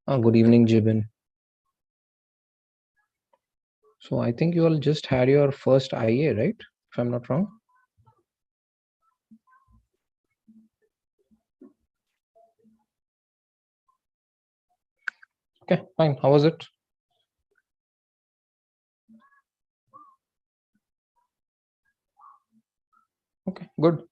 Good evening, Jibin. So I think you all just had your first IA, right? If I'm not wrong. Okay, fine. How was it? Okay, good.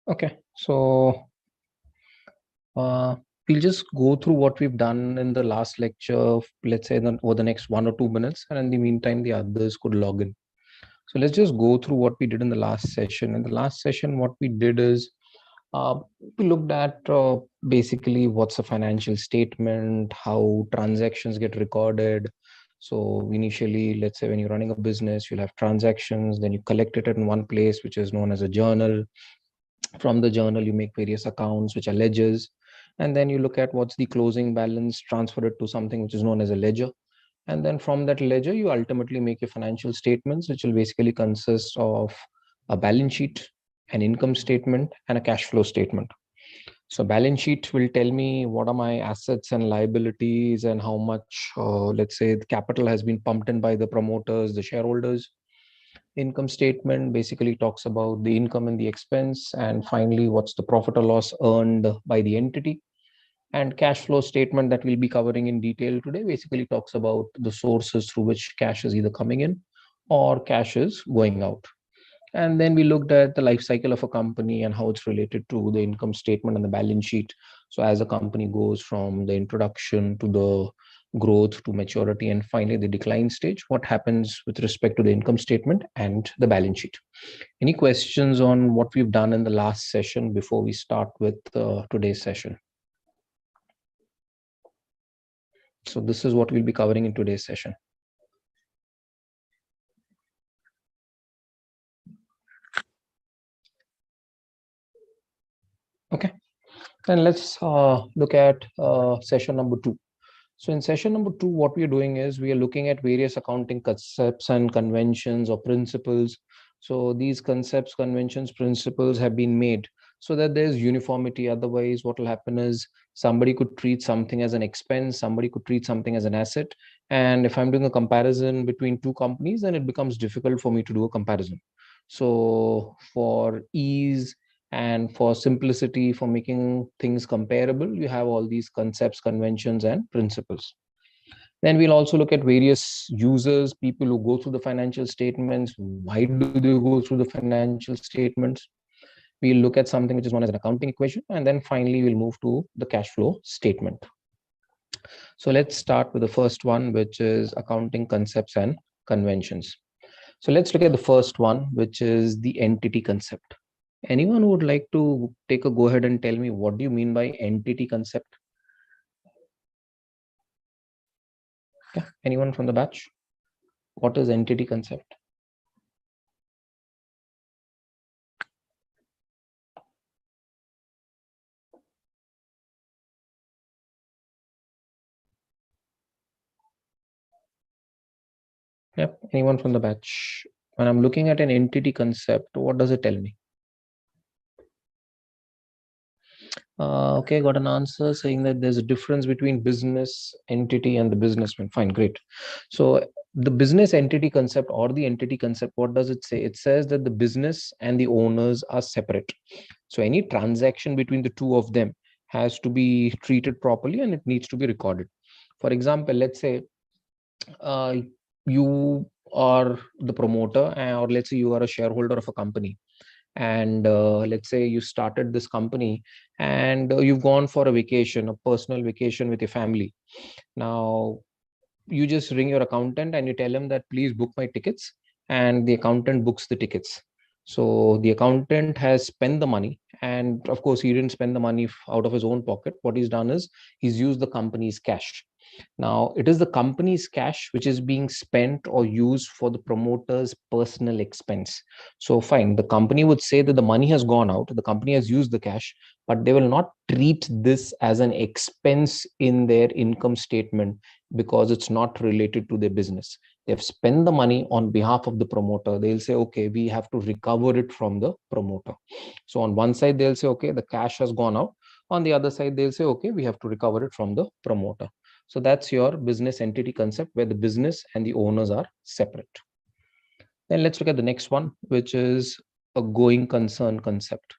Okay, so uh, we'll just go through what we've done in the last lecture, let's say over the next 1 or 2 minutes, and in the meantime, the others could log in. So let's just go through what we did in the last session. In the last session, what we did is uh, we looked at basically what's a financial statement, how transactions get recorded. So initially, let's say when you're running a business, you'll have transactions, then you collect it in one place, which is known as a journal. From the journal, you make various accounts, which are ledgers. And then you look at what's the closing balance, transfer it to something which is known as a ledger. And then from that ledger, you ultimately make your financial statements, which will basically consist of a balance sheet, an income statement, and a cash flow statement. So balance sheet will tell me what are my assets and liabilities and how much, let's say, the capital has been pumped in by the promoters, the shareholders. Income statement basically talks about the income and the expense, and finally, what's the profit or loss earned by the entity. And cash flow statement that we'll be covering in detail today basically talks about the sources through which cash is either coming in or cash is going out. And then we looked at the life cycle of a company and how it's related to the income statement and the balance sheet. So as a company goes from the introduction to the growth to maturity and finally the decline stage, what happens with respect to the income statement and the balance sheet. Any questions on what we've done in the last session before we start with today's session? So this is what we'll be covering in today's session. Okay, then let's look at session number 2. So in session number 2, what we are doing is we are looking at various accounting concepts and conventions or principles. So these concepts, conventions, principles have been made so that there's uniformity. Otherwise, what will happen is somebody could treat something as an expense, somebody could treat something as an asset. And if I'm doing a comparison between two companies, then it becomes difficult for me to do a comparison. So for ease and for simplicity, for making things comparable, you have all these concepts, conventions, and principles. Then we'll also look at various users, people who go through the financial statements. Why do they go through the financial statements? We'll look at something which is known as an accounting equation. And then finally, we'll move to the cash flow statement. So let's start with the first one, which is accounting concepts and conventions. So let's look at the first one, which is the entity concept. Anyone who would like to take a go ahead and tell me what do you mean by entity concept? Yeah, anyone from the batch? What is entity concept? Yep, anyone from the batch? When I'm looking at an entity concept, what does it tell me? Okay, got an answer saying that there's a difference between business entity and the businessman. Fine, great. So the business entity concept or the entity concept, what does it say? It says that the business and the owners are separate. So any transaction between the two of them has to be treated properly and it needs to be recorded. For example, let's say uh, you are the promoter, or let's say you are a shareholder of a company, and let's say you started this company and you've gone for a vacation, a personal vacation with your family. Now you just ring your accountant and you tell him that please book my tickets, and the accountant books the tickets. So the accountant has spent the money, and of course he didn't spend the money out of his own pocket. What he's done is he's used the company's cash. Now, it is the company's cash which is being spent or used for the promoter's personal expense. So, fine, the company would say that the money has gone out, the company has used the cash, but they will not treat this as an expense in their income statement because it's not related to their business. They've spent the money on behalf of the promoter. They'll say, okay, we have to recover it from the promoter. So, on one side, they'll say, okay, the cash has gone out. On the other side, they'll say, okay, we have to recover it from the promoter. So that's your business entity concept where the business and the owners are separate. Then let's look at the next one, which is a going concern concept.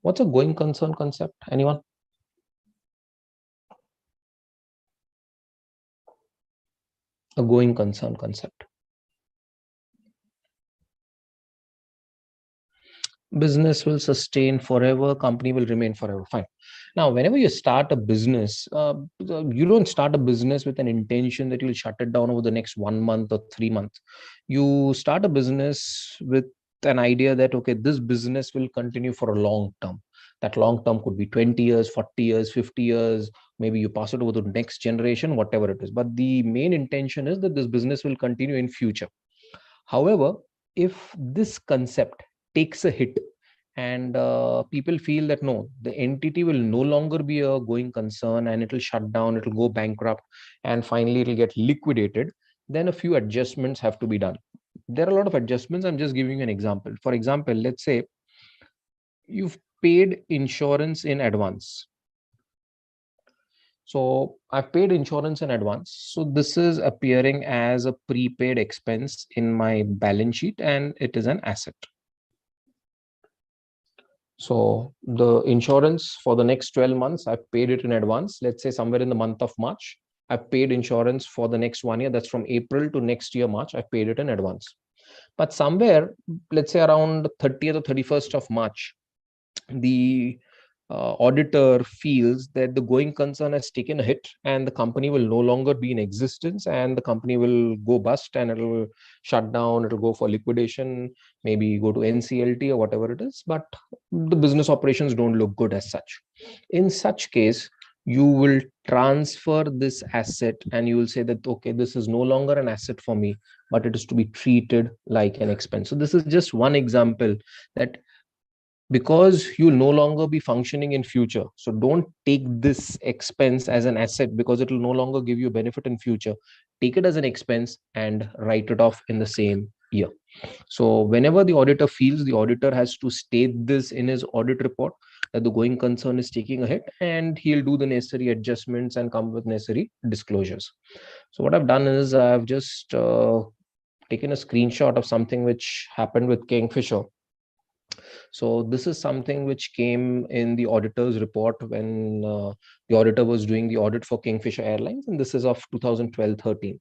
What's a going concern concept? Anyone? A going concern concept. Business will sustain forever, company will remain forever. Fine. Now, whenever you start a business, you don't start a business with an intention that you'll shut it down over the next 1 month or 3 months. You start a business with an idea that, okay, this business will continue for a long term. That long term could be 20 years, 40 years, 50 years. Maybe you pass it over to the next generation, whatever it is. But the main intention is that this business will continue in future. However, if this concept takes a hit and people feel that no, the entity will no longer be a going concern and it will shut down, it will go bankrupt, and finally it will get liquidated, then a few adjustments have to be done. There are a lot of adjustments. I'm just giving you an example. For example, let's say you've paid insurance in advance. So I've paid insurance in advance. So this is appearing as a prepaid expense in my balance sheet and it is an asset. So the insurance for the next 12 months, I've paid it in advance. Let's say somewhere in the month of March, I've paid insurance for the next 1 year. That's from April to next year, March, I've paid it in advance. But somewhere, let's say around 30th or 31st of March, the auditor feels that the going concern has taken a hit and the company will no longer be in existence and the company will go bust and it'll shut down, it'll go for liquidation, maybe go to NCLT or whatever it is, but the business operations don't look good as such. In such case, you will transfer this asset and you will say that, okay, this is no longer an asset for me, but it is to be treated like an expense. So this is just one example that because you'll no longer be functioning in future, so don't take this expense as an asset because it will no longer give you benefit in future. Take it as an expense and write it off in the same year. So whenever the auditor feels, the auditor has to state this in his audit report that the going concern is taking a hit, and he'll do the necessary adjustments and come with necessary disclosures. So what I've done is I've just taken a screenshot of something which happened with Kingfisher. So this is something which came in the auditor's report when the auditor was doing the audit for Kingfisher Airlines, and this is of 2012-13.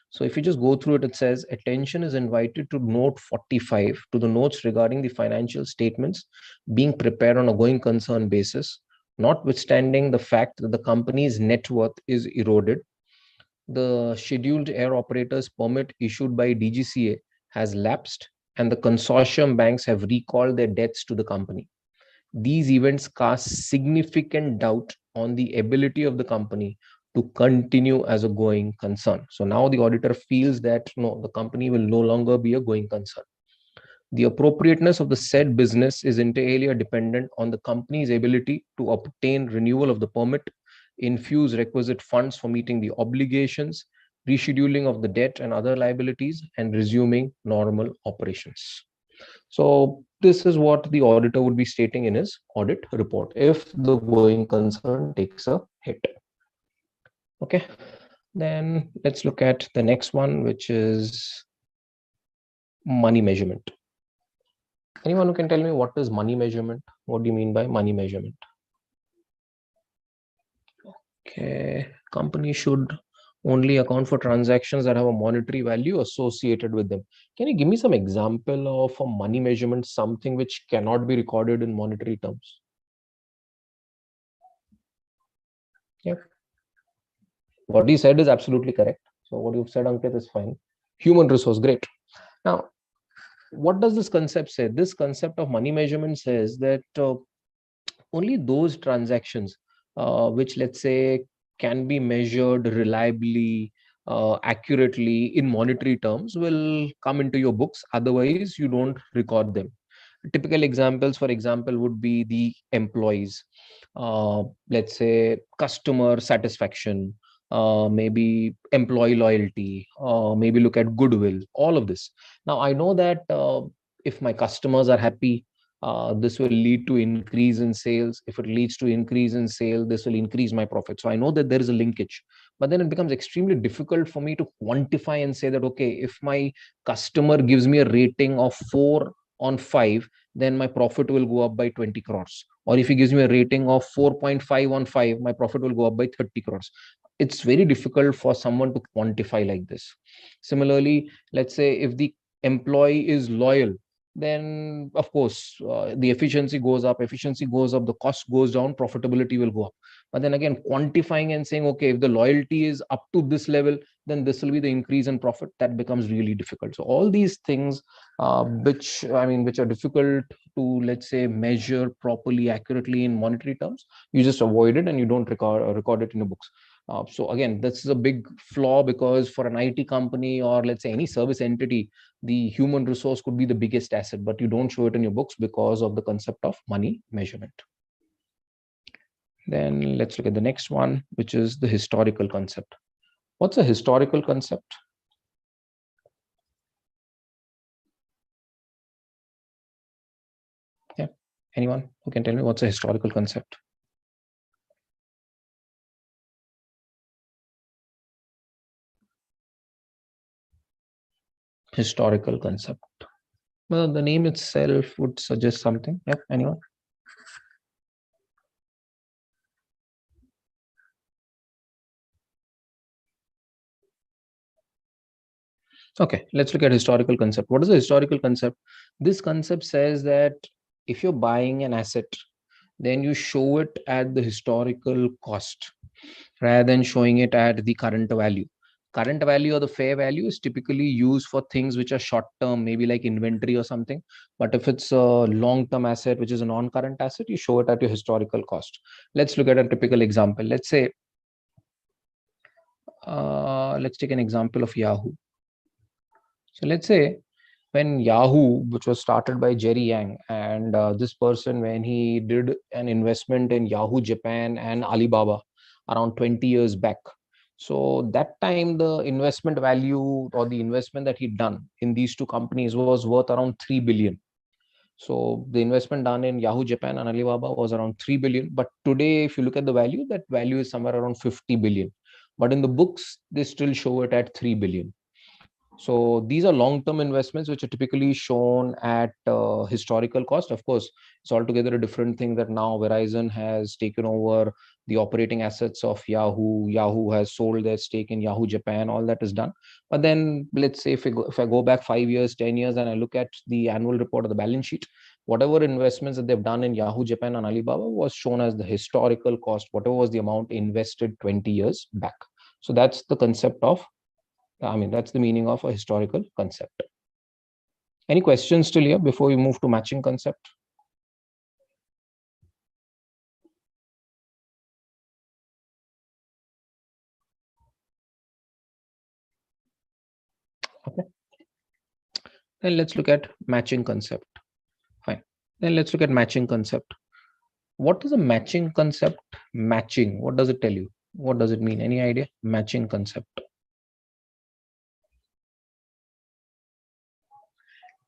So if you just go through it, it says attention is invited to note 45 to the notes regarding the financial statements being prepared on a going concern basis, notwithstanding the fact that the company's net worth is eroded. The scheduled air operators permit issued by DGCA has lapsed and the consortium banks have recalled their debts to the company. These events cast significant doubt on the ability of the company to continue as a going concern. So now the auditor feels that no, the company will no longer be a going concern. The appropriateness of the said business is inter alia dependent on the company's ability to obtain renewal of the permit, infuse requisite funds for meeting the obligations, rescheduling of the debt and other liabilities, and resuming normal operations. So this is what the auditor would be stating in his audit report if the going concern takes a hit. Okay, then let's look at the next one, which is money measurement. Anyone who can tell me what is money measurement? What do you mean by money measurement? Okay, company should only account for transactions that have a monetary value associated with them. Can you give me some example of a money measurement, something which cannot be recorded in monetary terms? Yeah. What he said is absolutely correct. So what you've said, Ankit, is fine. Human resource, great. Now, what does this concept say? This concept of money measurement says that only those transactions which, let's say, can be measured reliably, accurately in monetary terms will come into your books. Otherwise, you don't record them. Typical examples, for example, would be the employees, let's say customer satisfaction, maybe employee loyalty, maybe look at goodwill, all of this. Now, I know that if my customers are happy, this will lead to increase in sales. If it leads to increase in sale, this will increase my profit. So I know that there is a linkage, but then it becomes extremely difficult for me to quantify and say that, okay, if my customer gives me a rating of 4 on 5, then my profit will go up by 20 crores. Or if he gives me a rating of 4.5 on 5, my profit will go up by 30 crores. It's very difficult for someone to quantify like this. Similarly, let's say if the employee is loyal, then of course the efficiency goes up, the cost goes down, profitability will go up. But then again, quantifying and saying, okay, if the loyalty is up to this level, then this will be the increase in profit, that becomes really difficult. So all these things, which are difficult to, let's say, measure properly, accurately in monetary terms, you just avoid it and you don't record it in your books. So again, this is a big flaw, because for an IT company, or let's say any service entity, the human resource could be the biggest asset, but you don't show it in your books because of the concept of money measurement. Then let's look at the next one, which is the historical concept. What's a historical concept? Yeah, anyone who can tell me what's a historical concept? Historical concept. Well, the name itself would suggest something. Yeah, anyone? Okay, let's look at historical concept. What is a historical concept? This concept says that if you're buying an asset, then you show it at the historical cost rather than showing it at the current value. Current value or the fair value is typically used for things which are short term, maybe like inventory or something. But if it's a long term asset, which is a non current asset, you show it at your historical cost. Let's look at a typical example. Let's take an example of Yahoo. So let's say when Yahoo, which was started by Jerry Yang, and this person, when he did an investment in Yahoo Japan and Alibaba around 20 years back. So that time, the investment value or the investment that he'd done in these two companies was worth around 3 billion. So the investment done in Yahoo Japan and Alibaba was around 3 billion. But today, if you look at the value, that value is somewhere around 50 billion. But in the books, they still show it at 3 billion. So these are long-term investments which are typically shown at historical cost. Of course, it's altogether a different thing that now Verizon has taken over the operating assets of Yahoo. Yahoo has sold their stake in Yahoo Japan. All that is done. But then let's say if I go back 5 years, 10 years, and I look at the annual report of the balance sheet, whatever investments that they've done in Yahoo Japan and Alibaba was shown as the historical cost, whatever was the amount invested 20 years back. So that's the concept of that's the meaning of a historical concept. Any questions still here before we move to matching concept? Okay. Then let's look at matching concept. Fine. Then let's look at matching concept. What is a matching concept? Matching. What does it tell you? What does it mean? Any idea? Matching concept.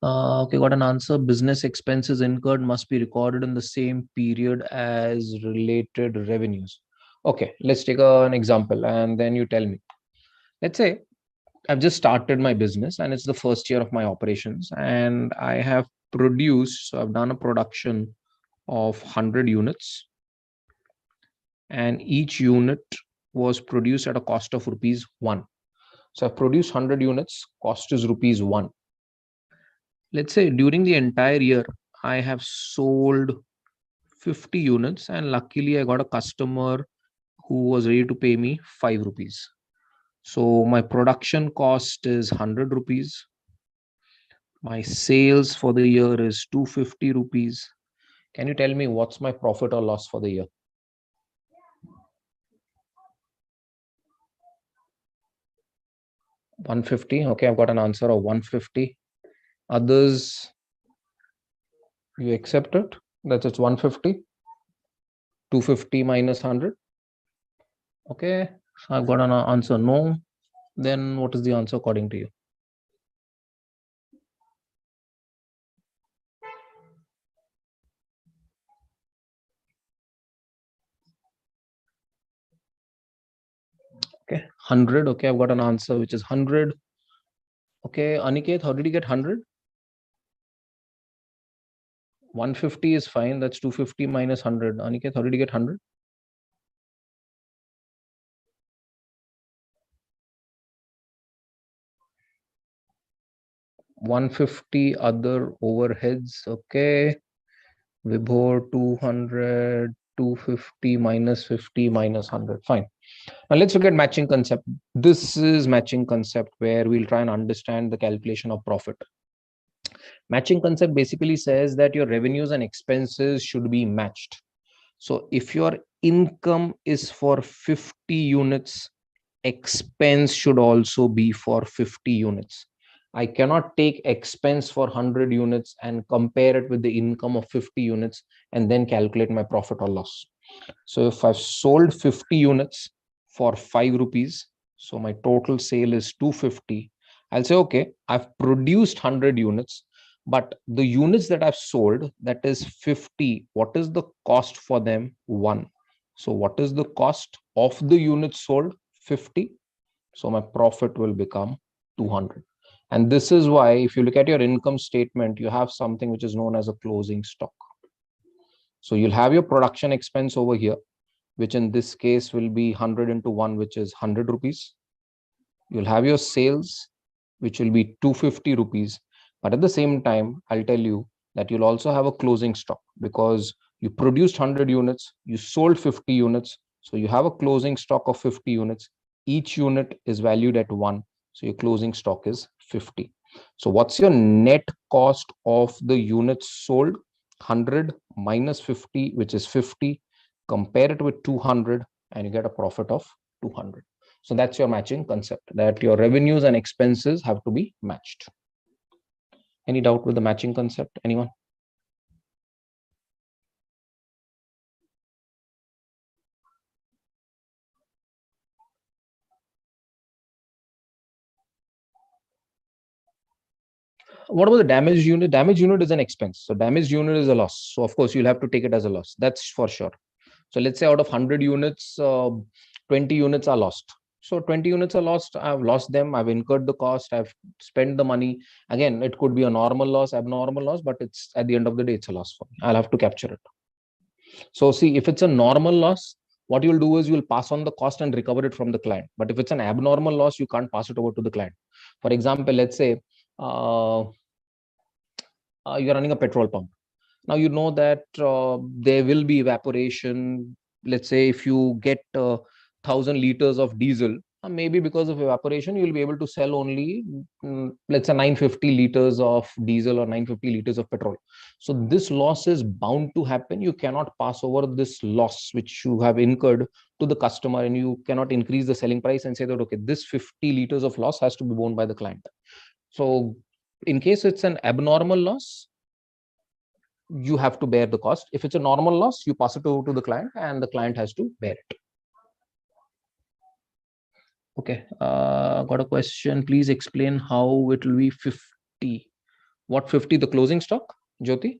Okay, got an answer. Business expenses incurred must be recorded in the same period as related revenues. Okay, let's take an example and then you tell me. Let's say I've just started my business and it's the first year of my operations, and I have produced, so I've done a production of 100 units, and each unit was produced at a cost of rupees 1. So I've produced 100 units, cost is rupees 1. Let's say during the entire year, I have sold 50 units, and luckily I got a customer who was ready to pay me 5 rupees. So my production cost is 100 rupees. My sales for the year is 250 rupees. Can you tell me what's my profit or loss for the year? 150. Okay, I've got an answer of 150. Others, you accept it? That's it's 150. 250 minus 100. Okay, so I've got an answer no. Then what is the answer according to you? Okay, 100. Okay, I've got an answer which is 100. Okay, Aniket, how did you get 100? 150 is fine. That's 250 minus 100. Aniket, how did you get 100? 150 other overheads. Okay. Vibhor 200, 250 minus 50 minus 100. Fine. Now let's look at matching concept. This is matching concept where we'll try and understand the calculation of profit. Matching concept basically says that your revenues and expenses should be matched. So if your income is for 50 units, expense should also be for 50 units. I cannot take expense for 100 units and compare it with the income of 50 units and then calculate my profit or loss. So if I've sold 50 units for 5 rupees, so my total sale is 250, I'll say, okay, I've produced 100 units, but the units that I've sold, that is 50, what is the cost for them? 1. So what is the cost of the units sold? 50. So my profit will become 200. And this is why, if you look at your income statement, you have something which is known as a closing stock. So you'll have your production expense over here, which in this case will be 100 into 1, which is 100 rupees. You'll have your sales, which will be 250 rupees. But at the same time, I'll tell you that you'll also have a closing stock because you produced 100 units, you sold 50 units. So you have a closing stock of 50 units. Each unit is valued at 1. So your closing stock is 50. So what's your net cost of the units sold? 100 minus 50, which is 50. Compare it with 200 and you get a profit of 200. So that's your matching concept, that your revenues and expenses have to be matched. Any doubt with the matching concept? Anyone? What about the damaged unit? Damaged unit is an expense. So damaged unit is a loss. So of course you'll have to take it as a loss. That's for sure. So let's say out of 100 units, 20 units are lost. So 20 units are lost. I've lost them. I've incurred the cost. I've spent the money. Again, it could be a normal loss, abnormal loss, but it's at the end of the day, it's a loss for me. I'll have to capture it. So see, if it's a normal loss, what you'll do is you'll pass on the cost and recover it from the client. But if it's an abnormal loss, you can't pass it over to the client. For example, let's say uh, you're running a petrol pump. Now you know that there will be evaporation. Let's say if you get 1,000 liters of diesel, maybe because of evaporation, you'll be able to sell only, let's say 950 liters of diesel or 950 liters of petrol. So this loss is bound to happen. You cannot pass over this loss which you have incurred to the customer, and you cannot increase the selling price and say that, okay, this 50 liters of loss has to be borne by the client. So in case it's an abnormal loss, you have to bear the cost. If it's a normal loss, you pass it over to the client and the client has to bear it. Okay, got a question. Please explain how it will be 50. What 50? The closing stock, Jyoti?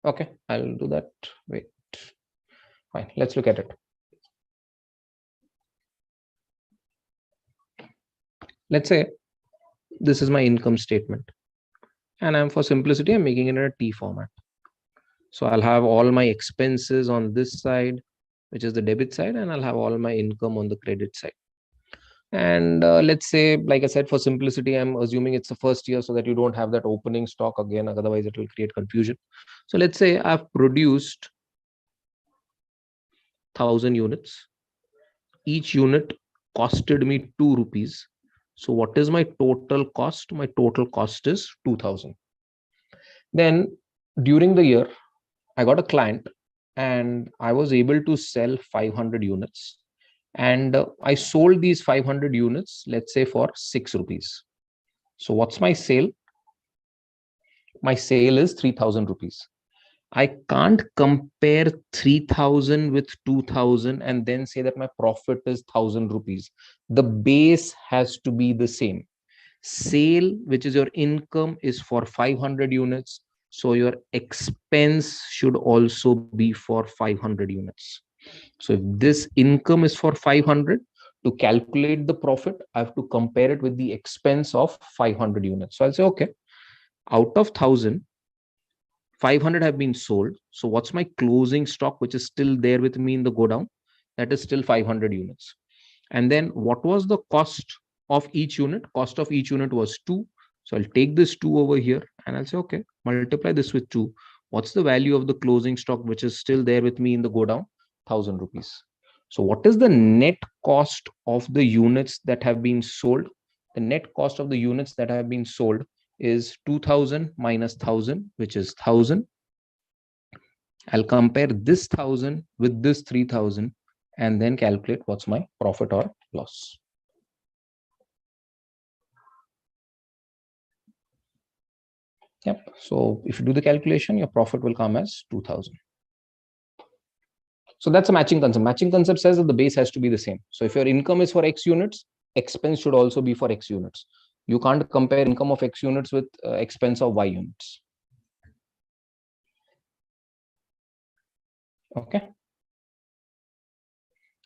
Okay, I'll do that. Wait, fine. Let's look at it. Let's say this is my income statement, and I'm, for simplicity, I'm making it in a T format. So I'll have all my expenses on this side, which is the debit side, and I'll have all my income on the credit side. And let's say, like I said, for simplicity, I'm assuming it's the first year so that you don't have that opening stock again. Otherwise, it will create confusion. So let's say I've produced 1,000 units. Each unit costed me 2 rupees. So what is my total cost? My total cost is 2,000. Then during the year, I got a client and I was able to sell 500 units. And I sold these 500 units, let's say for 6 rupees. So what's my sale? My sale is 3,000 rupees. I can't compare 3,000 with 2,000 and then say that my profit is 1,000 rupees. The base has to be the same. Sale, which is your income, is for 500 units. So your expense should also be for 500 units. So if this income is for 500, to calculate the profit, I have to compare it with the expense of 500 units. So I'll say, okay, out of 1,000, 500 have been sold. So what's my closing stock, which is still there with me in the go down? That is still 500 units. And then what was the cost of each unit? Cost of each unit was 2. So I'll take this 2 over here and I'll say, okay, multiply this with 2. What's the value of the closing stock, which is still there with me in the go down? 1,000 rupees. So what is the net cost of the units that have been sold? The net cost of the units that have been sold is 2,000 minus 1,000, which is 1,000. I'll compare this 1,000 with this 3,000 and then calculate what's my profit or loss. Yep. So if you do the calculation, your profit will come as 2,000. So that's a matching concept. Matching concept says that the base has to be the same. So if your income is for X units, expense should also be for X units. You can't compare income of X units with expense of Y units. Okay.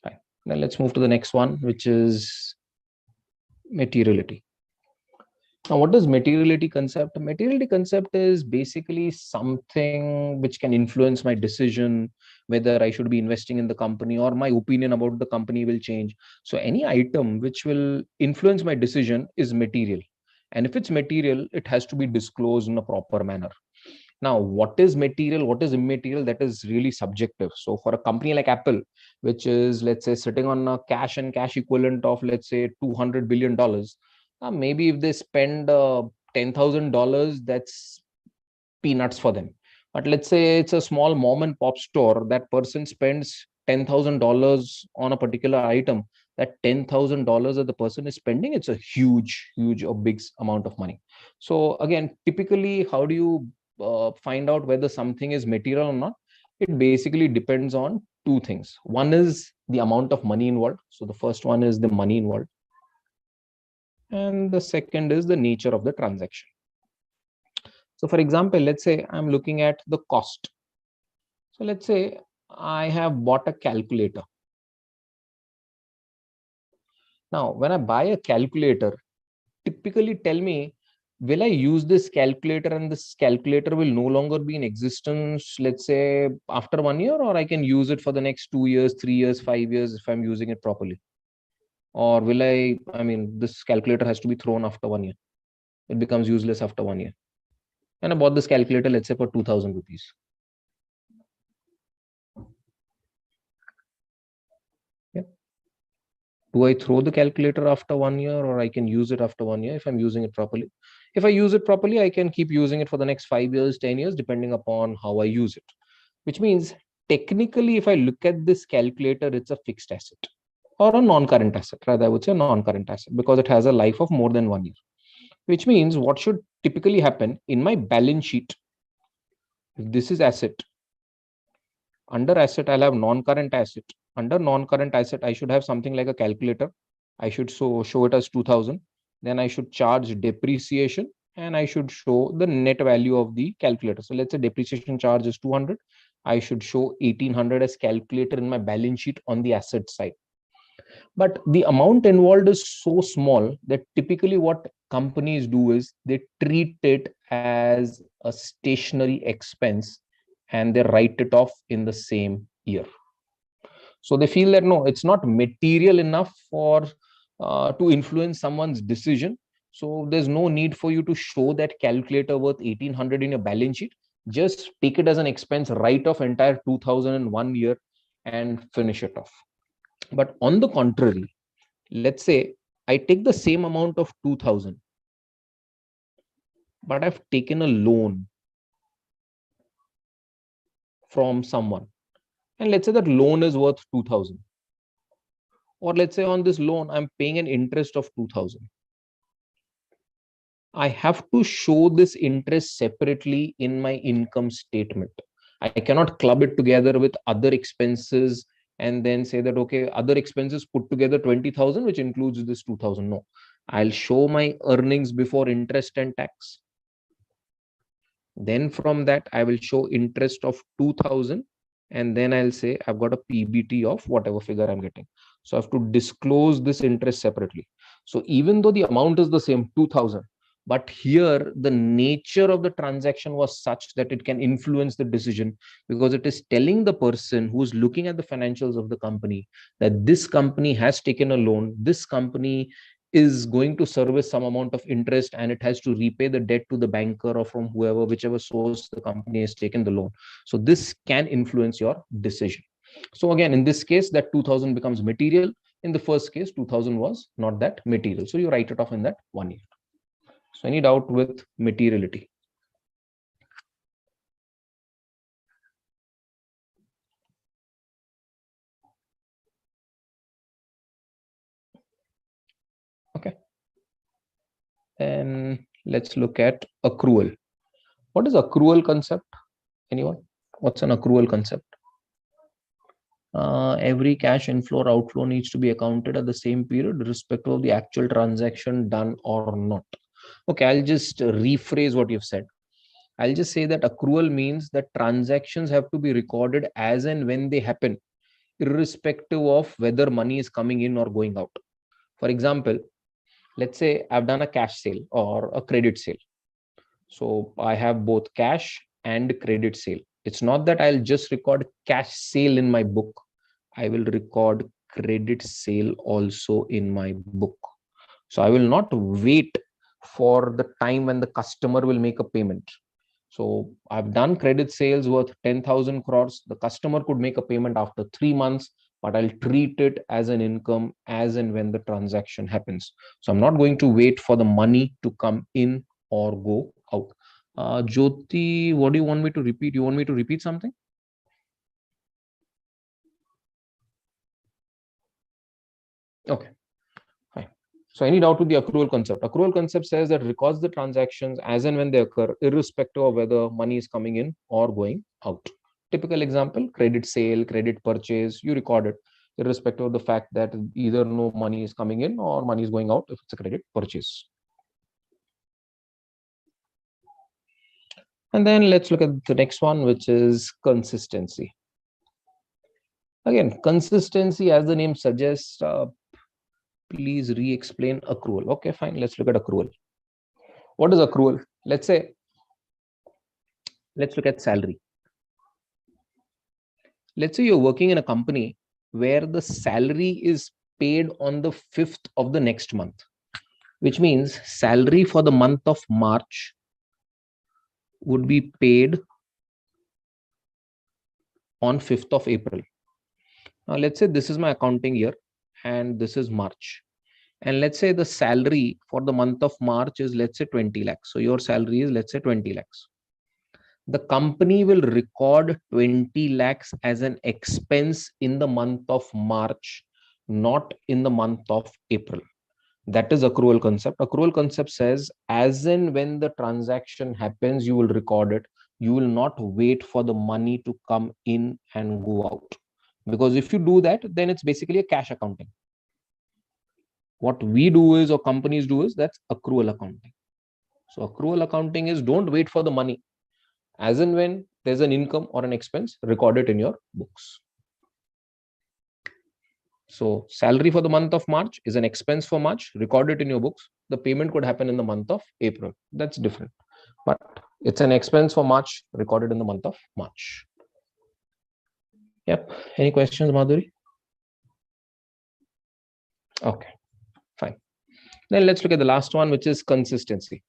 Right. Then let's move to the next one, which is materiality. Now, what is materiality concept? Materiality concept is basically something which can influence my decision, whether I should be investing in the company or my opinion about the company will change. So any item which will influence my decision is material. And if it's material, it has to be disclosed in a proper manner. Now, what is material, what is immaterial, that is really subjective. So for a company like Apple, which is, let's say, sitting on a cash and cash equivalent of, let's say, $200 billion, maybe if they spend $10,000, that's peanuts for them. But let's say it's a small mom and pop store, that person spends $10,000 on a particular item. That $10,000 that the person is spending, it's a huge or big amount of money. So again, typically, how do you find out whether something is material or not? It basically depends on two things. One is the amount of money involved. So the first one is the money involved. And the second is the nature of the transaction. So for example, let's say I'm looking at the cost. So let's say I have bought a calculator. Now, when I buy a calculator, typically tell me, will I use this calculator and this calculator will no longer be in existence, let's say after 1 year, or I can use it for the next 2 years, 3 years, 5 years if I'm using it properly? Or will I mean, this calculator has to be thrown after 1 year. It becomes useless after 1 year. And I bought this calculator, let's say for 2,000 rupees. Do I throw the calculator after 1 year, or I can use it after 1 year if I'm using it properly? If I use it properly, I can keep using it for the next 5 years, 10 years, depending upon how I use it. Which means technically, if I look at this calculator, it's a fixed asset or a non-current asset. Rather, I would say non-current asset because it has a life of more than 1 year. Which means what should typically happen in my balance sheet? If this is asset, under asset, I'll have non-current asset. Under non-current asset, I should have something like a calculator. I should show it as 2,000. Then I should charge depreciation and I should show the net value of the calculator. So let's say depreciation charge is 200. I should show 1,800 as calculator in my balance sheet on the asset side. But the amount involved is so small that typically what companies do is they treat it as a stationary expense and they write it off in the same year. So they feel that no, it's not material enough for to influence someone's decision. So there's no need for you to show that calculator worth 1,800 in your balance sheet. Just take it as an expense, write off entire 2,001 year and finish it off. But on the contrary, let's say I take the same amount of 2,000, but I've taken a loan from someone. And let's say that loan is worth 2,000. Or let's say on this loan, I'm paying an interest of 2000. I have to show this interest separately in my income statement. I cannot club it together with other expenses and then say that, okay, other expenses put together 20,000, which includes this 2000. No, I'll show my earnings before interest and tax. Then from that, I will show interest of 2000. And then I'll say I've got a PBT of whatever figure I'm getting. So I have to disclose this interest separately. So even though the amount is the same, 2000, but here the nature of the transaction was such that it can influence the decision, because it is telling the person who's looking at the financials of the company that this company has taken a loan, this company is going to service some amount of interest, and it has to repay the debt to the banker or from whoever, whichever source the company has taken the loan. So this can influence your decision. So again, in this case, that 2000 becomes material. In the first case, 2000 was not that material. So you write it off in that 1 year. So any doubt with materiality? Okay. And let's look at accrual. What is accrual concept? Anyone? What's an accrual concept? Every cash inflow or outflow needs to be accounted at the same period, irrespective of the actual transaction done or not. Okay, I'll just rephrase what you've said. I'll just say that accrual means that transactions have to be recorded as and when they happen, irrespective of whether money is coming in or going out. For example, let's say I've done a cash sale or a credit sale. So I have both cash and credit sale. It's not that I'll just record cash sale in my book. I will record credit sale also in my book. So I will not wait for the time when the customer will make a payment. So I've done credit sales worth 10,000 crores. The customer could make a payment after 3 months, but I'll treat it as an income as and when the transaction happens. So I'm not going to wait for the money to come in or go out. Jyoti, what do you want me to repeat? You want me to repeat something? Okay, fine. So any doubt with the accrual concept? Accrual concept says that records the transactions as and when they occur, irrespective of whether money is coming in or going out. Typical example, credit sale, credit purchase, you record it irrespective of the fact that either no money is coming in or money is going out if it's a credit purchase. And then let's look at the next one, which is consistency. Again, consistency, as the name suggests, please re-explain accrual. Okay, fine. Let's look at accrual. What is accrual? Let's look at salary. Let's say you're working in a company where the salary is paid on the 5th of the next month, which means salary for the month of March would be paid on 5th of April. Now, let's say this is my accounting year and this is March. And let's say the salary for the month of March is, let's say, 20 lakhs. So your salary is, let's say, 20 lakhs. The company will record 20 lakhs as an expense in the month of March, not in the month of April. That is accrual concept. Accrual concept says as and when the transaction happens, you will record it. You will not wait for the money to come in and go out. Because if you do that, then it's basically a cash accounting. What we do is, or companies do is, that's accrual accounting. So accrual accounting is don't wait for the money. As and when there's an income or an expense, record it in your books. So salary for the month of March is an expense for March, record it in your books. The payment could happen in the month of April. That's different. But it's an expense for March, recorded in the month of March. Yep. Any questions, Madhuri? Okay, fine. Then let's look at the last one, which is consistency.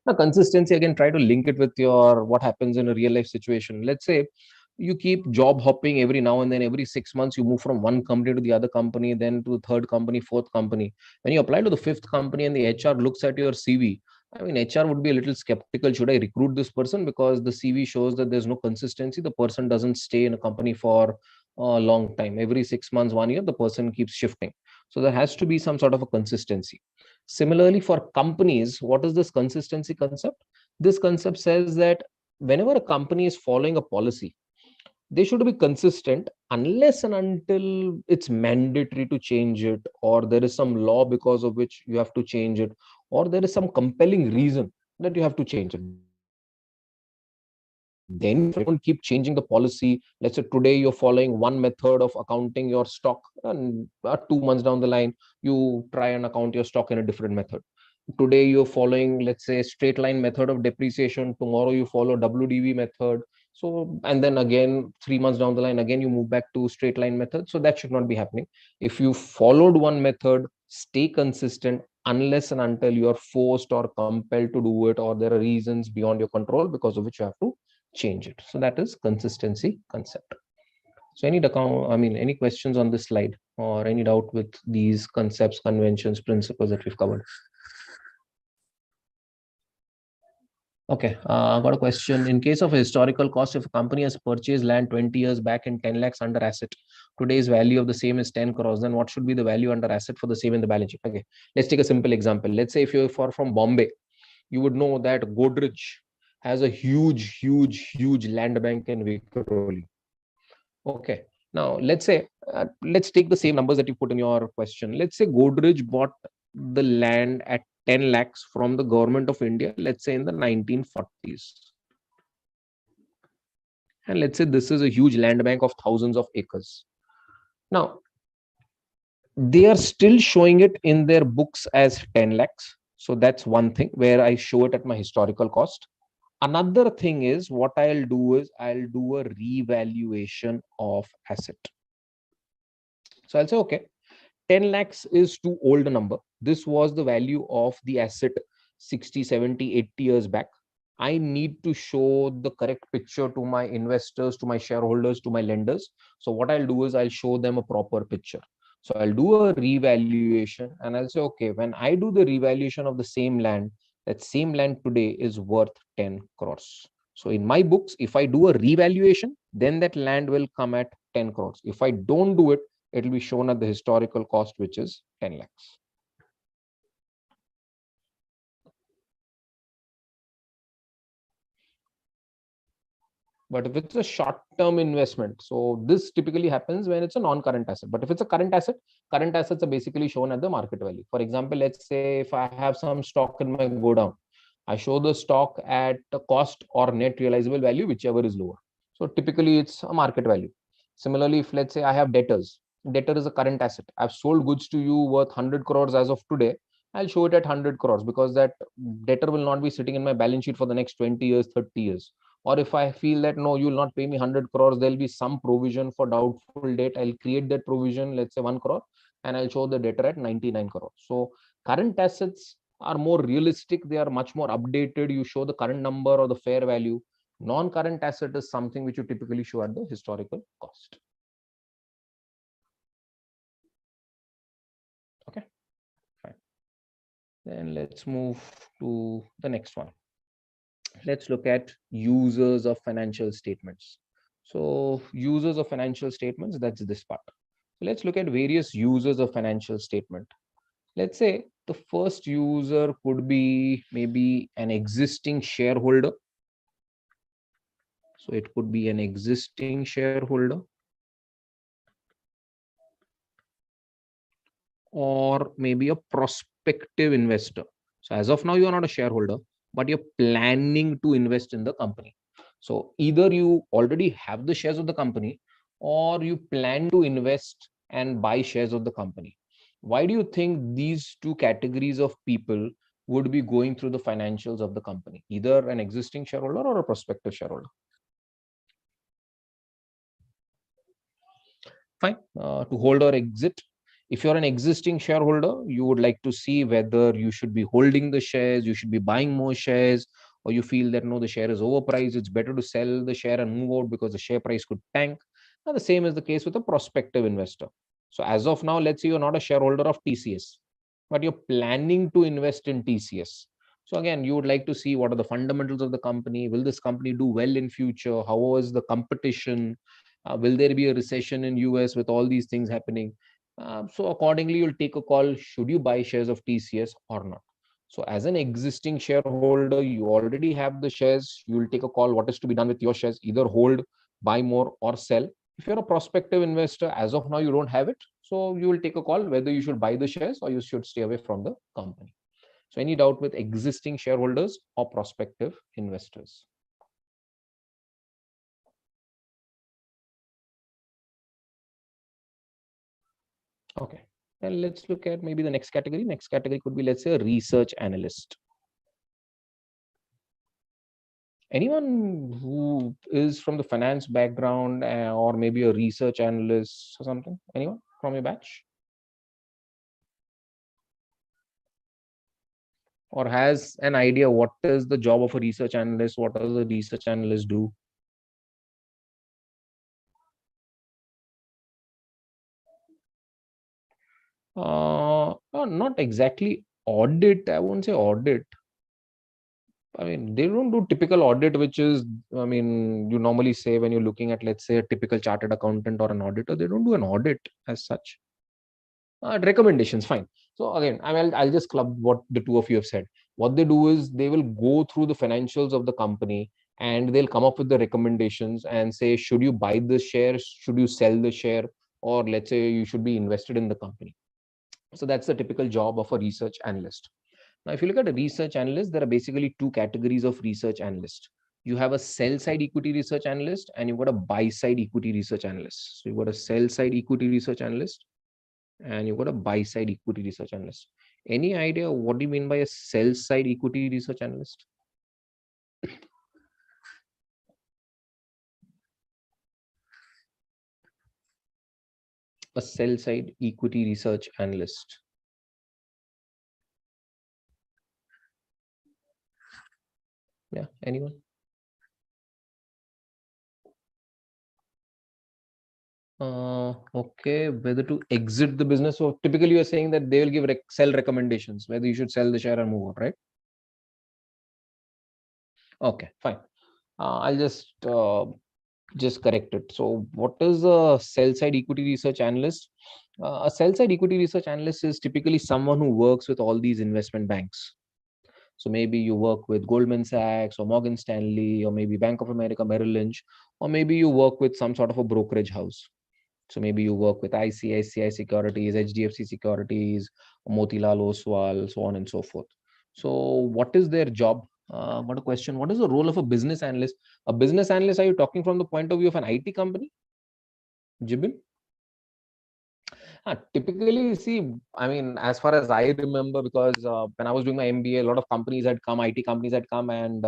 Now, consistency, again, try to link it with your what happens in a real life situation. Let's say you keep job hopping every now and then. Every 6 months you move from one company to the other company, then to the third company, fourth company. When you apply to the fifth company and the HR looks at your CV, I mean, HR would be a little skeptical. Should I recruit this person? Because the CV shows that there's no consistency. The person doesn't stay in a company for a long time. Every 6 months, 1 year, the person keeps shifting. So there has to be some sort of a consistency. Similarly, for companies, what is this consistency concept? This concept says that whenever a company is following a policy, they should be consistent unless and until it's mandatory to change it, or there is some law because of which you have to change it, or there is some compelling reason that you have to change it. Then if you don't keep changing the policy, let's say today you're following one method of accounting your stock, and 2 months down the line you try and account your stock in a different method. Today you're following, let's say, straight line method of depreciation, tomorrow you follow WDV method. So, and then again 3 months down the line again you move back to straight line method. So that should not be happening. If you followed one method, stay consistent unless and until you are forced or compelled to do it, or there are reasons beyond your control because of which you have to change it. So that is consistency concept. So any questions on this slide, or any doubt with these concepts, conventions, principles that we've covered? Okay, I got a question. In case of a historical cost, if a company has purchased land 20 years back in 10 lakhs under asset, today's value of the same is 10 crores, then what should be the value under asset for the same in the balance sheet? Okay, let's take a simple example. Let's say if you're from Bombay, you would know that Godrej has a huge land bank in Vikhroli. Okay. Now, let's take the same numbers that you put in your question. Let's say Godrej bought the land at 10 lakhs from the government of India, let's say in the 1940s. And let's say this is a huge land bank of thousands of acres. Now, they are still showing it in their books as 10 lakhs. So that's one thing where I show it at my historical cost. Another thing is what I'll do is I'll do a revaluation of asset. So I'll say, okay, 10 lakhs is too old a number. This was the value of the asset 60, 70, 80 years back. I need to show the correct picture to my investors, to my shareholders, to my lenders. So what I'll do is I'll show them a proper picture. So I'll do a revaluation and I'll say, okay, when I do the revaluation of the same land, that same land today is worth 10 crores. So in my books, if I do a revaluation, then that land will come at 10 crores. If I don't do it, it will be shown at the historical cost, which is 10 lakhs. But if it's a short-term investment, so this typically happens when it's a non-current asset. But if it's a current assets are basically shown at the market value. For example, let's say if I have some stock in my godown, I show the stock at the cost or net realizable value, whichever is lower. So typically it's a market value. Similarly, if let's say I have debtors, debtor is a current asset. I've sold goods to you worth 100 crores as of today. I'll show it at 100 crores because that debtor will not be sitting in my balance sheet for the next 20 years, 30 years. Or if I feel that no, you will not pay me 100 crores, there'll be some provision for doubtful debt. I'll create that provision, let's say 1 crore, and I'll show the debtor at 99 crores. So current assets are more realistic. They are much more updated. You show the current number or the fair value. Non-current asset is something which you typically show at the historical cost. Okay, fine. Then let's move to the next one. Let's look at users of financial statements. So users of financial statements, that's this part. So let's look at various users of financial statement. Let's say the first user could be maybe an existing shareholder. So it could be an existing shareholder, or maybe a prospective investor. So as of now, you are not a shareholder, but you're planning to invest in the company. So either you already have the shares of the company, or you plan to invest and buy shares of the company. Why do you think these two categories of people would be going through the financials of the company? Either an existing shareholder or a prospective shareholder. Fine. To hold or exit. If you're an existing shareholder, you would like to see whether you should be holding the shares, you should be buying more shares, or you feel that no, the share is overpriced, it's better to sell the share and move out because the share price could tank. Now, the same is the case with a prospective investor. So as of now, let's say you're not a shareholder of TCS, but you're planning to invest in TCS. So again, you would like to see what are the fundamentals of the company. Will this company do well in future? How is the competition? Will there be a recession in US with all these things happening? So accordingly, you'll take a call, should you buy shares of TCS or not? So as an existing shareholder, you already have the shares, you will take a call what is to be done with your shares, either hold, buy more, or sell. If you're a prospective investor, as of now, you don't have it. So you will take a call whether you should buy the shares or you should stay away from the company. So any doubt with existing shareholders or prospective investors? Okay. And let's look at maybe the next category. Next category could be, let's say, a research analyst. Anyone who is from the finance background or maybe a research analyst or something? Anyone from your batch? Or has an idea what is the job of a research analyst? What does a research analyst do? Not exactly audit. I won't say audit. I mean, they don't do typical audit, which is, I mean, you normally say when you're looking at, let's say, a typical chartered accountant or an auditor, they don't do an audit as such. Recommendations, fine. So again, I'll just club what the two of you have said. What they do is they will go through the financials of the company and they'll come up with the recommendations and say, should you buy the share? Should you sell the share? Or let's say you should be invested in the company. So that's the typical job of a research analyst. Now, if you look at a research analyst, there are basically two categories of research analyst. You have a sell side equity research analyst and you've got a buy side equity research analyst. So you've got a sell side equity research analyst and you've got a buy side equity research analyst. Any idea what do you mean by a sell side equity research analyst? A sell side equity research analyst. Yeah, anyone? Okay, whether to exit the business. So typically you're saying that they will give sell recommendations, whether you should sell the share or move on, right? Okay, fine. I'll just correct it. So what is a sell side equity research analyst? A sell side equity research analyst is typically someone who works with all these investment banks. So maybe you work with Goldman Sachs or Morgan Stanley or maybe Bank of America, Merrill Lynch, or maybe you work with some sort of a brokerage house. So maybe you work with ICICI Securities, HDFC Securities, Motilal Oswal, so on and so forth. So what is their job? What a question. What is the role of a business analyst? A business analyst, are you talking from the point of view of an IT company? Jibin? Typically, see, I mean, as far as I remember, because when I was doing my MBA, a lot of companies had come, IT companies had come, and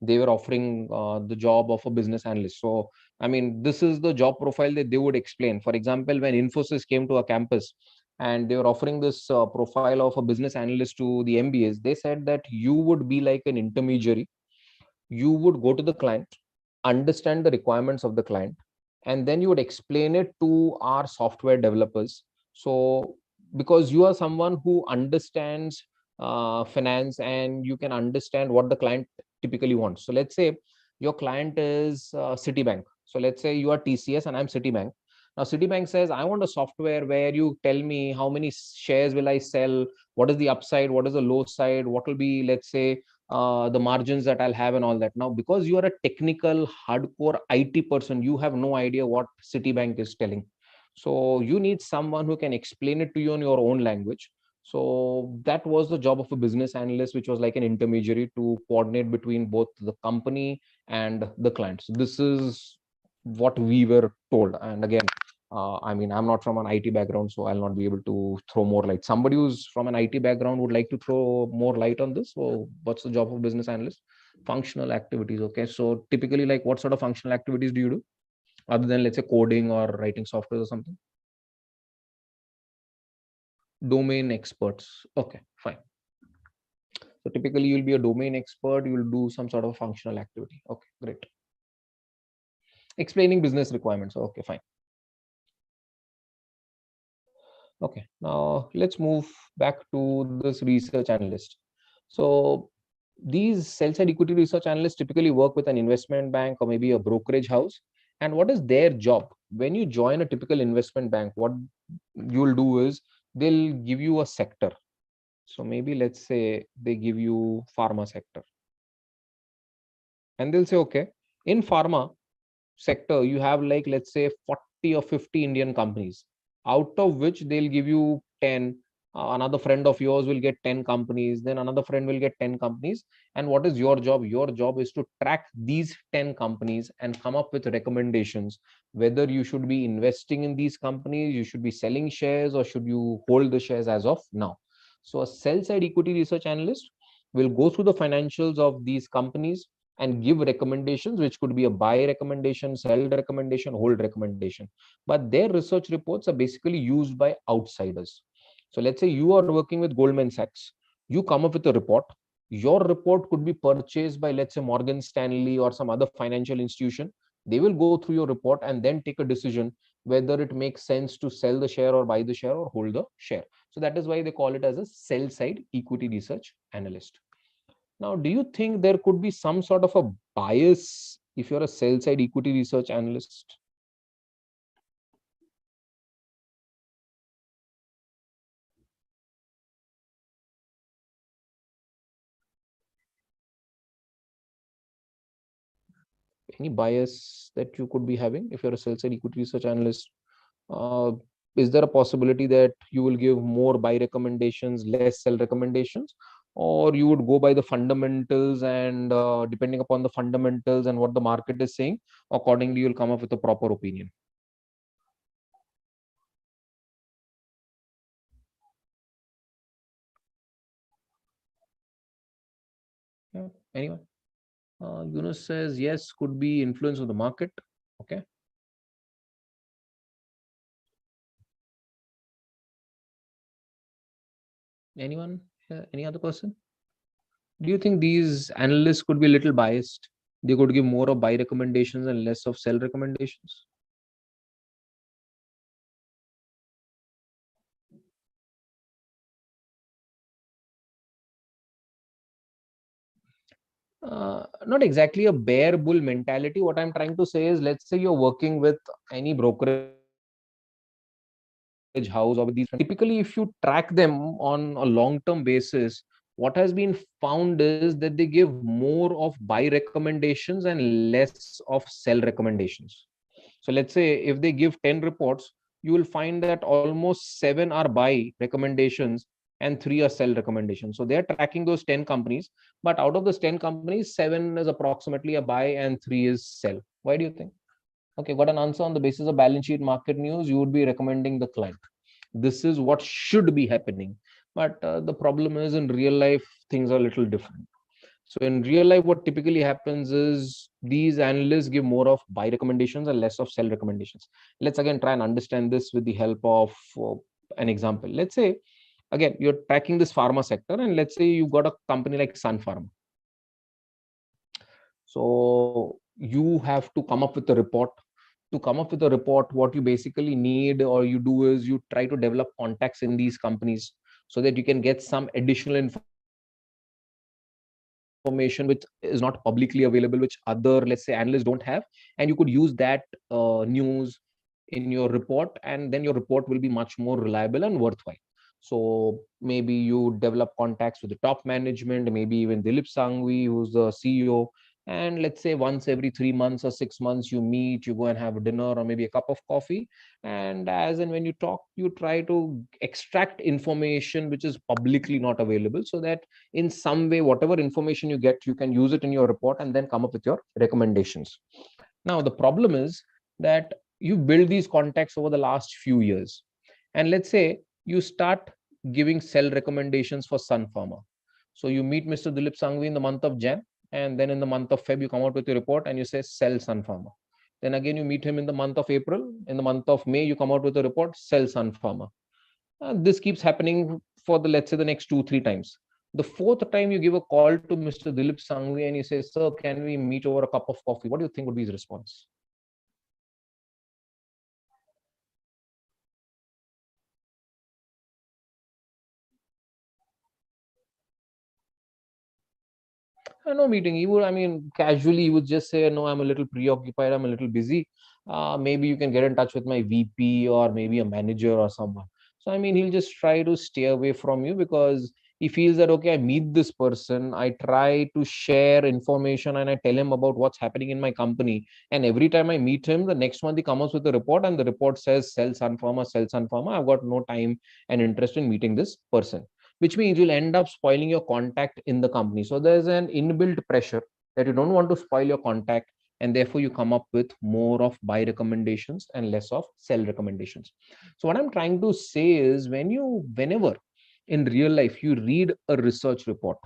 they were offering the job of a business analyst. So, I mean, this is the job profile that they would explain. For example, when Infosys came to a campus and they were offering this profile of a business analyst to the MBAs, they said that you would be like an intermediary. You would go to the client, understand the requirements of the client, and then you would explain it to our software developers. So because you are someone who understands finance and you can understand what the client typically wants. So let's say your client is Citibank. So let's say you are TCS and I'm Citibank. Now Citibank says, I want a software where you tell me how many shares will I sell, what is the upside, what is the low side, what will be, let's say, the margins that I'll have and all that. Now, because you are a technical, hardcore IT person, you have no idea what Citibank is telling. So you need someone who can explain it to you in your own language. So that was the job of a business analyst, which was like an intermediary to coordinate between both the company and the clients. This is what we were told. And again, I mean, I'm not from an IT background, so I'll not be able to throw more light. Somebody who's from an IT background would like to throw more light on this. So, what's the job of business analyst? Functional activities. Okay. So, typically, like what sort of functional activities do you do other than, let's say, coding or writing software or something? Domain experts. Okay, fine. So, typically, you'll be a domain expert, you'll do some sort of functional activity. Okay, great. Explaining business requirements. Okay, fine. Okay, now let's move back to this research analyst. So these sell-side equity research analysts typically work with an investment bank or maybe a brokerage house, And what is their job? When you join a typical investment bank, what you'll do is they'll give you a sector. So maybe let's say they give you pharma sector, and they'll say, okay, in pharma sector, you have like, let's say 40 or 50 Indian companies, out of which they'll give you 10. Another friend of yours will get 10 companies, then another friend will get 10 companies. And what is your job? Your job is to track these 10 companies and come up with recommendations, whether you should be investing in these companies, you should be selling shares, or should you hold the shares as of now. So a sell side equity research analyst will go through the financials of these companies and give recommendations, which could be a buy recommendation, sell recommendation, hold recommendation. But their research reports are basically used by outsiders. So let's say you are working with Goldman Sachs, you come up with a report. Your report could be purchased by, let's say, Morgan Stanley or some other financial institution. They will go through your report and then take a decision whether it makes sense to sell the share or buy the share or hold the share. So that is why they call it as a sell side equity research analyst. Now, do you think there could be some sort of a bias if you're a sell side equity research analyst? Any bias that you could be having if you're a sell side equity research analyst? Uh, is there a possibility that you will give more buy recommendations, less sell recommendations, or you would go by the fundamentals and depending upon the fundamentals and what the market is saying, accordingly you'll come up with a proper opinion? Yeah. Anyone? Yunus says yes, could be influence of the market. Okay. Anyone? Any other person? Do you think these analysts could be a little biased? They could give more of buy recommendations and less of sell recommendations? Not exactly a bear bull mentality. What I'm trying to say is, let's say you're working with any brokerage house or with these. Typically, if you track them on a long term basis, what has been found is that they give more of buy recommendations and less of sell recommendations. So let's say if they give 10 reports, you will find that almost 7 are buy recommendations and 3 are sell recommendations. So they're tracking those 10 companies, but out of those 10 companies, 7 is approximately a buy and 3 is sell. Why do you think? Okay, got an answer on the basis of balance sheet market news. You would be recommending the client. This is what should be happening. But the problem is in real life, things are a little different. So in real life, what typically happens is these analysts give more of buy recommendations and less of sell recommendations. Let's again try and understand this with the help of an example. Let's say, again, you're tracking this pharma sector, and let's say you got a company like Sun Pharma. So you have to come up with a report. To come up with a report, what you basically need or you do is you try to develop contacts in these companies so that you can get some additional information which is not publicly available, which other, let's say, analysts don't have, and you could use that news in your report, and then your report will be much more reliable and worthwhile. So maybe you develop contacts with the top management, maybe even Dilip Sangvi, who's the CEO, and let's say once every 3 months or 6 months you meet, you go and have a dinner or maybe a cup of coffee, and as and when you talk, you try to extract information which is publicly not available, so that in some way, whatever information you get, you can use it in your report and then come up with your recommendations. Now the problem is that you build these contacts over the last few years, and let's say you start giving sell recommendations for Sun Pharma. So you meet Mr. Dilip Sangvi in the month of Jan, and then in the month of Feb you come out with a report and you say sell Sun Pharma. Then again you meet him in the month of April. In the month of May you come out with a report, sell Sun Pharma. This keeps happening for the, let's say, the next 2 3 times. The fourth time you give a call to Mr. Dilip Sangvi and you say, sir, can we meet over a cup of coffee? What do you think would be his response? No meeting. He would, I mean, casually, he would just say, no, I'm a little preoccupied, I'm a little busy. Maybe you can get in touch with my VP or maybe a manager or someone. So, I mean, he'll just try to stay away from you because he feels that, okay, I meet this person, I try to share information and I tell him about what's happening in my company. And every time I meet him, the next month he comes up with a report and the report says, sell Sunfarmer, sell Sunfarmer. I've got no time and interest in meeting this person, which means you'll end up spoiling your contact in the company. So there's an inbuilt pressure that you don't want to spoil your contact, and therefore you come up with more of buy recommendations and less of sell recommendations. So what I'm trying to say is, whenever in real life you read a research report,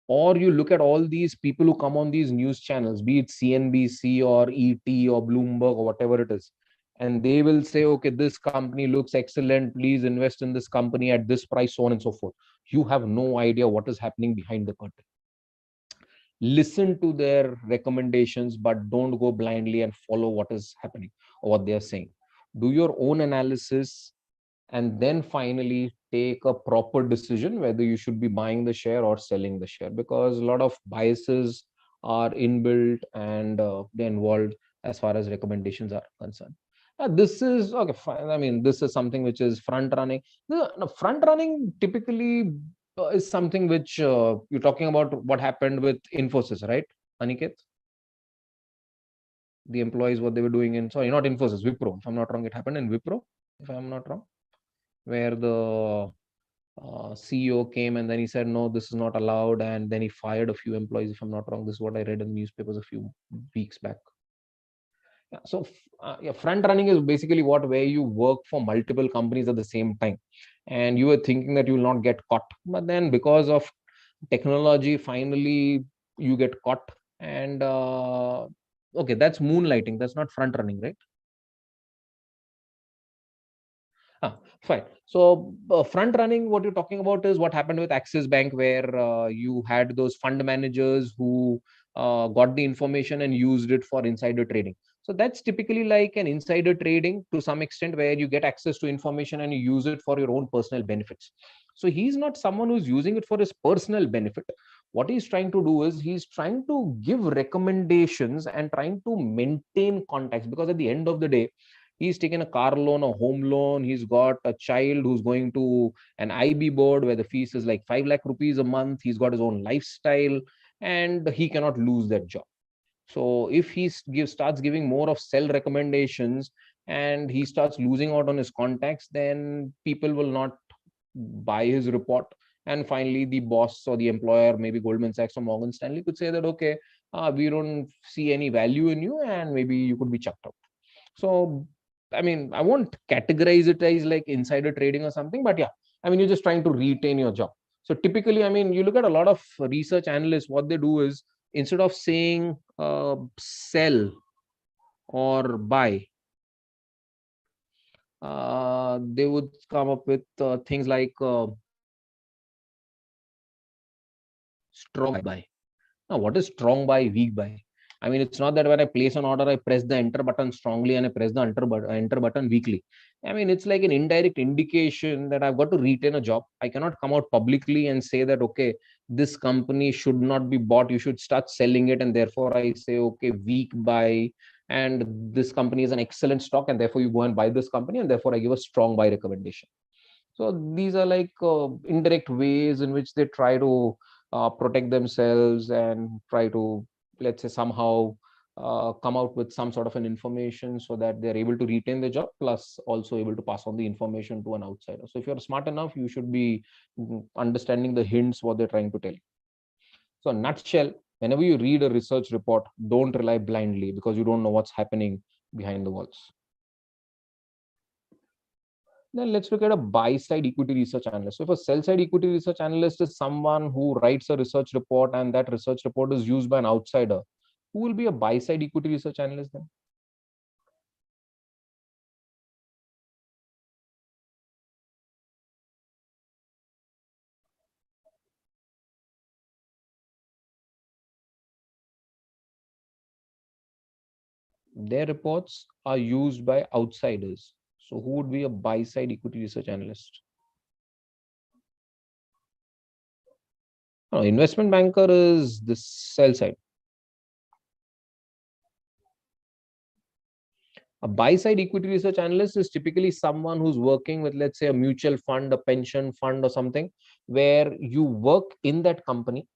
or you look at all these people who come on these news channels, be it CNBC or ET or Bloomberg or whatever it is, and they will say, okay, this company looks excellent, please invest in this company at this price, so on and so forth. You have no idea what is happening behind the curtain. Listen to their recommendations, but don't go blindly and follow what is happening or what they are saying. Do your own analysis, and then finally take a proper decision whether you should be buying the share or selling the share, because a lot of biases are inbuilt and they're involved as far as recommendations are concerned. This is okay, fine. I mean, this is something which is front running. The front running typically is something which you're talking about what happened with Infosys, right, Aniket? The employees, what they were doing in, sorry, not Infosys, Wipro. If I'm not wrong, it happened in Wipro, if I'm not wrong, where the CEO came and then he said, no, this is not allowed. And then he fired a few employees, if I'm not wrong. This is what I read in the newspapers a few weeks back. Yeah, so yeah, front running is basically where you work for multiple companies at the same time. And you were thinking that you will not get caught. But then because of technology, finally you get caught. And okay, that's moonlighting. That's not front running, right? Fine. So front running, what you're talking about is what happened with Axis Bank, where you had those fund managers who got the information and used it for insider trading. So that's typically like an insider trading to some extent, where you get access to information and you use it for your own personal benefits. So he's not someone who's using it for his personal benefit. What he's trying to do is he's trying to give recommendations and trying to maintain contacts, because at the end of the day, he's taken a car loan, a home loan. He's got a child who's going to an IB board where the fees is like 5 lakh rupees a month. He's got his own lifestyle and he cannot lose that job. So if he starts giving more of sell recommendations and he starts losing out on his contacts, then people will not buy his report. And finally, the boss or the employer, maybe Goldman Sachs or Morgan Stanley, could say that, okay, we don't see any value in you and maybe you could be chucked out. So, I mean, I won't categorize it as like insider trading or something, but yeah, I mean, you're just trying to retain your job. So typically, I mean, you look at a lot of research analysts, what they do is instead of saying sell or buy, they would come up with things like strong buy. Now, what is strong buy, weak buy? I mean, it's not that when I place an order, I press the enter button strongly and I press the enter button weakly. I mean, it's like an indirect indication that I've got to retain a job. I cannot come out publicly and say that, okay, this company should not be bought. You should start selling it. And therefore, I say, okay, weak buy. And this company is an excellent stock. And therefore, you go and buy this company. And therefore, I give a strong buy recommendation. So these are like indirect ways in which they try to protect themselves and try to, let's say, somehow come out with some sort of an information so that they're able to retain the job, plus also able to pass on the information to an outsider. So if you're smart enough, you should be understanding the hints, what they're trying to tell you. So nutshell, whenever you read a research report, don't rely blindly because you don't know what's happening behind the walls. Then let's look at a buy side equity research analyst. So if a sell side equity research analyst is someone who writes a research report and that research report is used by an outsider, who will be a buy side equity research analyst then? Their reports are used by outsiders. So who would be a buy side equity research analyst? No, investment banker is the sell side. A buy side equity research analyst is typically someone who's working with, let's say, a mutual fund, a pension fund, or something, where you work in that company,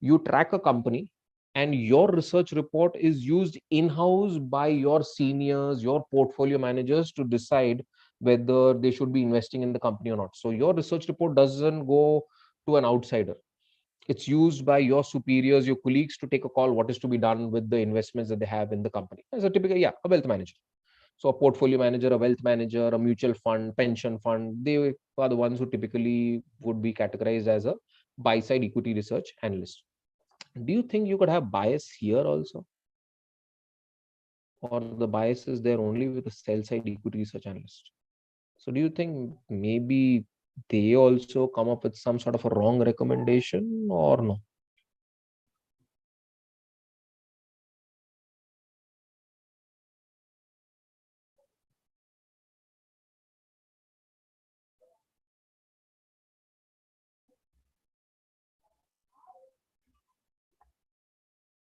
you track a company, and your research report is used in house by your seniors, your portfolio managers to decide whether they should be investing in the company or not. So, your research report doesn't go to an outsider. It's used by your superiors, your colleagues to take a call what is to be done with the investments that they have in the company. As a typical, yeah, a wealth manager. So a portfolio manager, a wealth manager, a mutual fund, pension fund, they are the ones who typically would be categorized as a buy side equity research analyst. Do you think you could have bias here also? Or the bias is there only with the sell side equity research analyst? So do you think maybe they also come up with some sort of a wrong recommendation or no?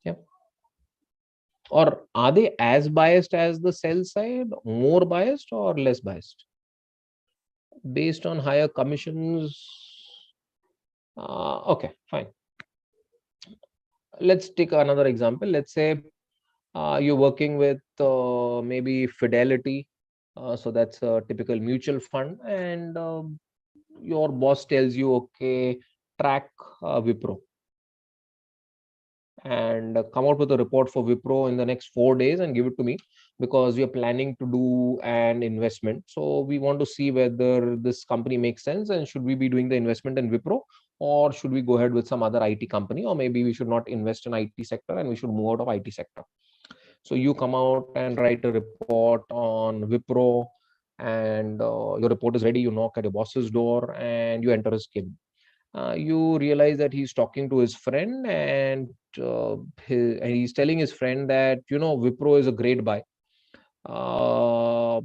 Yeah. Or are they as biased as the sell side, more biased or less biased? Based on higher commissions. Okay, fine. Let's take another example. Let's say you're working with maybe Fidelity. So that's a typical mutual fund. And your boss tells you, okay, track Wipro and come out with a report for Wipro in the next 4 days and give it to me because we are planning to do an investment. So we want to see whether this company makes sense and should we be doing the investment in Wipro or should we go ahead with some other IT company, or maybe we should not invest in IT sector and we should move out of IT sector. So you come out and write a report on Wipro, and your report is ready. You knock at your boss's door and you enter his cabin. You realize that he's talking to his friend, and he's telling his friend that Wipro is a great buy. Uh,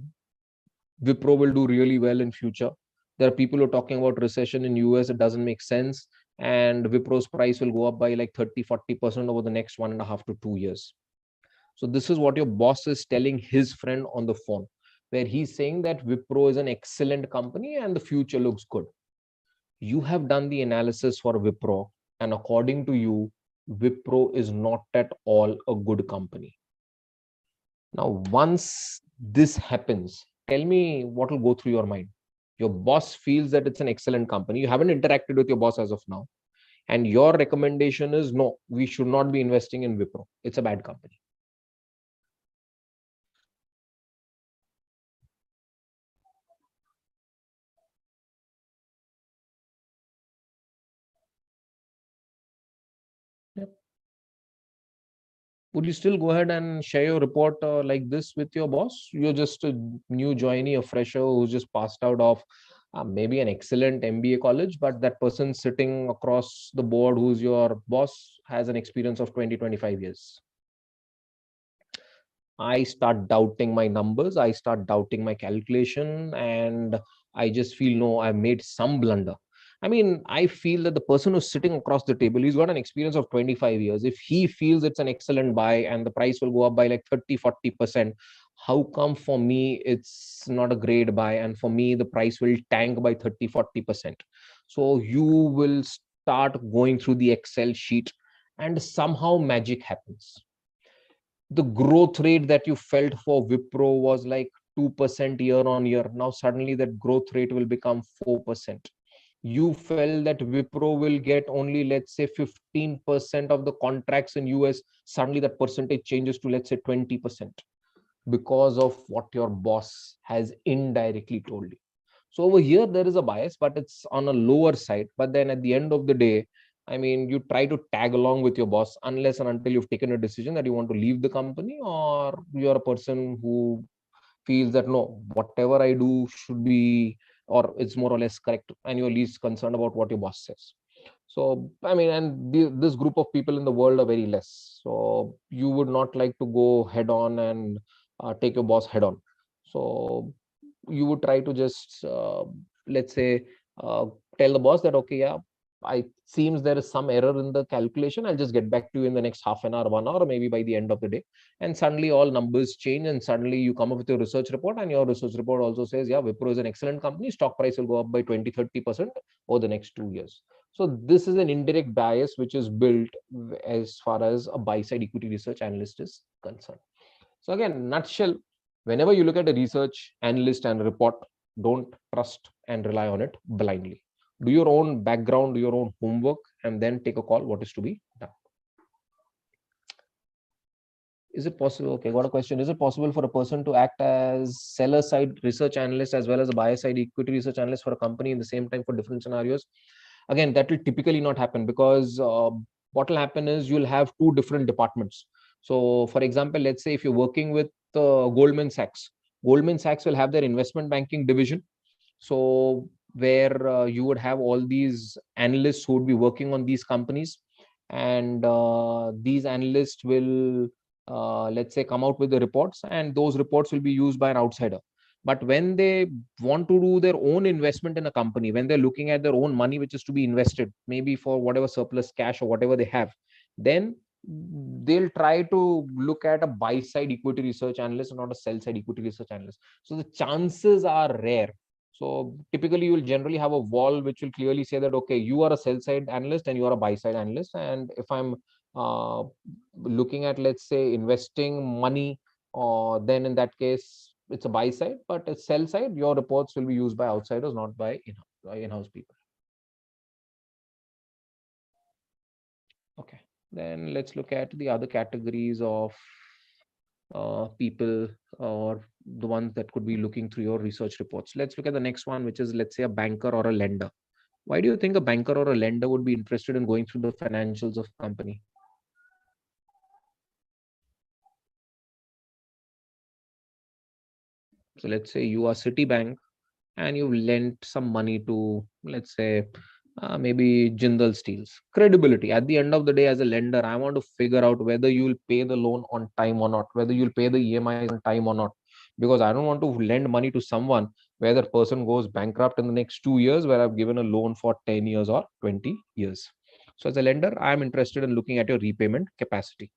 Wipro will do really well in future. There are people who are talking about recession in US. It doesn't make sense, and Wipro's price will go up by like 30-40% over the next 1.5 to 2 years. So this is what your boss is telling his friend on the phone, where he's saying that Wipro is an excellent company and the future looks good. You have done the analysis for Wipro, and according to you, Wipro is not at all a good company. Now, once this happens, tell me what will go through your mind. Your boss feels that it's an excellent company. You haven't interacted with your boss as of now. And your recommendation is no, we should not be investing in Wipro. It's a bad company. Yep. Would you still go ahead and share your report like this with your boss? You're just a new joinee, a fresher who's just passed out of maybe an excellent MBA college, but that person sitting across the board who's your boss has an experience of 20-25 years. I start doubting my numbers, I start doubting my calculation, and I just feel no, I made some blunder. I mean, I feel that the person who's sitting across the table, he's got an experience of 25 years. If he feels it's an excellent buy and the price will go up by like 30-40%, how come for me it's not a great buy? And for me, the price will tank by 30-40%. So you will start going through the Excel sheet and somehow magic happens. The growth rate that you felt for Wipro was like 2% year on year. Now suddenly that growth rate will become 4%. You felt that Wipro will get only, let's say, 15% of the contracts in US. Suddenly that percentage changes to, let's say, 20% because of what your boss has indirectly told you. So over here, there is a bias, but it's on a lower side. But then at the end of the day, I mean, you try to tag along with your boss unless and until you've taken a decision that you want to leave the company, or you're a person who feels that no, whatever I do should be, or it's more or less correct, and you're least concerned about what your boss says. So, I mean, and this group of people in the world are very less. So, you would not like to go head on and take your boss head on. So, you would try to just, let's say, uh, tell the boss that, okay, yeah, I seems there is some error in the calculation. I'll just get back to you in the next half an hour, 1 hour, or maybe by the end of the day. And suddenly all numbers change, and suddenly you come up with your research report, and your research report also says, yeah, Wipro is an excellent company. Stock price will go up by 20-30% over the next 2 years. So this is an indirect bias which is built as far as a buy-side equity research analyst is concerned. So again, nutshell, whenever you look at a research analyst and report, don't trust and rely on it blindly. Do your own background, do your own homework, and then take a call what is to be done. Is it possible? Okay, got a question. Is it possible for a person to act as seller side research analyst as well as a buyer side equity research analyst for a company in the same time for different scenarios? Again, that will typically not happen, because what will happen is you'll have two different departments. So for example, let's say if you're working with Goldman Sachs, Goldman Sachs will have their investment banking division. So where you would have all these analysts who would be working on these companies, and these analysts will let's say come out with the reports, and those reports will be used by an outsider. But when they want to do their own investment in a company, when they're looking at their own money which is to be invested, maybe for whatever surplus cash or whatever they have, then they'll try to look at a buy side equity research analyst and not a sell side equity research analyst. So the chances are rare. So typically you will generally have a wall which will clearly say that, okay, you are a sell side analyst and you are a buy side analyst. And if I'm looking at, let's say, investing money, then in that case, it's a buy side, but a sell side, your reports will be used by outsiders, not by in-house people. Okay, then let's look at the other categories of people, or the ones that could be looking through your research reports. Let's look at the next one, which is, let's say, a banker or a lender. Why do you think a banker or a lender would be interested in going through the financials of a company? So let's say you are Citibank and you lent some money to, let's say, maybe Jindal Steels. Credibility. At the end of the day, as a lender, I want to figure out whether you will pay the loan on time or not, whether you'll pay the EMIs on time or not. Because I don't want to lend money to someone where that person goes bankrupt in the next 2 years, where I've given a loan for 10 years or 20 years. So as a lender, I'm interested in looking at your repayment capacity.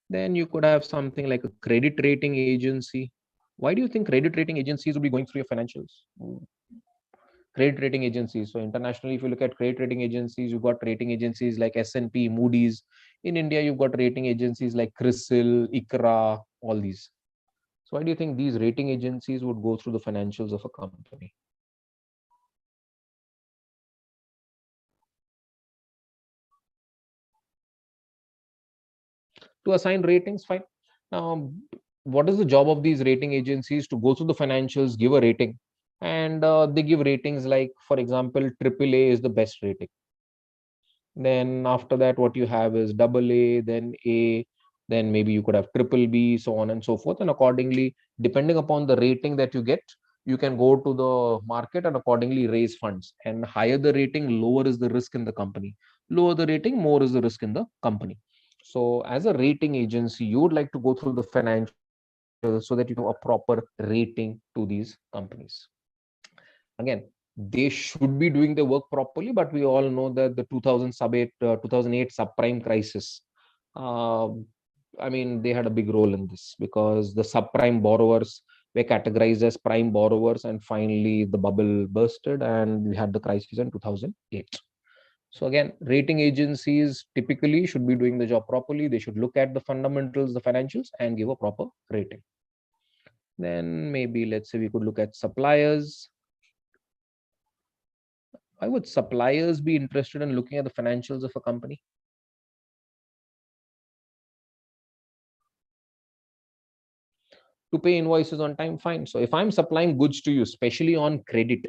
Then you could have something like a credit rating agency. Why do you think credit rating agencies would be going through your financials? Credit rating agencies. So internationally, if you look at credit rating agencies, you've got rating agencies like S&P, Moody's. In India, you've got rating agencies like CRISIL, ICRA, all these. So why do you think these rating agencies would go through the financials of a company? To assign ratings, fine. What is the job of these rating agencies? To go through the financials, give a rating, and they give ratings like, for example, AAA is the best rating. Then after that, what you have is AA, then A, then maybe you could have triple B, so on and so forth. And accordingly, depending upon the rating that you get, you can go to the market and accordingly raise funds. And higher the rating, lower is the risk in the company. Lower the rating, more is the risk in the company. So as a rating agency, you would like to go through the financials so that you know a proper rating to these companies. Again, they should be doing the work properly, but we all know that the 2008 subprime crisis, uh, I mean, they had a big role in this, because the subprime borrowers were categorized as prime borrowers, and finally the bubble bursted and we had the crisis in 2008. So again, rating agencies typically should be doing the job properly. They should look at the fundamentals, the financials, and give a proper rating. Then maybe, let's say, we could look at suppliers. Why would suppliers be interested in looking at the financials of a company? To pay invoices on time, fine. So if I'm supplying goods to you, especially on credit,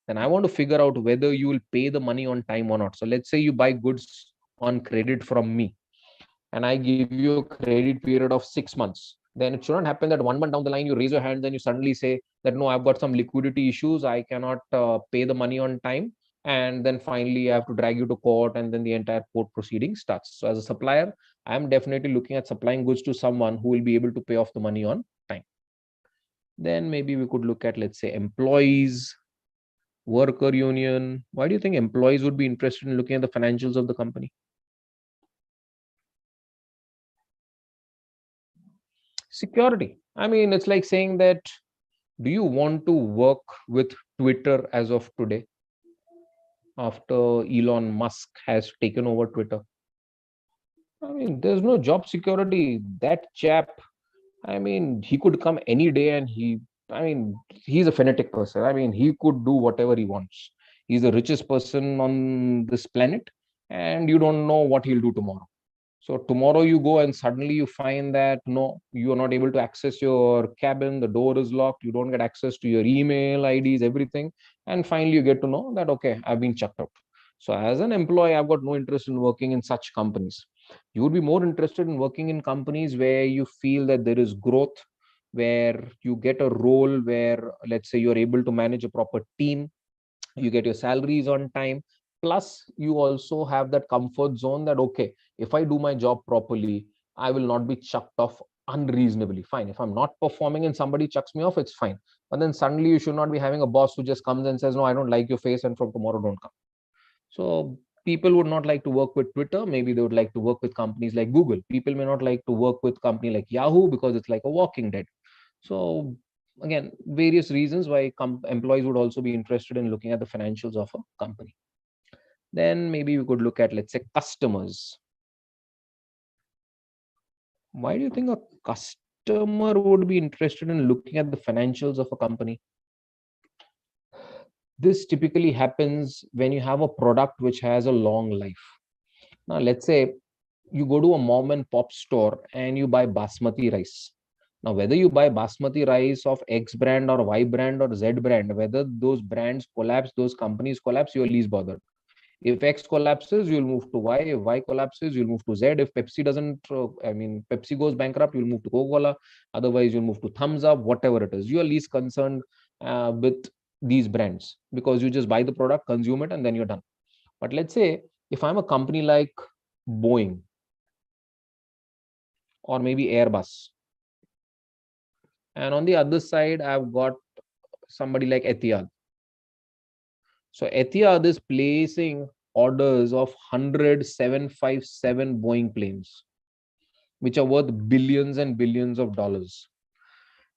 then I want to figure out whether you will pay the money on time or not. So let's say you buy goods on credit from me, and I give you a credit period of 6 months. Then it shouldn't happen that 1 month down the line you raise your hands and you suddenly say that, no, I've got some liquidity issues, I cannot pay the money on time, and then finally I have to drag you to court, and then the entire court proceeding starts. So as a supplier, I'm definitely looking at supplying goods to someone who will be able to pay off the money on time. Then maybe we could look at, let's say, employees. worker union? Why do you think employees would be interested in looking at the financials of the company? Security. I mean, it's like saying that, do you want to work with Twitter as of today after Elon Musk has taken over Twitter? I mean, there's no job security. That chap, I mean, he could come any day and I mean, he's a fanatic person. I mean, he could do whatever he wants. He's the richest person on this planet, and you don't know what he'll do tomorrow. So tomorrow you go and suddenly you find that no, you are not able to access your cabin, the door is locked, you don't get access to your email IDs, everything. And finally you get to know that, okay, I've been chucked out. So as an employee, I've got no interest in working in such companies. You would be more interested in working in companies where you feel that there is growth, where you get a role where, let's say, you're able to manage a proper team, you get your salaries on time, plus you also have that comfort zone that, okay, if I do my job properly, I will not be chucked off unreasonably. Fine, if I'm not performing and somebody chucks me off, it's fine. But then suddenly you should not be having a boss who just comes and says, no, I don't like your face, and from tomorrow don't come. So people would not like to work with Twitter. Maybe they would like to work with companies like Google. People may not like to work with company like Yahoo because it's like a walking dead. So again, various reasons why employees would also be interested in looking at the financials of a company. Then maybe we could look at, let's say, customers. Why do you think a customer would be interested in looking at the financials of a company? This typically happens when you have a product which has a long life. Now, let's say you go to a mom and pop store and you buy basmati rice. Now, whether you buy basmati rice of X brand or Y brand or Z brand, whether those brands collapse, those companies collapse, you're least bothered. If X collapses, you'll move to Y. If Y collapses, you'll move to Z. If Pepsi doesn't, Pepsi goes bankrupt, you'll move to Coca-Cola. Otherwise, you'll move to Thumbs Up, whatever it is. You're least concerned with these brands because you just buy the product, consume it, and then you're done. But let's say if I'm a company like Boeing or maybe Airbus, and on the other side, I've got somebody like Etihad. So Etihad is placing orders of 100 757 Boeing planes, which are worth billions and billions of dollars.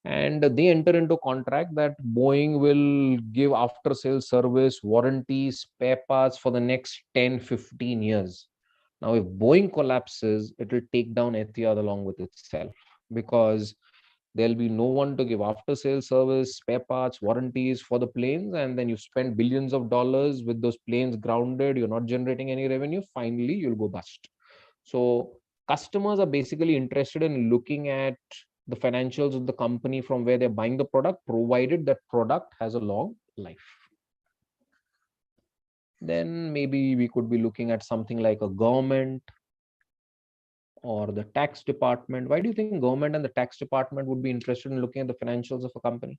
And they enter into contract that Boeing will give after sales service, warranties, spare parts for the next 10-15 years. Now, if Boeing collapses, it will take down Etihad along with itself, because there'll be no one to give after sales service, spare parts, warranties for the planes, and then you spend billions of dollars with those planes grounded, you're not generating any revenue, finally you'll go bust. So customers are basically interested in looking at the financials of the company from where they're buying the product, provided that product has a long life. Then maybe we could be looking at something like a government or the tax department. Why do you think government and the tax department would be interested in looking at the financials of a company?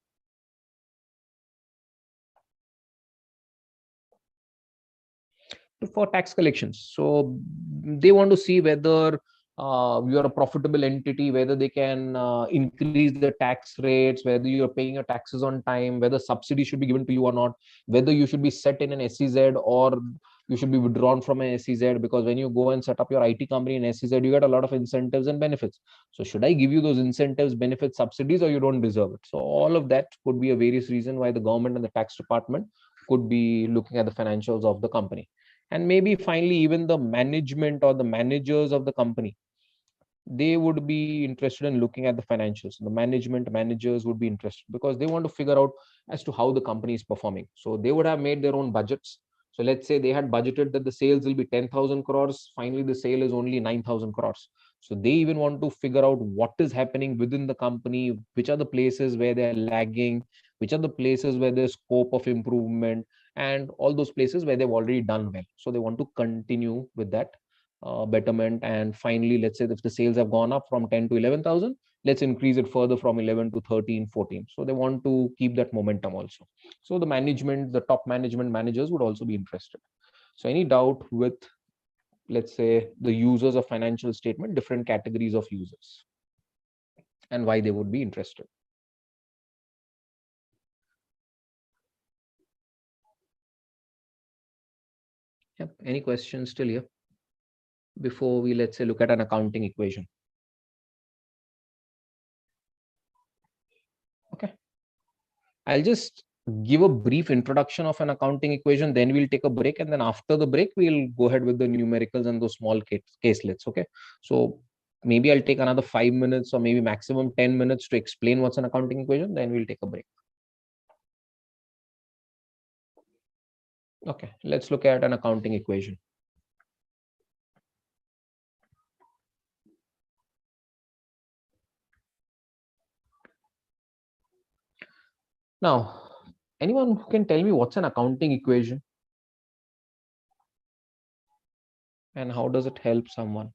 For tax collections. So they want to see whether you're a profitable entity, whether they can increase the tax rates, whether you're paying your taxes on time, whether subsidy should be given to you or not, whether you should be set in an SEZ or you should be withdrawn from an SEZ, because when you go and set up your IT company in SEZ, you get a lot of incentives and benefits. So should I give you those incentives, benefits, subsidies, or you don't deserve it? So all of that could be a various reason why the government and the tax department could be looking at the financials of the company. And maybe finally even the management or the managers of the company, they would be interested in looking at the financials. The management managers would be interested because they want to figure out as to how the company is performing. So they would have made their own budgets. So let's say they had budgeted that the sales will be 10,000 crores. Finally, the sale is only 9,000 crores. So they even want to figure out what is happening within the company, which are the places where they're lagging, which are the places where there's scope of improvement, and all those places where they've already done well. So they want to continue with that betterment. And finally, let's say if the sales have gone up from 10 to 11,000, let's increase it further from 11 to 13, 14. So they want to keep that momentum also. So the management, the top management managers would also be interested. So any doubt with, let's say, the users of financial statement, different categories of users, and why they would be interested? Yep. Any questions still here before we, let's say, look at an accounting equation? Okay. I'll just give a brief introduction of an accounting equation, then we'll take a break, and then after the break, we'll go ahead with the numericals and those small caselets. Okay. So maybe I'll take another 5 minutes or maybe maximum 10 minutes to explain what's an accounting equation, then we'll take a break. Okay, let's look at an accounting equation. Now, anyone who can tell me what's an accounting equation and how does it help someone?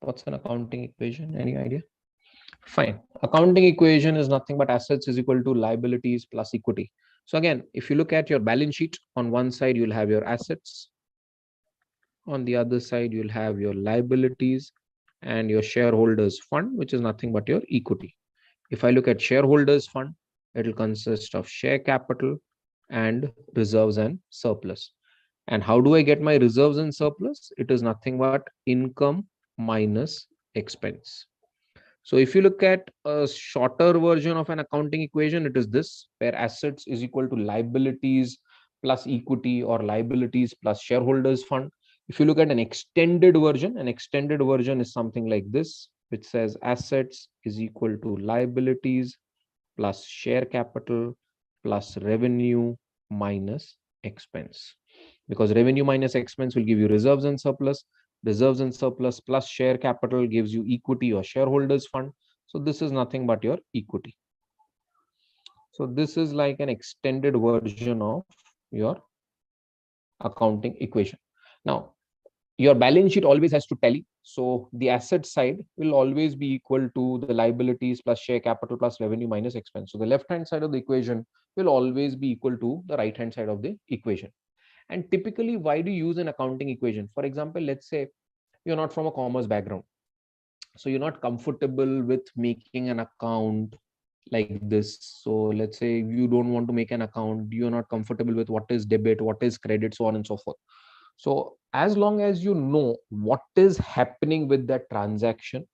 What's an accounting equation? Any idea? Fine. Accounting equation is nothing but assets is equal to liabilities plus equity. So again, if you look at your balance sheet, on one side, you'll have your assets. On the other side, you'll have your liabilities and your shareholders fund, which is nothing but your equity. If I look at shareholders fund, it will consist of share capital and reserves and surplus. And how do I get my reserves and surplus? It is nothing but income minus expense. So if you look at a shorter version of an accounting equation, it is this, where assets is equal to liabilities plus equity or liabilities plus shareholders fund. If you look at an extended version is something like this, which says assets is equal to liabilities plus share capital plus revenue minus expense. Because revenue minus expense will give you reserves and surplus. Reserves and surplus plus share capital gives you equity or shareholders fund. So this is nothing but your equity. So this is like an extended version of your accounting equation. Now, your balance sheet always has to tally. So the asset side will always be equal to the liabilities plus share capital plus revenue minus expense. So the left hand side of the equation will always be equal to the right hand side of the equation. And typically, why do you use an accounting equation? For example, let's say you're not from a commerce background, so you're not comfortable with making an account like this. So let's say you don't want to make an account, you're not comfortable with what is debit, what is credit, so on and so forth. So as long as you know what is happening with that transaction,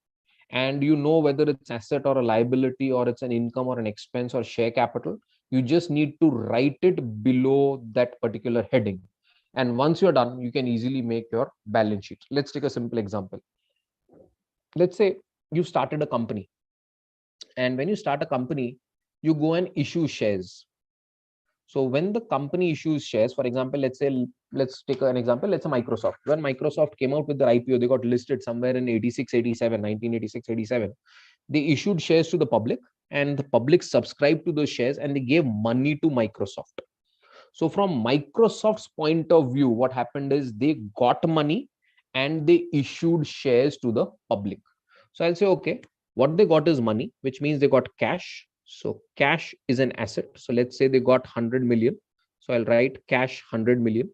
and you know whether it's asset or a liability or it's an income or an expense or share capital, you just need to write it below that particular heading. And once you're done, you can easily make your balance sheet. Let's take a simple example. Let's say you started a company, and when you start a company, you go and issue shares. So when the company issues shares, for example, let's take an example, let's say Microsoft. When Microsoft came out with their IPO, they got listed somewhere in 86, 87, 1986, 87. They issued shares to the public, and the public subscribed to those shares and they gave money to Microsoft. So from Microsoft's point of view, what happened is they got money and they issued shares to the public. So I'll say, okay, what they got is money, which means they got cash. So cash is an asset. So let's say they got 100 million. So I'll write cash 100 million.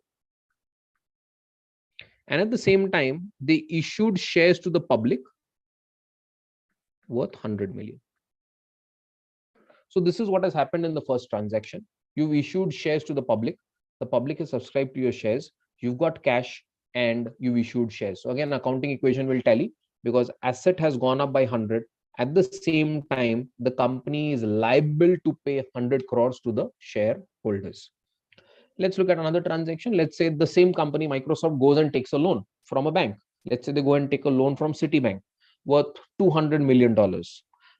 And at the same time, they issued shares to the public worth 100 million. So this is what has happened in the first transaction. You've issued shares to the public. The public is subscribed to your shares. You've got cash and you issued shares. So again, accounting equation will tally because asset has gone up by 100. At the same time, the company is liable to pay 100 crores to the shareholders. Let's look at another transaction. Let's say the same company, Microsoft, goes and takes a loan from a bank. Let's say they go and take a loan from Citibank worth $200 million.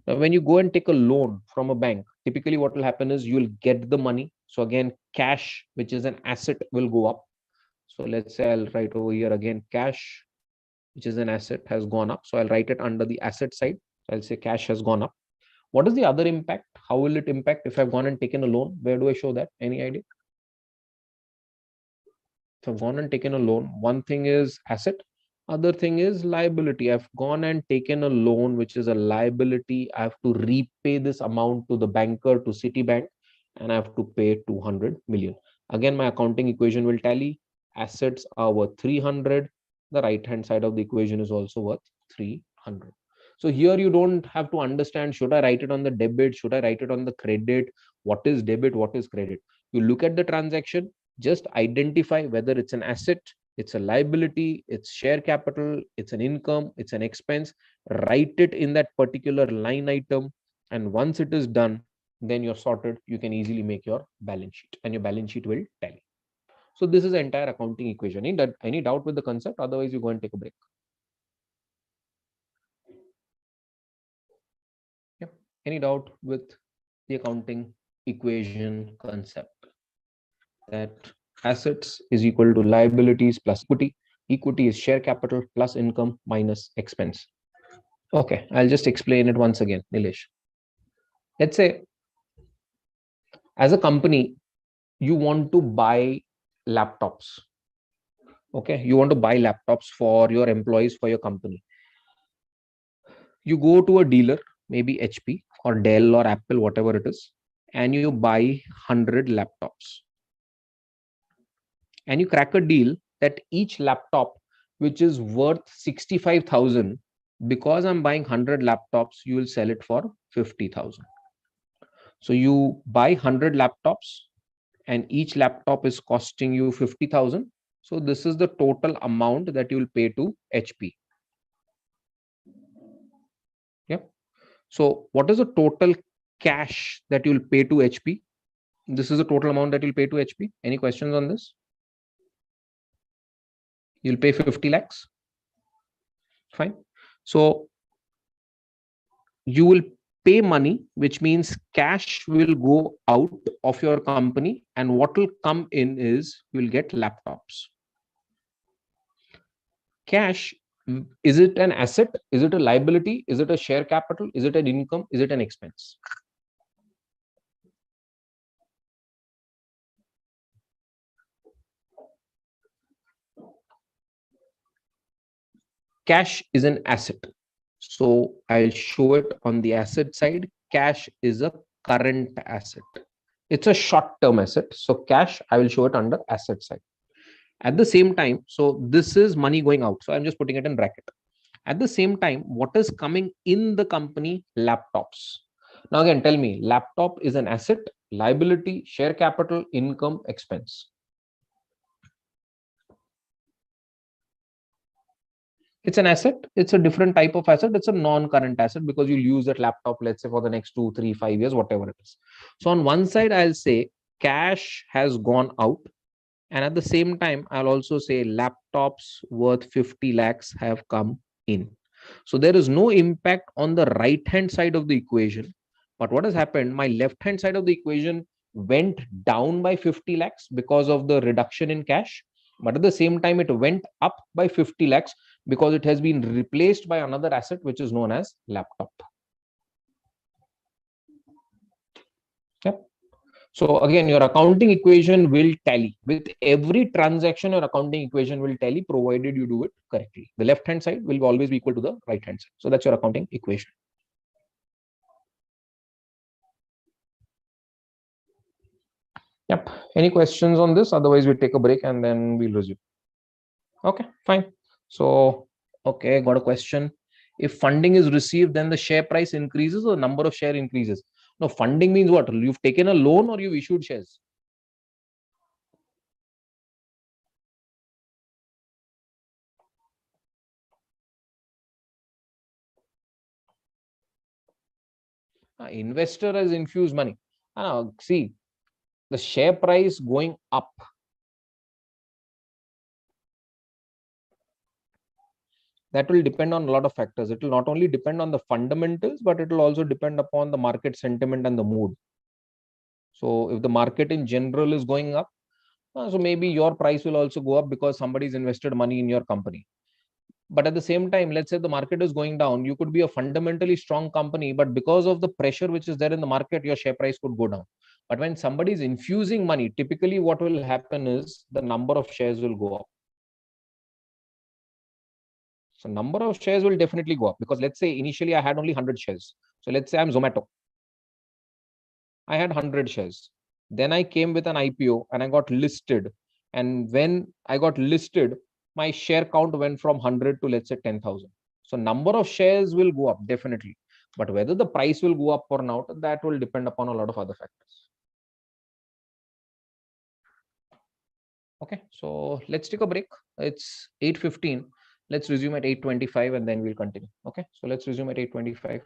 Now, when you go and take a loan from a bank, typically what will happen is you'll get the money. So again, cash, which is an asset, will go up. So let's say I'll write over here again, cash, which is an asset, has gone up. So I'll write it under the asset side. So I'll say cash has gone up. What is the other impact? How will it impact if I've gone and taken a loan? Where do I show that? Any idea? If I've gone and taken a loan, one thing is asset, other thing is liability. I've gone and taken a loan, which is a liability. I have to repay this amount to the banker, to Citibank, and I have to pay 200 million. Again, my accounting equation will tally. Assets are worth 300. The right hand side of the equation is also worth 300. So here you don't have to understand, should I write it on the debit, should I write it on the credit, what is debit, what is credit. You look at the transaction, just identify whether it's an asset, it's a liability, it's share capital, it's an income, it's an expense. Write it in that particular line item, and once it is done, then you're sorted. You can easily make your balance sheet, and your balance sheet will tally. So this is the entire accounting equation. Any doubt with the concept? Otherwise, you go and take a break. Yeah. Any doubt with the accounting equation concept? That assets is equal to liabilities plus equity. Equity is share capital plus income minus expense. Okay, I'll just explain it once again, Nilesh. Let's say, as a company, you want to buy laptops. Okay, you want to buy laptops for your employees, for your company. You go to a dealer, maybe HP or Dell or Apple, whatever it is, and you buy 100 laptops. And you crack a deal that each laptop, which is worth 65,000, because I'm buying 100 laptops, you will sell it for 50,000. So you buy 100 laptops, and each laptop is costing you 50,000. So this is the total amount that you will pay to HP. Yeah. So what is the total cash that you will pay to HP? This is the total amount that you'll pay to HP. Any questions on this? You'll pay 50 lakhs. Fine. So you will pay money, which means cash will go out of your company, and what will come in is you will get laptops. Cash, is it an asset? Is it a liability? Is it a share capital? Is it an income? Is it an expense? Cash is an asset. So I'll show it on the asset side. Cash is a current asset. It's a short-term asset. So cash, I will show it under asset side. At the same time, so this is money going out. So I'm just putting it in bracket. At the same time, what is coming in the company? Laptops. Now again, tell me, laptop is an asset, liability, share capital, income, expense. It's an asset. It's a different type of asset. It's a non-current asset because you'll use that laptop, let's say, for the next 2, 3, 5 years, whatever it is. So on one side, I'll say cash has gone out. And at the same time, I'll also say laptops worth 50 lakhs have come in. So there is no impact on the right-hand side of the equation. But what has happened, my left-hand side of the equation went down by 50 lakhs because of the reduction in cash. But at the same time, it went up by 50 lakhs because it has been replaced by another asset, which is known as laptop. Yep. So again, your accounting equation will tally. With every transaction, your accounting equation will tally, provided you do it correctly. The left-hand side will always be equal to the right-hand side. So that's your accounting equation. Yep. Any questions on this? Otherwise, we take a break and then we'll resume. Okay, fine. So, okay, got a question. If funding is received, then the share price increases or the number of share increases? No, funding means what? You've taken a loan or you've issued shares? Investor has infused money. See, the share price going up. That will depend on a lot of factors. It will not only depend on the fundamentals, but it will also depend upon the market sentiment and the mood. So if the market in general is going up, so maybe your price will also go up because somebody's invested money in your company. But at the same time, let's say the market is going down, you could be a fundamentally strong company, but because of the pressure which is there in the market, your share price could go down. But when somebody is infusing money, typically what will happen is the number of shares will go up. So number of shares will definitely go up because let's say initially I had only 100 shares. So let's say I'm Zomato. I had 100 shares. Then I came with an IPO and I got listed. And when I got listed, my share count went from 100 to let's say 10,000. So number of shares will go up definitely, but whether the price will go up or not, that will depend upon a lot of other factors. Okay, so let's take a break. It's 8:15. Let's resume at 8:25 and then we'll continue. Okay, so let's resume at 8:25.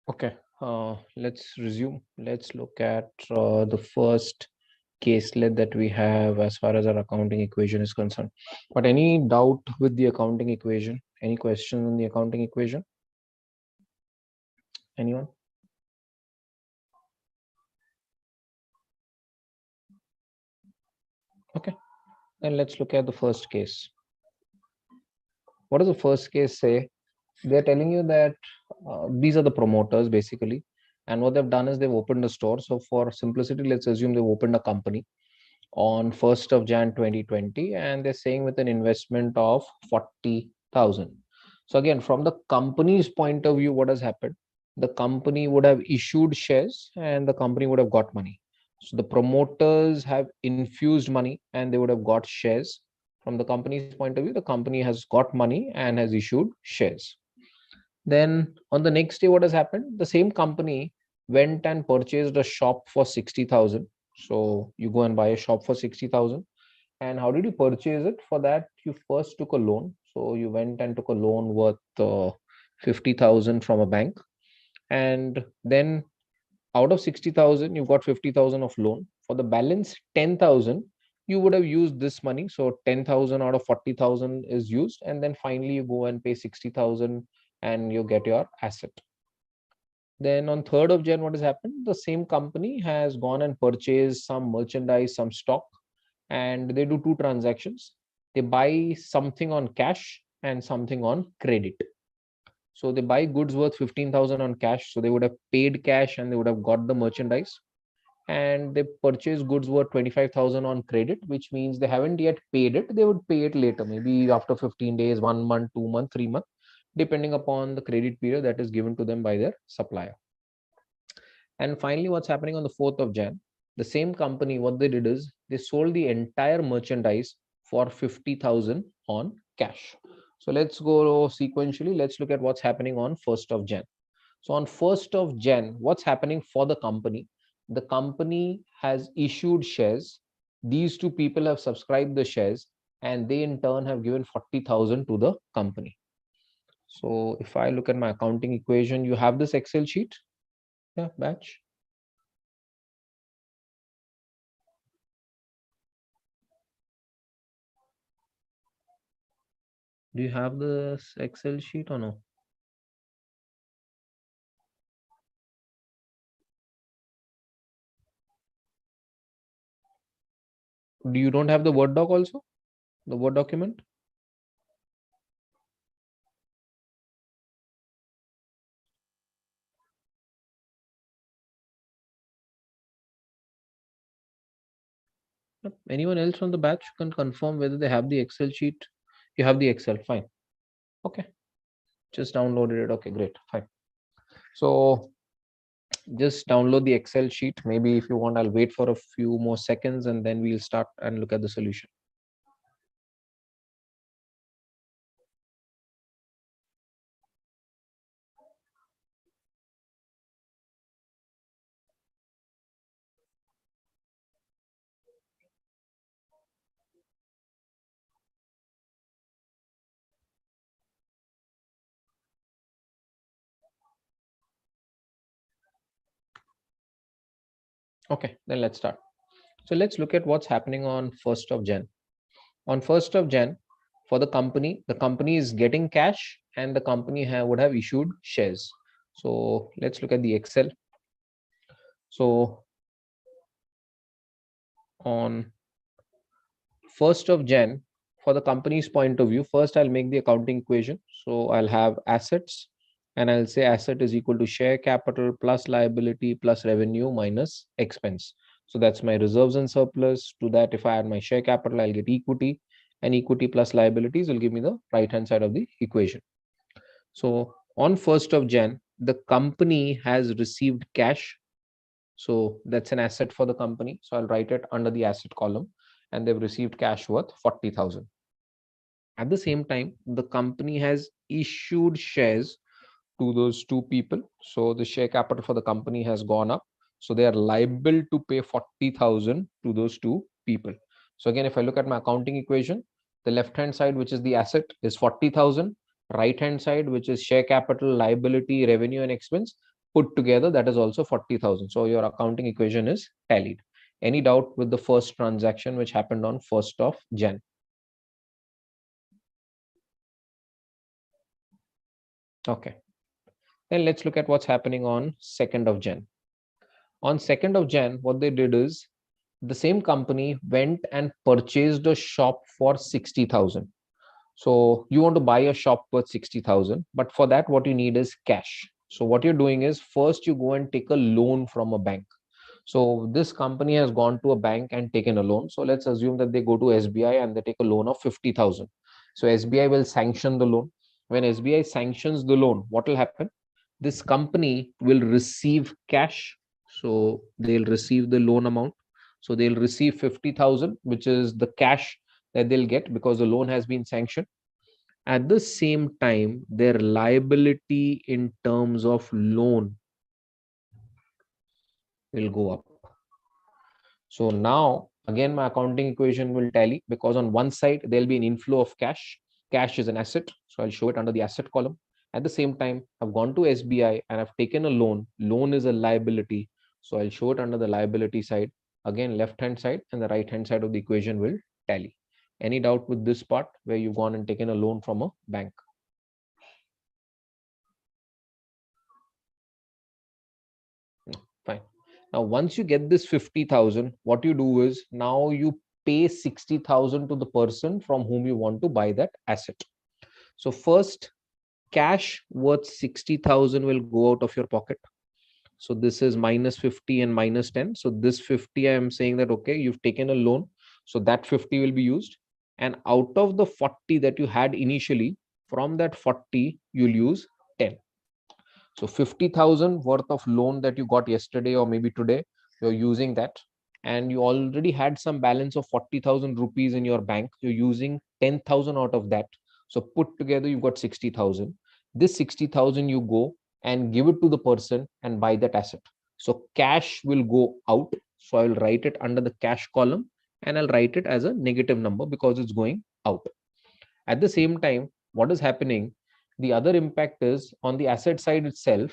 Okay, let's resume. Let's look at the first caselet that we have as far as our accounting equation is concerned. But any doubt with the accounting equation? Any question on the accounting equation? Anyone? Okay, then let's look at the first case. What does the first case say? They're telling you that these are the promoters basically, and what they've done is they've opened a store. So for simplicity, let's assume they've opened a company on 1st of Jan 2020, and they're saying with an investment of 40,000. So again, from the company's point of view, what has happened? The company would have issued shares and the company would have got money. So the promoters have infused money and they would have got shares. From the company's point of view, the company has got money and has issued shares. Then on the next day, what has happened? The same company went and purchased a shop for 60,000. So you go and buy a shop for 60,000. And how did you purchase it? For that, you first took a loan. So you went and took a loan worth 50,000 from a bank. And then out of 60,000, you've got 50,000 of loan. For the balance 10,000, you would have used this money. So 10,000 out of 40,000 is used. And then finally, you go and pay 60,000 and you get your asset. Then on 3rd of Jan, what has happened? The same company has gone and purchased some merchandise, some stock, and they do two transactions. They buy something on cash and something on credit. So they buy goods worth 15,000 on cash. So they would have paid cash and they would have got the merchandise. And they purchase goods worth 25,000 on credit, which means they haven't yet paid it. They would pay it later, maybe after 15 days, 1 month, 2 months, 3 months, depending upon the credit period that is given to them by their supplier. And finally, what's happening on the 4th of Jan? The same company, what they did is they sold the entire merchandise for 50,000 on cash. So let's go sequentially. Let's look at what's happening on 1st of Jan. So on 1st of Jan, what's happening for the company? The company has issued shares. These two people have subscribed the shares and they in turn have given 40,000 to the company. So if I look at my accounting equation, you have this Excel sheet. Yeah, batch. Do you have this Excel sheet or no? Do you don't have the Word doc also? The Word document? Anyone else from the batch can confirm whether they have the Excel sheet? You have the Excel, fine. Okay, just downloaded it. Okay, great, fine. So just download the Excel sheet. Maybe if you want, I'll wait for a few more seconds and then we'll start and look at the solution. Okay, then let's start. So let's look at what's happening on 1st of Jan. On 1st of Jan, for the company is getting cash and the company would have issued shares. So let's look at the Excel. So on 1st of Jan, for the company's point of view, first I'll make the accounting equation. So I'll have assets and I'll say asset is equal to share capital plus liability plus revenue minus expense. So that's my reserves and surplus. To that, if I add my share capital, I'll get equity, and equity plus liabilities will give me the right hand side of the equation. So on 1st of Jan, the company has received cash. So that's an asset for the company. So I'll write it under the asset column, and they've received cash worth 40,000. At the same time, the company has issued shares to those two people. So the share capital for the company has gone up. So they are liable to pay 40,000 to those two people. So again, if I look at my accounting equation, the left hand side, which is the asset, is 40,000. Right hand side, which is share capital, liability, revenue, and expense, put together, that is also 40,000. So your accounting equation is tallied. Any doubt with the first transaction which happened on 1st of Jan? Okay. Then let's look at what's happening on 2nd of Jan. On 2nd of Jan, what they did is the same company went and purchased a shop for 60,000. So you want to buy a shop worth 60,000, but for that, what you need is cash. So what you're doing is first you go and take a loan from a bank. So this company has gone to a bank and taken a loan. So let's assume that they go to SBI and they take a loan of 50,000. So SBI will sanction the loan. When SBI sanctions the loan, what will happen? This company will receive cash. So they'll receive the loan amount. So they'll receive 50,000, which is the cash that they'll get because the loan has been sanctioned. At the same time, their liability in terms of loan will go up. So now again, my accounting equation will tally because on one side, there'll be an inflow of cash. Cash is an asset. So I'll show it under the asset column. At the same time, I've gone to SBI and I've taken a loan. Loan is a liability. So I'll show it under the liability side. Again, left-hand side and the right-hand side of the equation will tally. Any doubt with this part where you've gone and taken a loan from a bank? No, fine. Now, once you get this 50,000, what you do is now you pay 60,000 to the person from whom you want to buy that asset. So first, cash worth 60,000 will go out of your pocket. So this is minus 50 and minus 10. So this 50, I am saying that, okay, you've taken a loan. So that 50 will be used. And out of the 40 that you had initially, from that 40, you'll use 10. So 50,000 worth of loan that you got yesterday or maybe today, you're using that. And you already had some balance of 40,000 rupees in your bank. You're using 10,000 out of that. So put together, you've got 60,000. This 60,000 you go and give it to the person and buy that asset. So cash will go out. So I'll write it under the cash column and I'll write it as a negative number because it's going out. At the same time, what is happening? The other impact is on the asset side itself,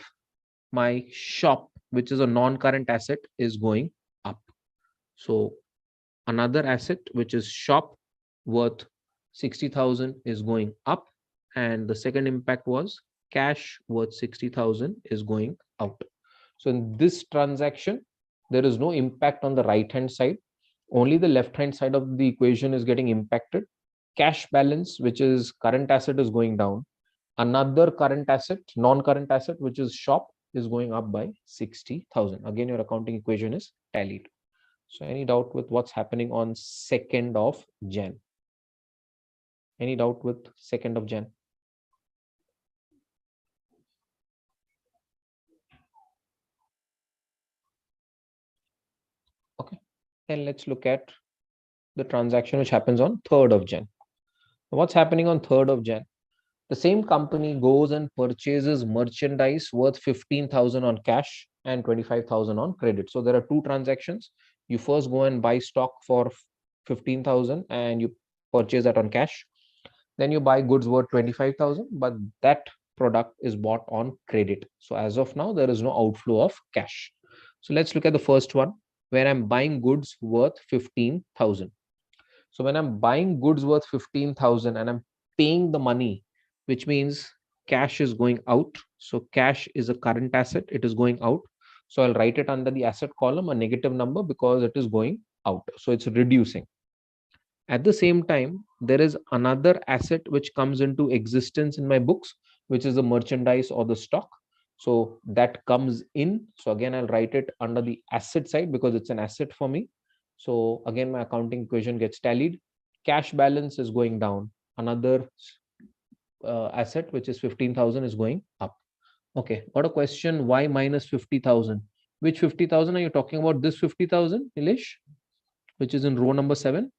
my shop, which is a non-current asset, is going up. So another asset, which is shop worth 60,000 is going up. And the second impact was cash worth 60,000 is going out. So in this transaction, there is no impact on the right-hand side. Only the left-hand side of the equation is getting impacted. Cash balance, which is current asset, is going down. Another current asset, non-current asset, which is shop, is going up by 60,000. Again, your accounting equation is tallied. So any doubt with what's happening on 2nd of Jan? Any doubt with 2nd of Jan? Okay. Then let's look at the transaction which happens on 3rd of Jan. What's happening on 3rd of Jan? The same company goes and purchases merchandise worth 15,000 on cash and 25,000 on credit. So there are two transactions. You first go and buy stock for 15,000 and you purchase that on cash. Then you buy goods worth 25,000, but that product is bought on credit. So as of now, there is no outflow of cash. So let's look at the first one where I'm buying goods worth 15,000. So when I'm buying goods worth 15,000 and I'm paying the money, which means cash is going out. So cash is a current asset. It is going out. So I'll write it under the asset column, a negative number because it is going out. So it's reducing. At the same time, there is another asset which comes into existence in my books, which is the merchandise or the stock. So that comes in. So again, I'll write it under the asset side because it's an asset for me. So again, my accounting equation gets tallied. Cash balance is going down. Another asset, which is 15,000, is going up. Okay, got a question. Why minus 50,000? Which 50,000 are you talking about? This 50,000, Nilesh, which is in row number 7.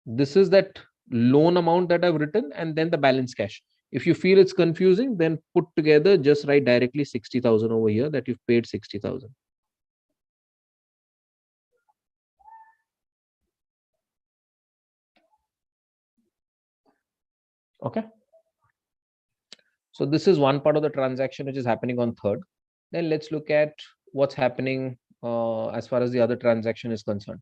This is that loan amount that I've written and then the balance cash. If you feel it's confusing, then put together, just write directly 60,000 over here that you've paid 60,000. Okay. So this is one part of the transaction which is happening on third. Then let's look at what's happening as far as the other transaction is concerned.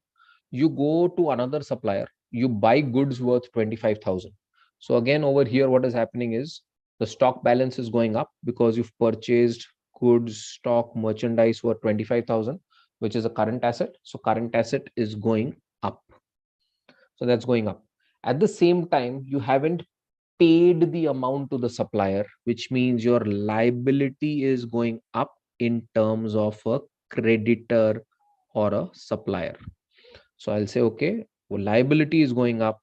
You go to another supplier, you buy goods worth 25,000. So again, over here, what is happening is the stock balance is going up because you've purchased goods, stock, merchandise worth 25,000, which is a current asset. So current asset is going up. So that's going up. At the same time, you haven't paid the amount to the supplier, which means your liability is going up in terms of a creditor or a supplier. So I'll say, okay, well, liability is going up,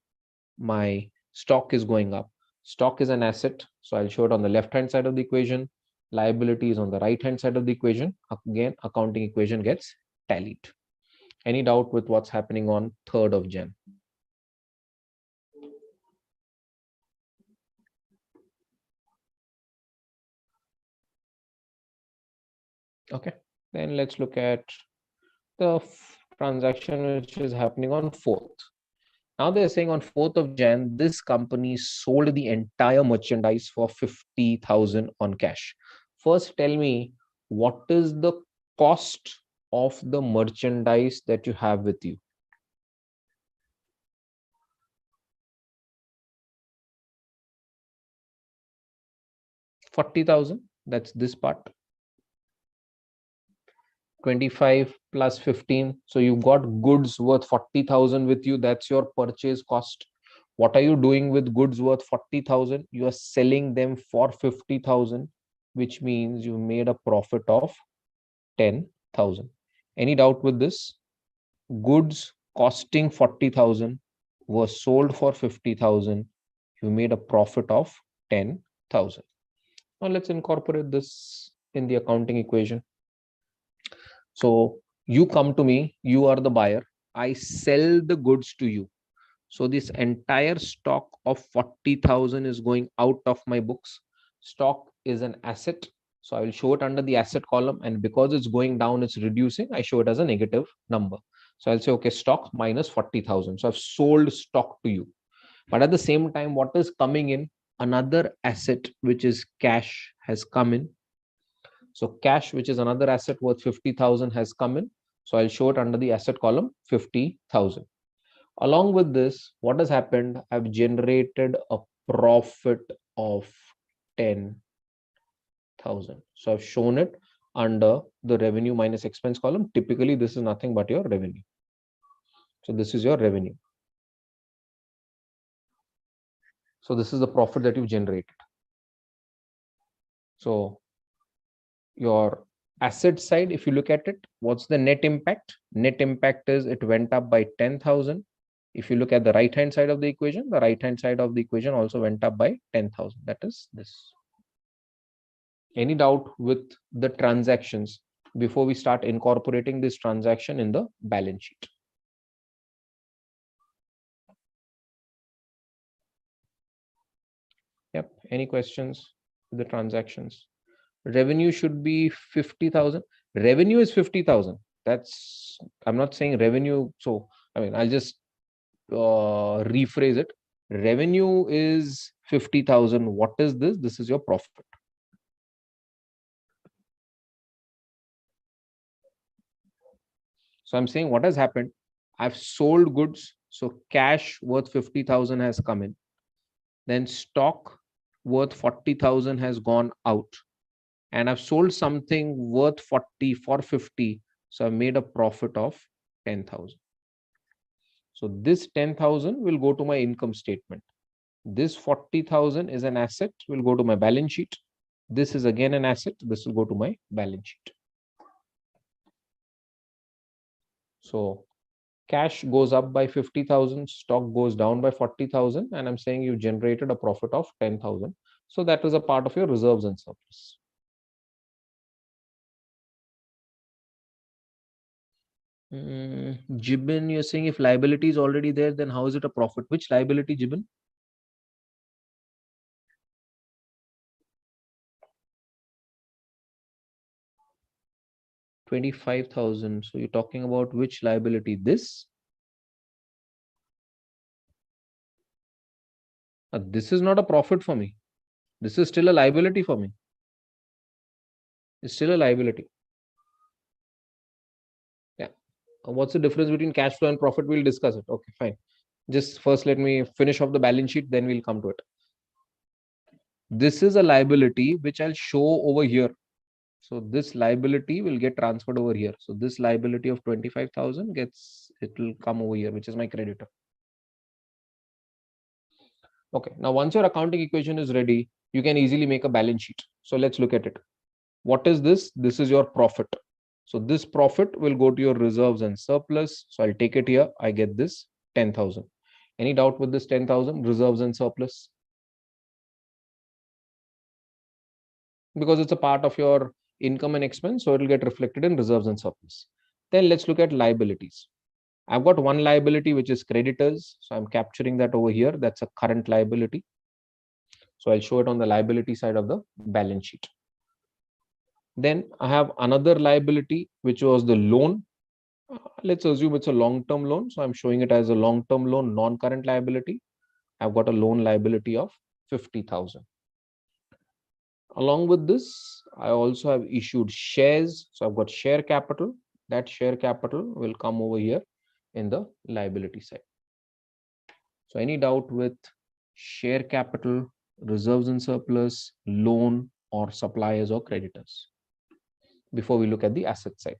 my stock is going up. Stock is an asset, so I'll show it on the left hand side of the equation. Liability is on the right hand side of the equation. Again, accounting equation gets tallied. Any doubt with what's happening on 3rd of Jan? Okay, then let's look at the transaction which is happening on 4th. Now they're saying on 4th of Jan, this company sold the entire merchandise for 50,000 on cash. First, tell me, what is the cost of the merchandise that you have with you? 40,000, that's this part. 25 plus 15. So you've got goods worth 40,000 with you. That's your purchase cost. What are you doing with goods worth 40,000? You are selling them for 50,000, which means you made a profit of 10,000. Any doubt with this? Goods costing 40,000 were sold for 50,000. You made a profit of 10,000. Now let's incorporate this in the accounting equation. So you come to me, you are the buyer. I sell the goods to you. So this entire stock of 40,000 is going out of my books. Stock is an asset. So I will show it under the asset column. And because it's going down, it's reducing. I show it as a negative number. So I'll say, okay, stock minus 40,000. So I've sold stock to you. But at the same time, what is coming in? Another asset, which is cash, has come in. So cash, which is another asset worth 50,000, has come in. So I'll show it under the asset column, 50,000. Along with this, what has happened? I've generated a profit of 10,000. So I've shown it under the revenue minus expense column. Typically, this is nothing but your revenue. So this is your revenue. So this is the profit that you've generated. So your asset side, if you look at it, what's the net impact? Net impact is it went up by 10,000. If you look at the right hand side of the equation, the right hand side of the equation also went up by 10,000. That is this. Any doubt with the transactions before we start incorporating this transaction in the balance sheet? Yep. Any questions with the transactions? Revenue should be 50,000. Revenue is 50,000. That's, I'm not saying revenue. So, I mean, I'll just rephrase it. Revenue is 50,000. What is this? This is your profit. So I'm saying what has happened? I've sold goods. So cash worth 50,000 has come in. Then stock worth 40,000 has gone out. And I've sold something worth 40 for 50. So I made a profit of 10,000. So this 10,000 will go to my income statement. This 40,000 is an asset, will go to my balance sheet. This is again an asset. This will go to my balance sheet. So cash goes up by 50,000, stock goes down by 40,000, and I'm saying you generated a profit of 10,000. So that is a part of your reserves and surplus. Gibbon, you're saying if liability is already there, then how is it a profit? Which liability, Gibbon? $25,000. So you're talking about which liability? This? This is not a profit for me. This is still a liability for me. It's still a liability. Yeah. What's the difference between cash flow and profit? We'll discuss it. Okay, fine. Just first let me finish off the balance sheet, then we'll come to it. This is a liability which I'll show over here. So this liability will get transferred over here. So this liability of 25,000 it will come over here, which is my creditor. Okay, now once your accounting equation is ready, you can easily make a balance sheet. So let's look at it. What is this? This is your profit. So this profit will go to your reserves and surplus. So I'll take it here. I get this 10,000. Any doubt with this 10,000 reserves and surplus? Because it's a part of your income and expense, so it will get reflected in reserves and surplus. Then let's look at liabilities. I've got one liability which is creditors, so I'm capturing that over here. That's a current liability. So I'll show it on the liability side of the balance sheet. Then I have another liability which was the loan. Let's assume it's a long-term loan, so I'm showing it as a long-term loan, non-current liability. I've got a loan liability of 50,000. Along with this, I also have issued shares. So I've got share capital. That share capital will come over here in the liability side. So any doubt with share capital, reserves and surplus, loan, or suppliers or creditors before we look at the asset side?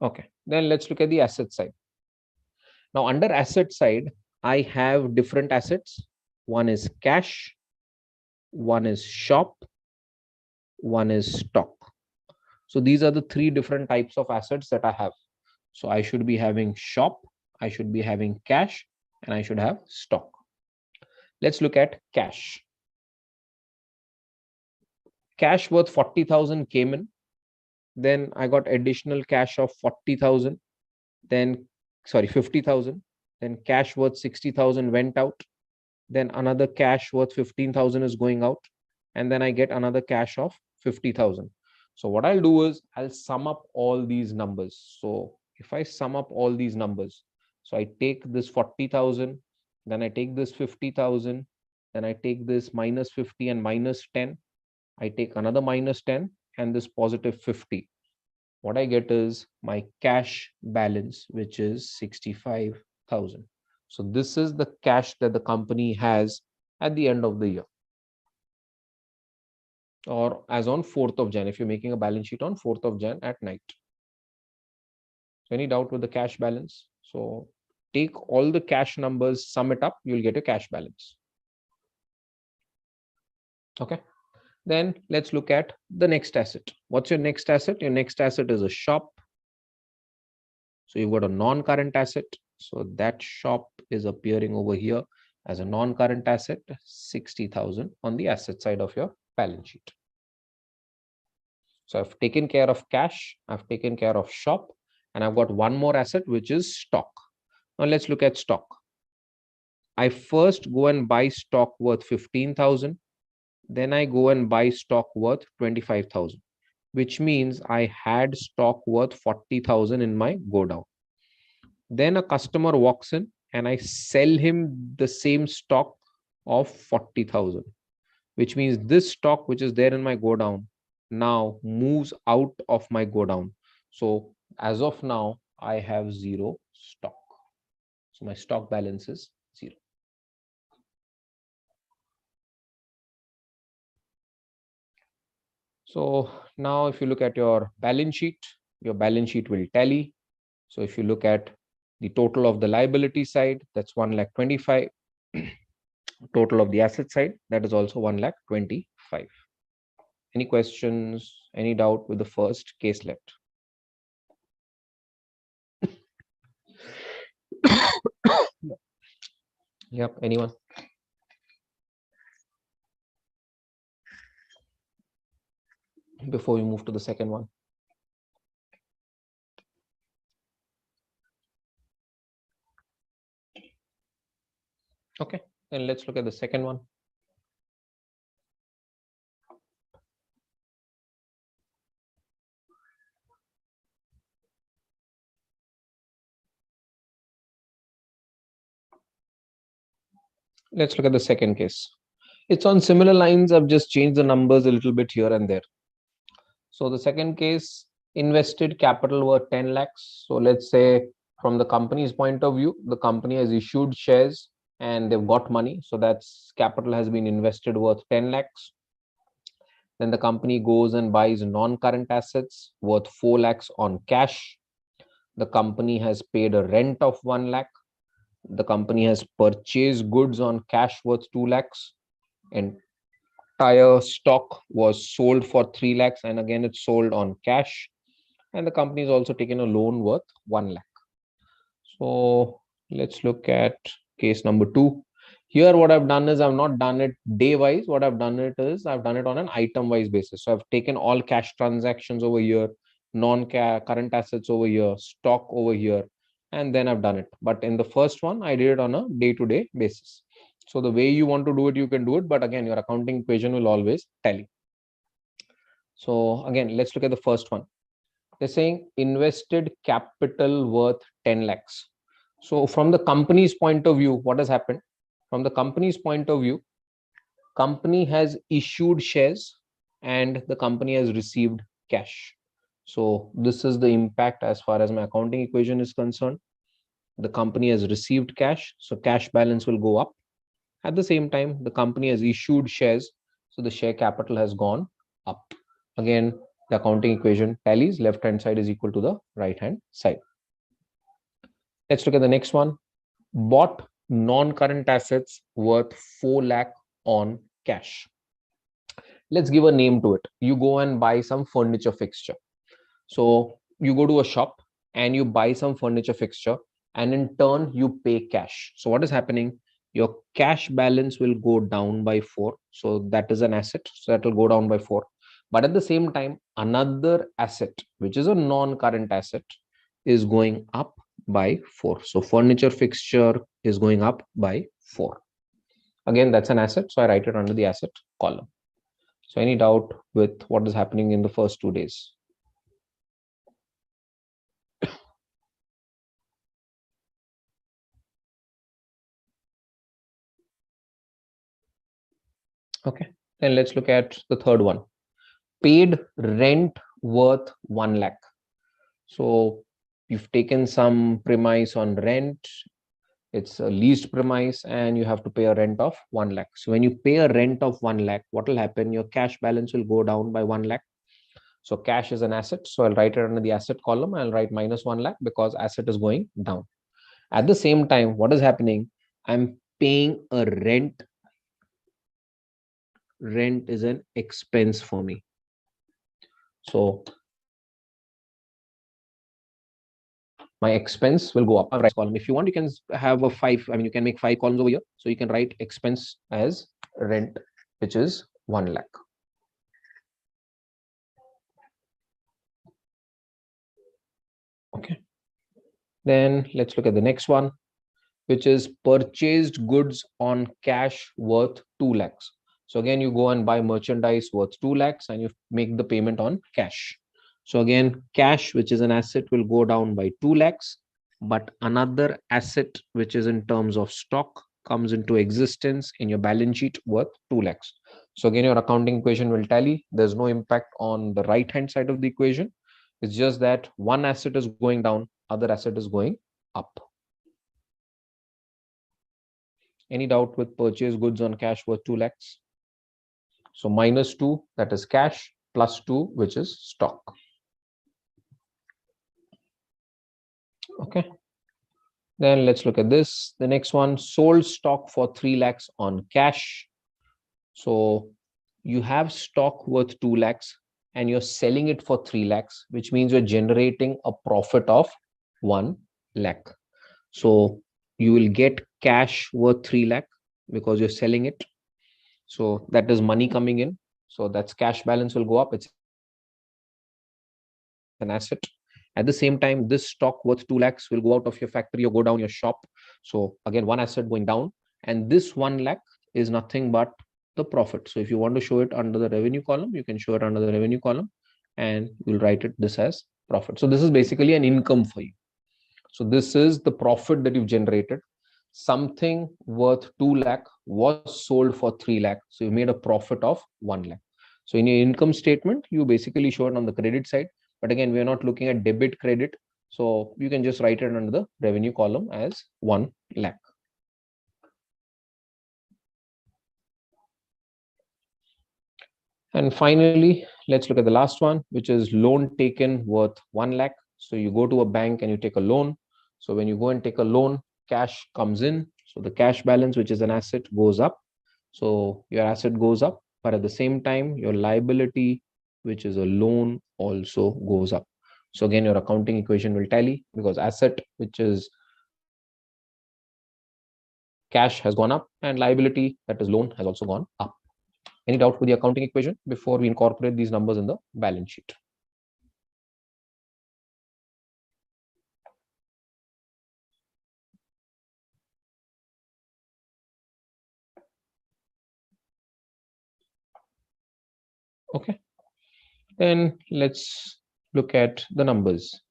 Okay, then let's look at the asset side. Now under asset side, I have different assets. One is cash, one is shop, one is stock. So these are the three different types of assets that I have. So I should be having shop, I should be having cash, and I should have stock. Let's look at cash. Cash worth 40,000 came in. Then I got additional cash of 40,000. Then, 50,000. Then cash worth 60,000 went out. Then another cash worth 15,000 is going out. And then I get another cash of 50,000. So what I'll do is I'll sum up all these numbers. So if I sum up all these numbers, so I take this 40,000, then I take this 50,000, then I take this minus 50 and minus 10. I take another minus 10 and this positive 50. What I get is my cash balance, which is 65,000. So this is the cash that the company has at the end of the year, or as on 4th of Jan, if you're making a balance sheet on 4th of Jan at night. So any doubt with the cash balance? So take all the cash numbers, sum it up, you'll get a cash balance. Okay. Then let's look at the next asset. What's your next asset? Your next asset is a shop. So you've got a non-current asset. So that shop is appearing over here as a non-current asset, 60,000 on the asset side of your balance sheet. So I've taken care of cash, I've taken care of shop, and I've got one more asset, which is stock. Now let's look at stock. I first go and buy stock worth 15,000. Then I go and buy stock worth 25,000, which means I had stock worth 40,000 in my go down. Then a customer walks in and I sell him the same stock of 40,000, which means this stock which is there in my go down now moves out of my go down. So as of now, I have zero stock. So my stock balance is zero. So now if you look at your balance sheet will tally. So if you look at the total of the liability side, that's 1,25,000. Total of the asset side, that is also 1,25,000. Any questions, any doubt with the first case left? Yep, anyone? Before we move to the second one. Okay, then let's look at the second one. Let's look at the second case. It's on similar lines. I've just changed the numbers a little bit here and there. So the second case, invested capital were 10 lakhs. So let's say from the company's point of view, the company has issued shares and they've got money. So that's capital has been invested worth 10 lakhs. Then the company goes and buys non-current assets worth 4 lakhs on cash. The company has paid a rent of 1 lakh. The company has purchased goods on cash worth 2 lakhs. Entire stock was sold for 3 lakhs, and again it's sold on cash. And the company has also taken a loan worth 1 lakh. So let's look at case number 2. Here, what I've done is I've not done it day wise. What I've done it is I've done it on an item wise basis. So I've taken all cash transactions over here, non-current assets over here, stock over here, and then I've done it. But in the first one, I did it on a day-to-day basis. So the way you want to do it, you can do it. But again, your accounting equation will always tally. So again, let's look at the first one. They're saying invested capital worth 10 lakhs. So from the company's point of view, what has happened? From the company's point of view, company has issued shares and the company has received cash. So this is the impact as far as my accounting equation is concerned. The company has received cash, so cash balance will go up. At the same time, the company has issued shares, so the share capital has gone up. Again, the accounting equation tallies. Left hand side is equal to the right hand side. Let's look at the next one. Bought non-current assets worth 4 lakh on cash. Let's give a name to it. You go and buy some furniture fixture. So you go to a shop and you buy some furniture fixture, and in turn you pay cash. So what is happening? Your cash balance will go down by 4. So that is an asset. So that will go down by 4. But at the same time, another asset, which is a non-current asset, is going up by 4. So furniture fixture is going up by 4. Again, that's an asset. So I write it under the asset column. So any doubt with what is happening in the first 2 days? Okay, then let's look at the third one. Paid rent worth 1 lakh. So you've taken some premise on rent. It's a leased premise and you have to pay a rent of 1 lakh. So when you pay a rent of 1 lakh, what will happen? Your cash balance will go down by 1 lakh. So cash is an asset. So I'll write it under the asset column. I'll write minus 1 lakh because asset is going down. At the same time, what is happening? I'm paying a rent. Rent is an expense for me. So my expense will go up. Right column. If you want, you can have a 5. I mean, you can make 5 columns over here. So you can write expense as rent, which is 1 lakh. Okay. Then let's look at the next one, which is purchased goods on cash worth 2 lakhs. So again, you go and buy merchandise worth 2 lakhs and you make the payment on cash. So again, cash, which is an asset, will go down by 2 lakhs, but another asset, which is in terms of stock, comes into existence in your balance sheet worth 2 lakhs. So again, your accounting equation will tally. There's no impact on the right hand side of the equation. It's just that one asset is going down, other asset is going up. Any doubt with purchase goods on cash worth 2 lakhs? So minus 2, that is cash, plus 2, which is stock. Okay. Then let's look at this. The next one, sold stock for 3 lakhs on cash. So you have stock worth 2 lakhs and you're selling it for 3 lakhs, which means you're generating a profit of 1 lakh. So you will get cash worth 3 lakh because you're selling it. So that is money coming in. So that's cash balance will go up. It's an asset. At the same time, this stock worth 2 lakhs will go out of your factory or go down your shop. So again, one asset going down, and this 1 lakh is nothing but the profit. So if you want to show it under the revenue column, you can show it under the revenue column and you'll write it this as profit. So this is basically an income for you. So this is the profit that you've generated. something worth 2 lakh was sold for 3 lakh. So you made a profit of 1 lakh. So in your income statement, you basically show it on the credit side. But again, we are not looking at debit credit. So you can just write it under the revenue column as 1 lakh. And finally, let's look at the last one, which is loan taken worth 1 lakh. So you go to a bank and you take a loan. So when you go and take a loan, cash comes in. So the cash balance, which is an asset, goes up. So your asset goes up, but at the same time, your liability, which is a loan, also goes up. So again, your accounting equation will tally because asset, which is cash, has gone up, and liability, that is loan, has also gone up. Any doubt with the accounting equation before we incorporate these numbers in the balance sheet? Okay, then let's look at the numbers.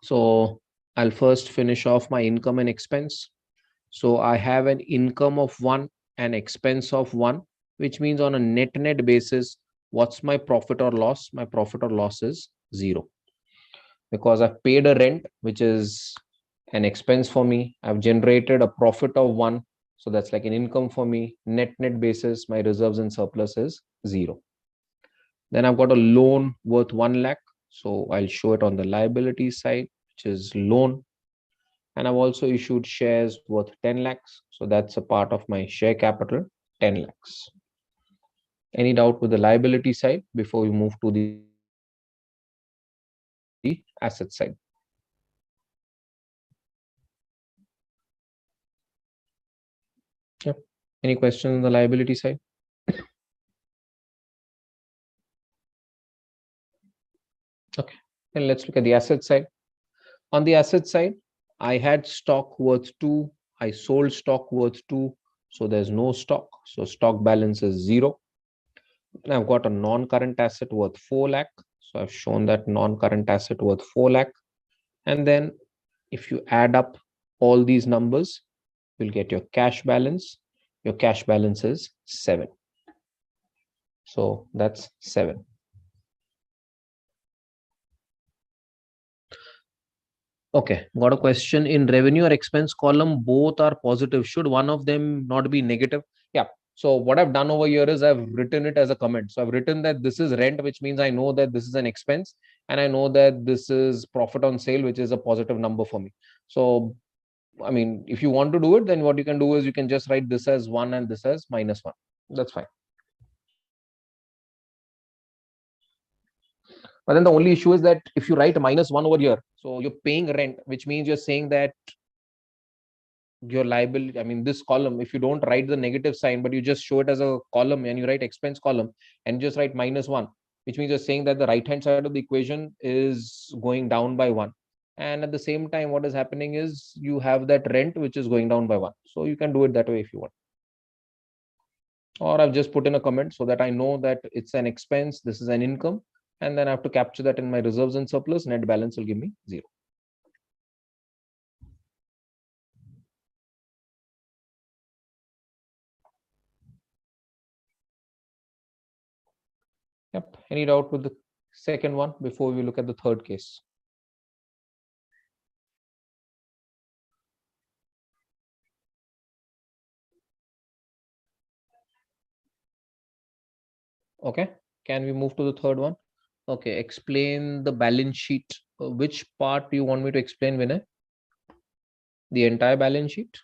So I'll first finish off my income and expense. So I have an income of 1, an expense of 1, which means on a net basis, what's my profit or loss? My profit or loss is 0 because I've paid a rent, which is an expense for me. I've generated a profit of 1. So that's like an income for me. Net basis, my reserves and surplus is 0. Then I've got a loan worth 1 lakh. So I'll show it on the liability side, which is loan. And I've also issued shares worth 10 lakhs. So that's a part of my share capital, 10 lakhs. Any doubt with the liability side before we move to the asset side? Yep. Any questions on the liability side? Okay. Then let's look at the asset side. On the asset side, I had stock worth 2. I sold stock worth 2. So there's no stock. So stock balance is 0. And I've got a non-current asset worth 4 lakh. So I've shown that non-current asset worth 4 lakh. And then if you add up all these numbers, you'll get your cash balance. Your cash balance is 7. So that's 7. Okay, got a question. In revenue or expense column, both are positive. Should one of them not be negative? Yeah. So what I've done over here is I've written it as a comment. So I've written that this is rent, which means I know that this is an expense, and I know that this is profit on sale, which is a positive number for me. So, I mean, if you want to do it, then what you can do is you can just write this as 1 and this as -1. That's fine. But then the only issue is that if you write -1 over here, so you're paying rent, which means you're saying that your liability, I mean, this column, if you don't write the negative sign, but you just show it as a column and you write expense column and just write -1, which means you're saying that the right hand side of the equation is going down by 1. And at the same time, what is happening is you have that rent, which is going down by 1. So you can do it that way if you want. Or I've just put in a comment so that I know that it's an expense, this is an income, and then I have to capture that in my reserves and surplus. Net balance will give me 0. Yep. Any doubt with the second one before we look at the third case? Okay. Can we move to the third one? Okay. Explain the balance sheet. Which part do you want me to explain, Vinay? The entire balance sheet?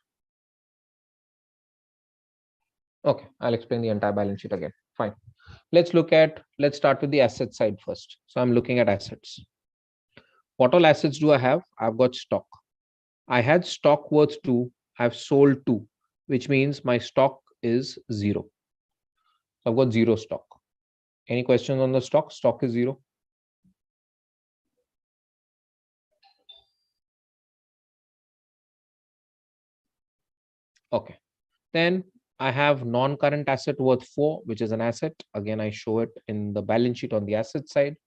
Okay. I'll explain the entire balance sheet again. Fine. Let's start with the asset side first. So I'm looking at assets. What all assets do I have? I've got stock. I had stock worth 2. I've sold 2, which means my stock is 0. So I've got 0 stock. Any questions on the stock? Stock is 0. Okay. Then I have non-current asset worth 4, which is an asset. Again, I show it in the balance sheet on the asset side.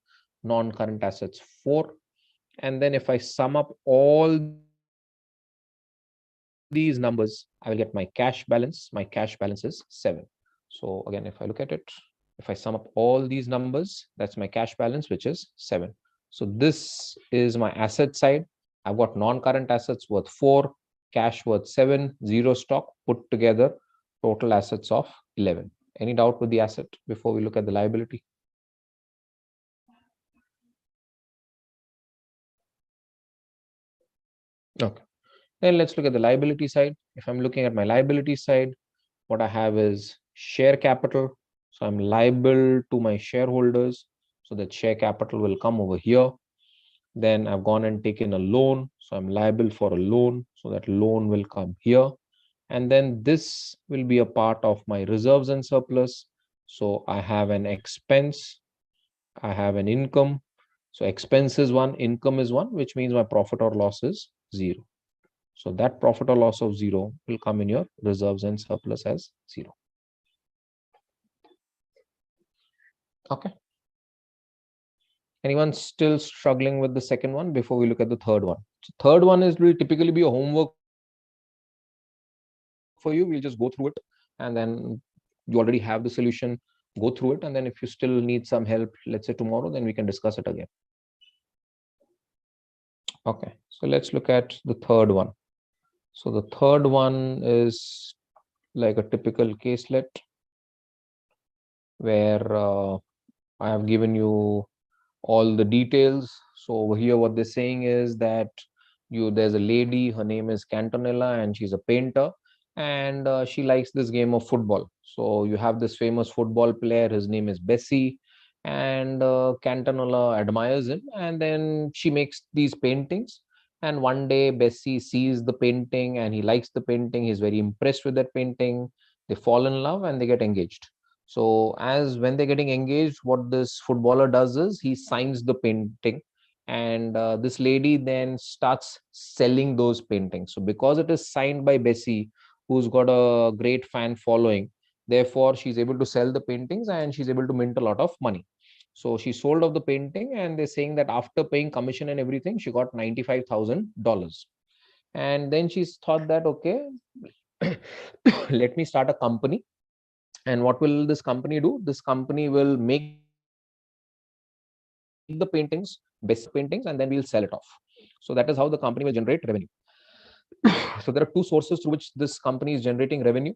Non-current assets 4. And then if I sum up all these numbers, I will get my cash balance. My cash balance is 7. So again, if I look at it, if I sum up all these numbers, that's my cash balance, which is 7. So this is my asset side. I've got non-current assets worth 4, cash worth 7, zero stock, put together total assets of 11. Any doubt with the asset before we look at the liability? Okay. Then let's look at the liability side. If I'm looking at my liability side, what I have is share capital. So I'm liable to my shareholders. So that share capital will come over here. Then I've gone and taken a loan. So I'm liable for a loan. So that loan will come here. And then this will be a part of my reserves and surplus. So I have an expense. I have an income. So expense is 1, income is 1, which means my profit or loss is 0. So that profit or loss of 0 will come in your reserves and surplus as 0. Okay. Anyone still struggling with the second one before we look at the third one? So third one is will typically be a homework for you. We'll just go through it and then you already have the solution. Go through it. And then if you still need some help, let's say tomorrow, then we can discuss it again. Okay. So let's look at the third one. So the third one is like a typical caselet where I have given you all the details. So over here, what they're saying is that there's a lady, her name is Cantonella, and she's a painter, and she likes this game of football. So you have this famous football player, his name is Bessie, and Cantonella admires him, and then she makes these paintings. And one day, Bessie sees the painting, and he likes the painting. He's very impressed with that painting. They fall in love, and they get engaged. So as when they're getting engaged, what this footballer does is he signs the painting, and this lady then starts selling those paintings. So because it is signed by Bessie, who's got a great fan following, therefore she's able to sell the paintings and she's able to mint a lot of money. So she sold off the painting, and they're saying that after paying commission and everything, she got $95,000. And then she's thought that okay, let me start a company. And what will this company do? This company will make the paintings, best paintings, and then we'll sell it off. So that is how the company will generate revenue. So there are two sources through which this company is generating revenue.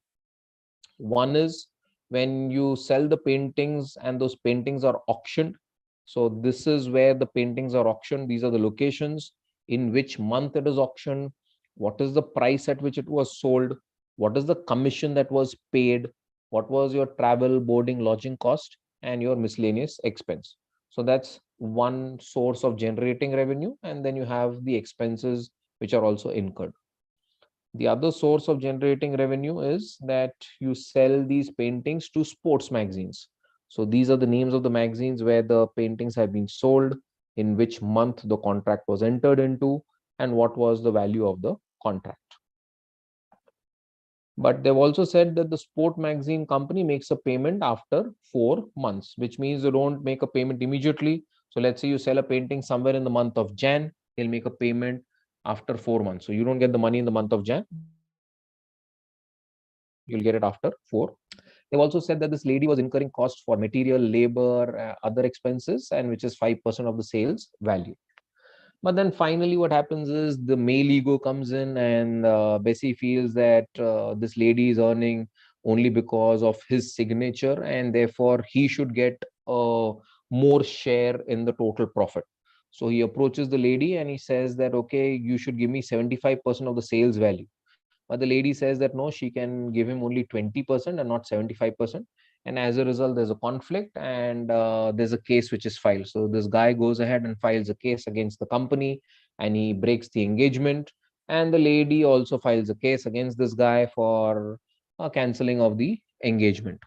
One is when you sell the paintings and those paintings are auctioned. So this is where the paintings are auctioned. These are the locations, in which month it is auctioned, what is the price at which it was sold, what is the commission that was paid, what was your travel, boarding, lodging cost, and your miscellaneous expense. So that's one source of generating revenue. And then you have the expenses which are also incurred. The other source of generating revenue is that you sell these paintings to sports magazines. So these are the names of the magazines where the paintings have been sold, in which month the contract was entered into, and what was the value of the contract. But they've also said that the sport magazine company makes a payment after 4 months, which means they don't make a payment immediately. So let's say you sell a painting somewhere in the month of Jan, they'll make a payment after 4 months. So you don't get the money in the month of Jan, you'll get it after 4. They've also said that this lady was incurring costs for material, labor, other expenses, and which is 5% of the sales value. But then finally, what happens is the male ego comes in, and Bessie feels that this lady is earning only because of his signature, and therefore he should get more share in the total profit. So he approaches the lady and he says that, okay, you should give me 75% of the sales value. But the lady says that no, she can give him only 20% and not 75%. And as a result, there's a conflict, and there's a case which is filed. So this guy goes ahead and files a case against the company, and he breaks the engagement. And the lady also files a case against this guy for canceling of the engagement.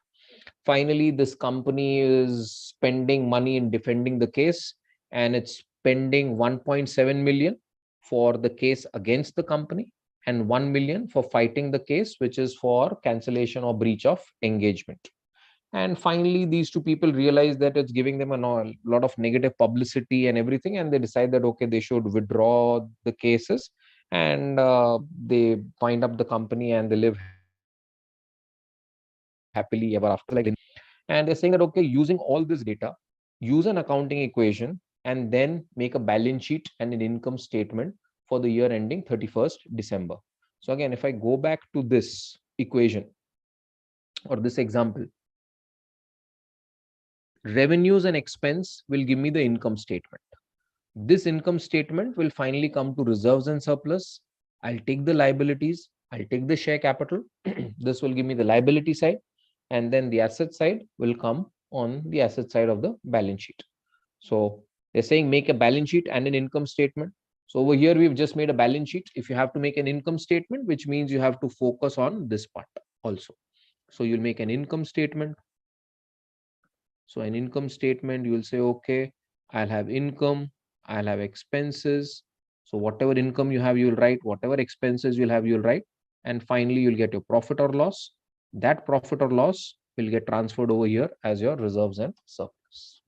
Finally, this company is spending money in defending the case, and it's spending 1.7 million for the case against the company, and 1 million for fighting the case, which is for cancellation or breach of engagement. And finally, these two people realize that it's giving them a lot of negative publicity and everything, and they decide that okay, they should withdraw the cases, and they wind up the company and they live happily ever after. And they're saying that, okay, using all this data, use an accounting equation, and then make a balance sheet and an income statement for the year ending 31st December. So again, if I go back to this equation or this example, revenues and expense will give me the income statement. This income statement will finally come to reserves and surplus. I'll take the liabilities, I'll take the share capital. This will give me the liability side, and then the asset side will come on the asset side of the balance sheet. So they're saying make a balance sheet and an income statement. So over here, we've just made a balance sheet. If you have to make an income statement, which means you have to focus on this part also. So you'll make an income statement. So an income statement, you will say, okay, I'll have income, I'll have expenses. So whatever income you have, you'll write, whatever expenses you'll have, you'll write. And finally, you'll get your profit or loss. That profit or loss will get transferred over here as your reserves and surplus.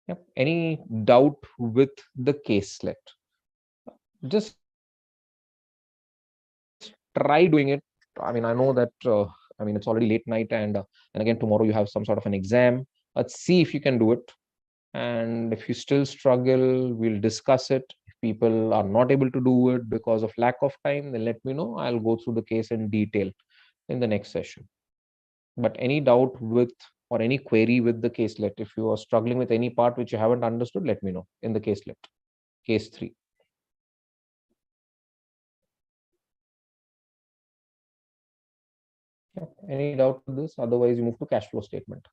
Yep. Any doubt with the case let? Just try doing it. I mean, I know that, it's already late night, and again, tomorrow you have some sort of an exam. Let's see if you can do it. And if you still struggle, we'll discuss it. If people are not able to do it because of lack of time, then let me know. I'll go through the case in detail in the next session. But any doubt with or any query with the caselet, if you are struggling with any part which you haven't understood, let me know in the caselet, case 3. Yeah. Any doubt with this? Otherwise, you move to cash flow statement.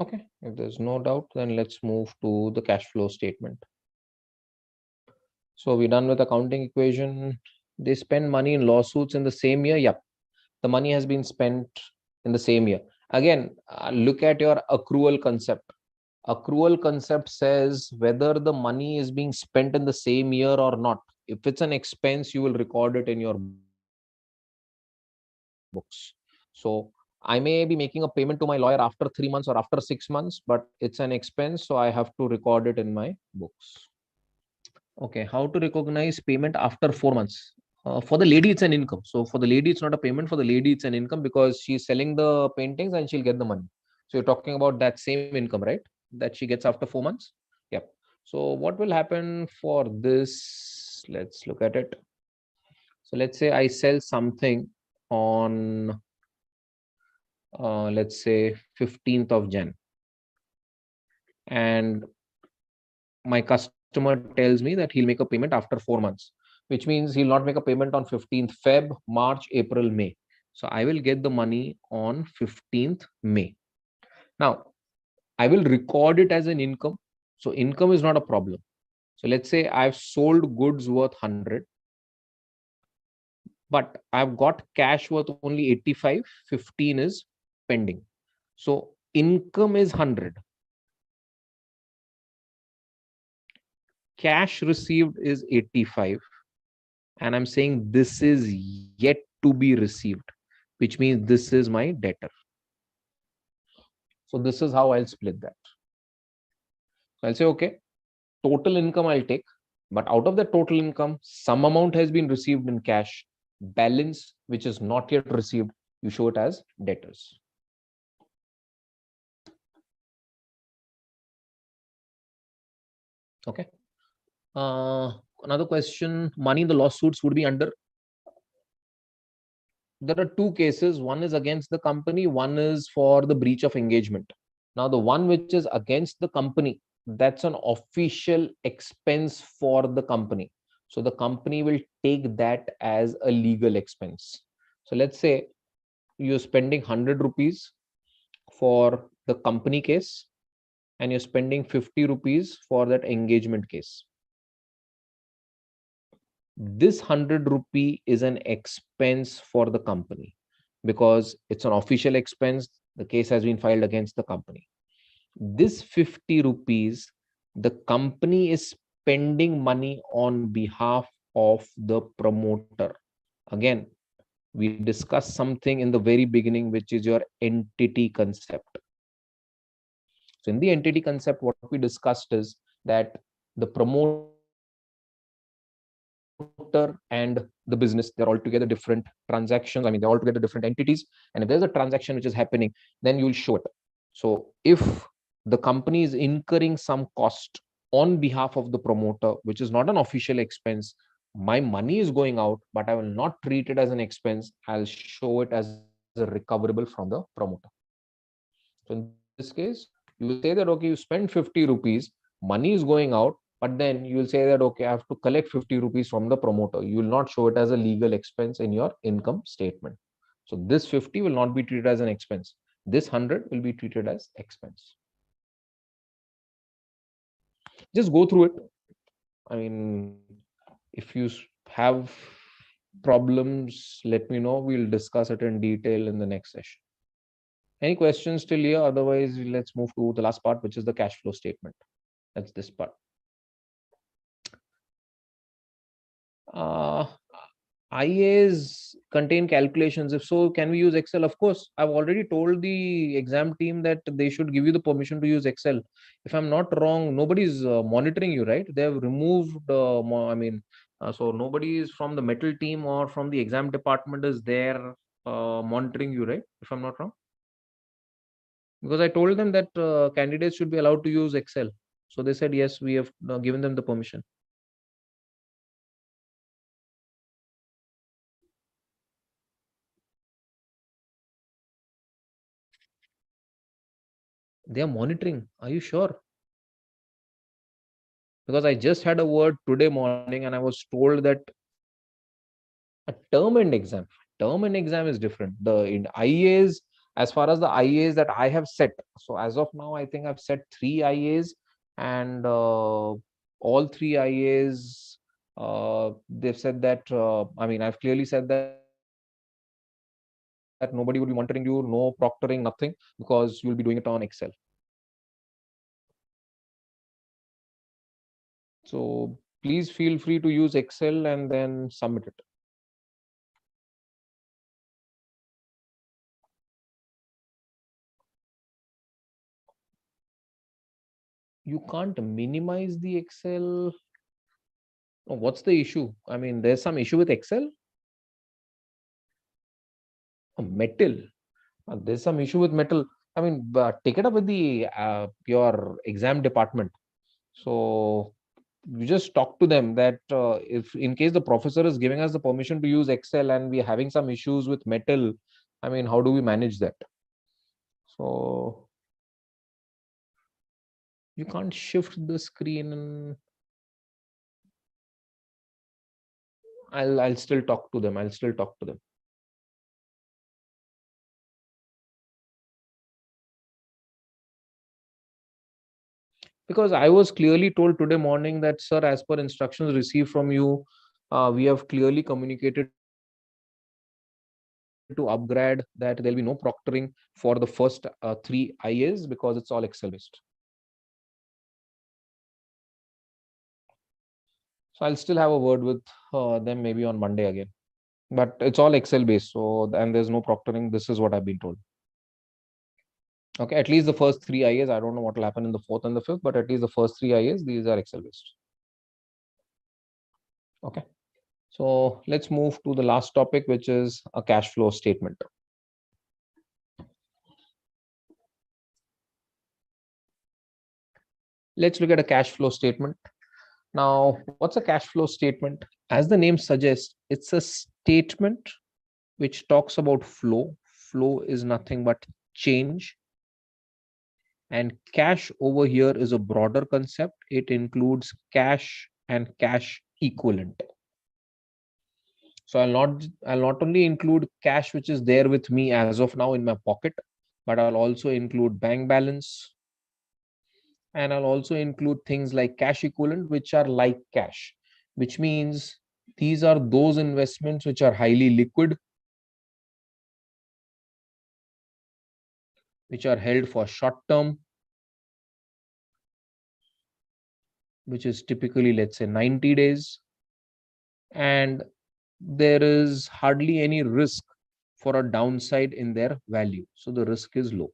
Okay, if there's no doubt, then let's move to the cash flow statement. So we're done with accounting equation. They spend money in lawsuits in the same year. Yep, the money has been spent in the same year. Again, look at your accrual concept. Accrual concept says whether the money is being spent in the same year or not. If it's an expense, you will record it in your books. So I may be making a payment to my lawyer after 3 months or after 6 months, but it's an expense, so I have to record it in my books. Okay, how to recognize payment after 4 months? For the lady, it's an income. So for the lady, it's not a payment. For the lady, it's an income because she's selling the paintings and she'll get the money. So you're talking about that same income, right? That she gets after 4 months. Yep. So what will happen for this? Let's look at it. So let's say I sell something on, let's say 15th of Jan, and my customer tells me that he'll make a payment after 4 months, which means he'll not make a payment on 15th Feb, March, April, May. So I will get the money on 15th May. Now, I will record it as an income. So income is not a problem. So let's say I've sold goods worth 100, but I've got cash worth only 85, 15 is pending. So income is 100. Cash received is 85. And I'm saying this is yet to be received, which means this is my debtor. So this is how I'll split that. So I'll say, okay, total income I'll take, but out of the total income, some amount has been received in cash. Balance, which is not yet received, you show it as debtors. Okay. Another question, money in the lawsuits would be under. There are two cases. One is against the company, one is for the breach of engagement. Now, the one which is against the company, that's an official expense for the company. So the company will take that as a legal expense. So let's say you're spending 100 rupees for the company case and you're spending 50 rupees for that engagement case. This 100 rupee is an expense for the company because it's an official expense. The case has been filed against the company. This 50 rupees, the company is spending money on behalf of the promoter. Again, we discussed something in the very beginning, which is your entity concept. So in the entity concept, what we discussed is that the promoter and the business, they're altogether different transactions. I mean, they're altogether different entities. And if there's a transaction which is happening, then you'll show it. So if the company is incurring some cost on behalf of the promoter, which is not an official expense, my money is going out, but I will not treat it as an expense. I'll show it as a recoverable from the promoter. So in this case, you will say that, okay, you spend 50 rupees, money is going out, but then you will say that, okay, I have to collect 50 rupees from the promoter. You will not show it as a legal expense in your income statement. So this 50 will not be treated as an expense. This 100 will be treated as expense. Just go through it. I mean, if you have problems, let me know. We'll discuss it in detail in the next session. Any questions till here? Otherwise, let's move to the last part, which is the cash flow statement. That's this part. Uh, IAs contain calculations. If so, can we use Excel? Of course, I've already told the exam team that they should give you the permission to use Excel. If I'm not wrong, nobody's monitoring you, right? They've removed, so nobody is from the metal team or from the exam department is there monitoring you, right? If I'm not wrong. Because I told them that candidates should be allowed to use Excel. So they said, yes, we have given them the permission. They are monitoring. Are you sure? Because I just had a word today morning and I was told that a term and exam is different. The in IAs, as far as the IAs that I have set, so as of now, I think I've set 3 IAs, and all 3 IAs, they've said that, I've clearly said that nobody would be monitoring you, no proctoring, nothing, because you'll be doing it on Excel. So please feel free to use Excel and then submit it. You can't minimize the Excel. Oh, what's the issue? I mean, there's some issue with Excel. Oh, metal. There's some issue with metal. I mean, take it up with the your exam department. So you just talk to them that if in case the professor is giving us the permission to use Excel and we're having some issues with metal, I mean, how do we manage that? So you can't shift the screen. And I'll still talk to them. I'll still talk to them. Because I was clearly told today morning that, sir, as per instructions received from you, we have clearly communicated to upgrade that there'll be no proctoring for the first 3 IAs because it's all Excel based. So I'll still have a word with them maybe on Monday again. But it's all Excel based. So, and there's no proctoring. This is what I've been told. Okay, at least the first 3 IAs. I don't know what will happen in the fourth and the fifth, but at least the first 3 IAs, these are Excel based. Okay. So let's move to the last topic, which is a cash flow statement. Let's look at a cash flow statement. Now, what's a cash flow statement? As the name suggests, it's a statement which talks about flow. Flow is nothing but change. And cash over here is a broader concept. It includes cash and cash equivalent. So I'll not only include cash which is there with me as of now in my pocket, but I'll also include bank balance, and I'll also include things like cash equivalent, which are like cash, which means these are those investments which are highly liquid, which are held for short term, which is typically, let's say, 90 days, and there is hardly any risk for a downside in their value. So the risk is low.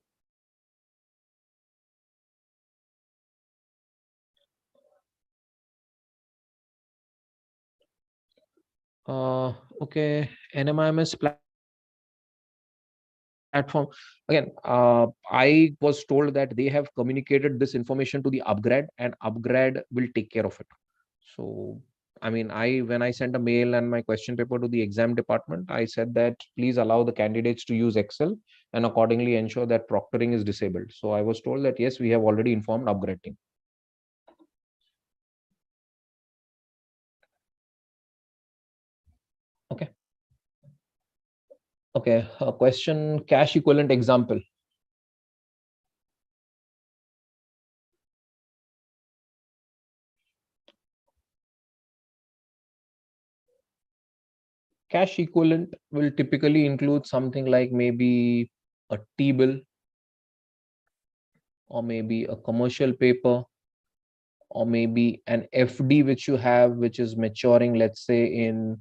Okay, NMIMS platform. Again, I was told that they have communicated this information to the upgrade, and upgrade will take care of it. So, I mean, when I sent a mail and my question paper to the exam department, I said that please allow the candidates to use Excel and accordingly ensure that proctoring is disabled. So I was told that yes, we have already informed upgrade team. Okay. Okay. A question, cash equivalent example. Cash equivalent will typically include something like maybe a T-bill or maybe a commercial paper or maybe an FD which you have, which is maturing, let's say, in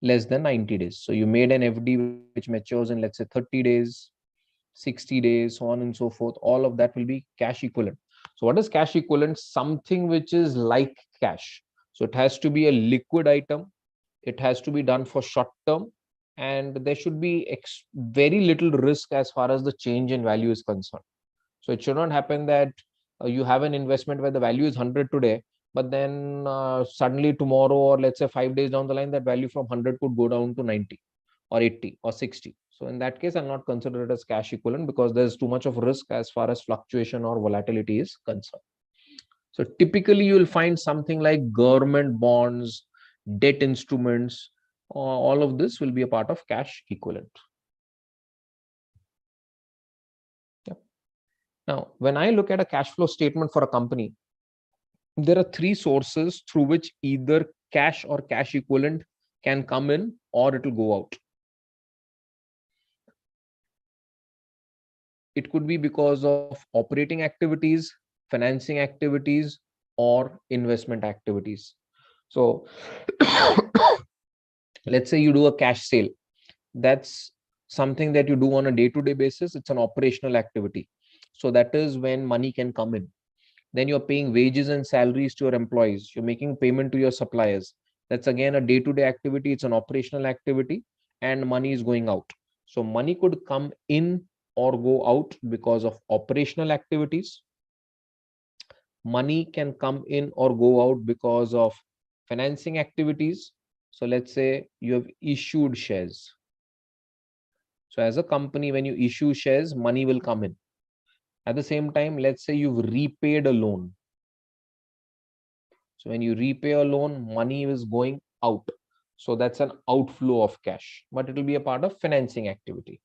less than 90 days. So you made an FD which matures in, let's say, 30 days, 60 days, so on and so forth. All of that will be cash equivalent. So what is cash equivalent? Something which is like cash. So it has to be a liquid item. It has to be done for short term. And there should be very little risk as far as the change in value is concerned. So it should not happen that you have an investment where the value is 100 today, but then suddenly tomorrow, or let's say 5 days down the line, that value from 100 could go down to 90 or 80 or 60. So in that case, I'll not consider it as cash equivalent because there's too much of risk as far as fluctuation or volatility is concerned. So typically you will find something like government bonds, debt instruments, all of this will be a part of cash equivalent. Yeah. Now, when I look at a cash flow statement for a company, there are three sources through which either cash or cash equivalent can come in or it will go out. It could be because of operating activities, financing activities, or investment activities. So let's say you do a cash sale. That's something that you do on a day-to-day basis. It's an operational activity. So that is when money can come in. Then you're paying wages and salaries to your employees. You're making payment to your suppliers. That's again a day-to-day activity. It's an operational activity and money is going out. So money could come in or go out because of operational activities. Money can come in or go out because of financing activities. So let's say you have issued shares. So as a company, when you issue shares, money will come in. At the same time, let's say you've repaid a loan. So when you repay a loan, money is going out. So that's an outflow of cash, but it will be a part of financing activity.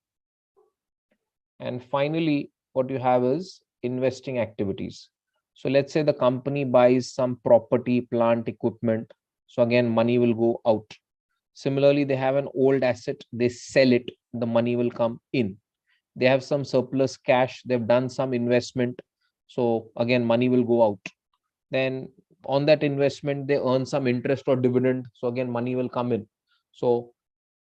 And finally, what you have is investing activities. So let's say the company buys some property, plant, equipment. So again, money will go out. Similarly, they have an old asset, they sell it, the money will come in. They have some surplus cash, they've done some investment. So again, money will go out. Then on that investment, they earn some interest or dividend. So again, money will come in. So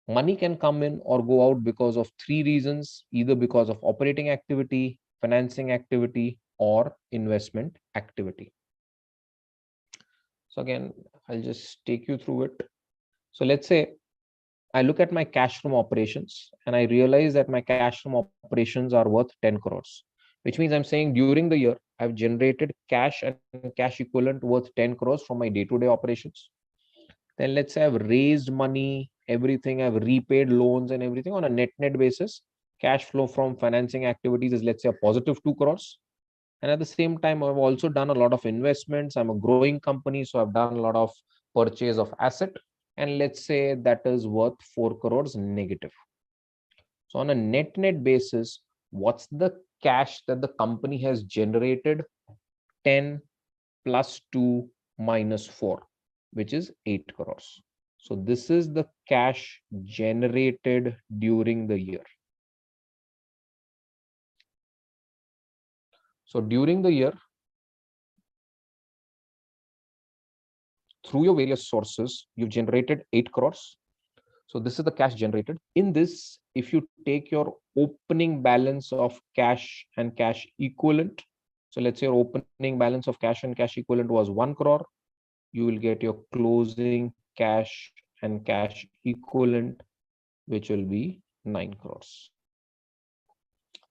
money can come in or go out because of three reasons, either because of operating activity, financing activity, or investment activity. So again, I'll just take you through it. So let's say I look at my cash from operations and I realize that my cash from operations are worth 10 crores, which means I'm saying during the year, I've generated cash and cash equivalent worth 10 crores from my day-to-day operations. Then let's say I've raised money, everything, I've repaid loans and everything on a net basis. Cash flow from financing activities is, let's say, a positive 2 crores. And at the same time, I've also done a lot of investments. I'm a growing company, so I've done a lot of purchase of asset. And let's say that is worth 4 crores negative. So on a net basis, what's the cash that the company has generated? 10 plus 2 minus 4, which is 8 crores. So this is the cash generated during the year. So during the year, through your various sources, you've generated 8 crores. So this is the cash generated. In this, if you take your opening balance of cash and cash equivalent, so let's say your opening balance of cash and cash equivalent was 1 crore, you will get your closing cash and cash equivalent, which will be 9 crores.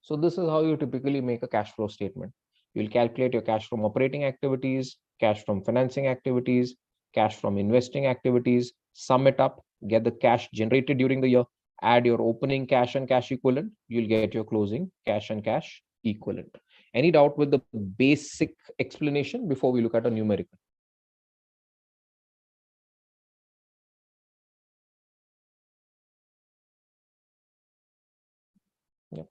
So this is how you typically make a cash flow statement. You'll calculate your cash from operating activities, cash from financing activities, cash from investing activities, sum it up, get the cash generated during the year, add your opening cash and cash equivalent, you'll get your closing cash and cash equivalent. Any doubt with the basic explanation before we look at a numerical? Yeah.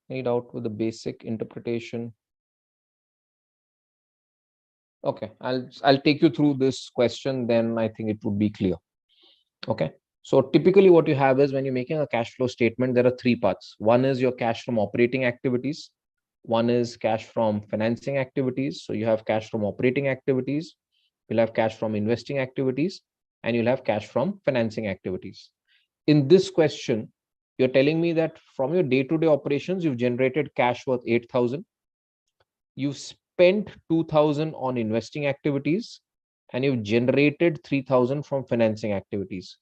Any doubt with the basic interpretation? Okay, I'll take you through this question, then I think it would be clear. Okay. So typically what you have is when you're making a cash flow statement, there are three parts. One is your cash from operating activities. One is cash from financing activities. So you have cash from operating activities. You'll have cash from investing activities, and you'll have cash from financing activities. In this question, you're telling me that from your day-to-day operations, you've generated cash worth 8,000. You've spent 2,000 on investing activities, and you've generated 3,000 from financing activities.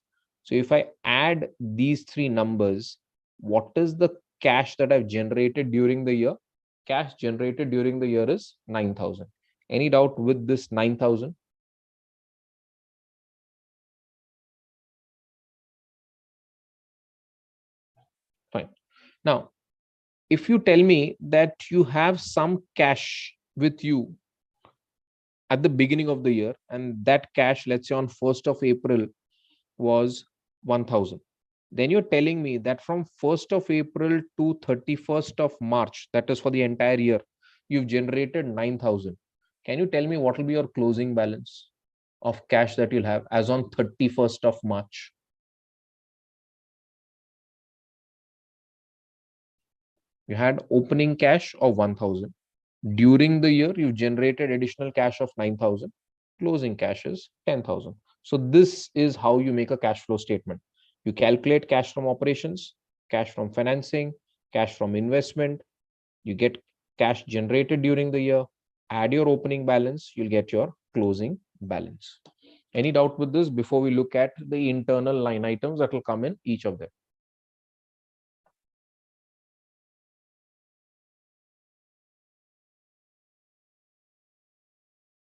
So if I add these three numbers, what is the cash that I've generated during the year? Cash generated during the year is 9,000. Any doubt with this 9,000? Fine. Now, if you tell me that you have some cash with you at the beginning of the year, and that cash, let's say on 1st of April, was 1,000. Then you're telling me that from 1st of April to 31st of March, that is for the entire year, you've generated 9,000. Can you tell me what will be your closing balance of cash that you'll have as on 31st of March? You had opening cash of 1,000. During the year, you've generated additional cash of 9,000. Closing cash is 10,000. So this is how you make a cash flow statement. You calculate cash from operations, cash from financing, cash from investment. You get cash generated during the year, add your opening balance, you'll get your closing balance. Any doubt with this before we look at the internal line items that will come in each of them?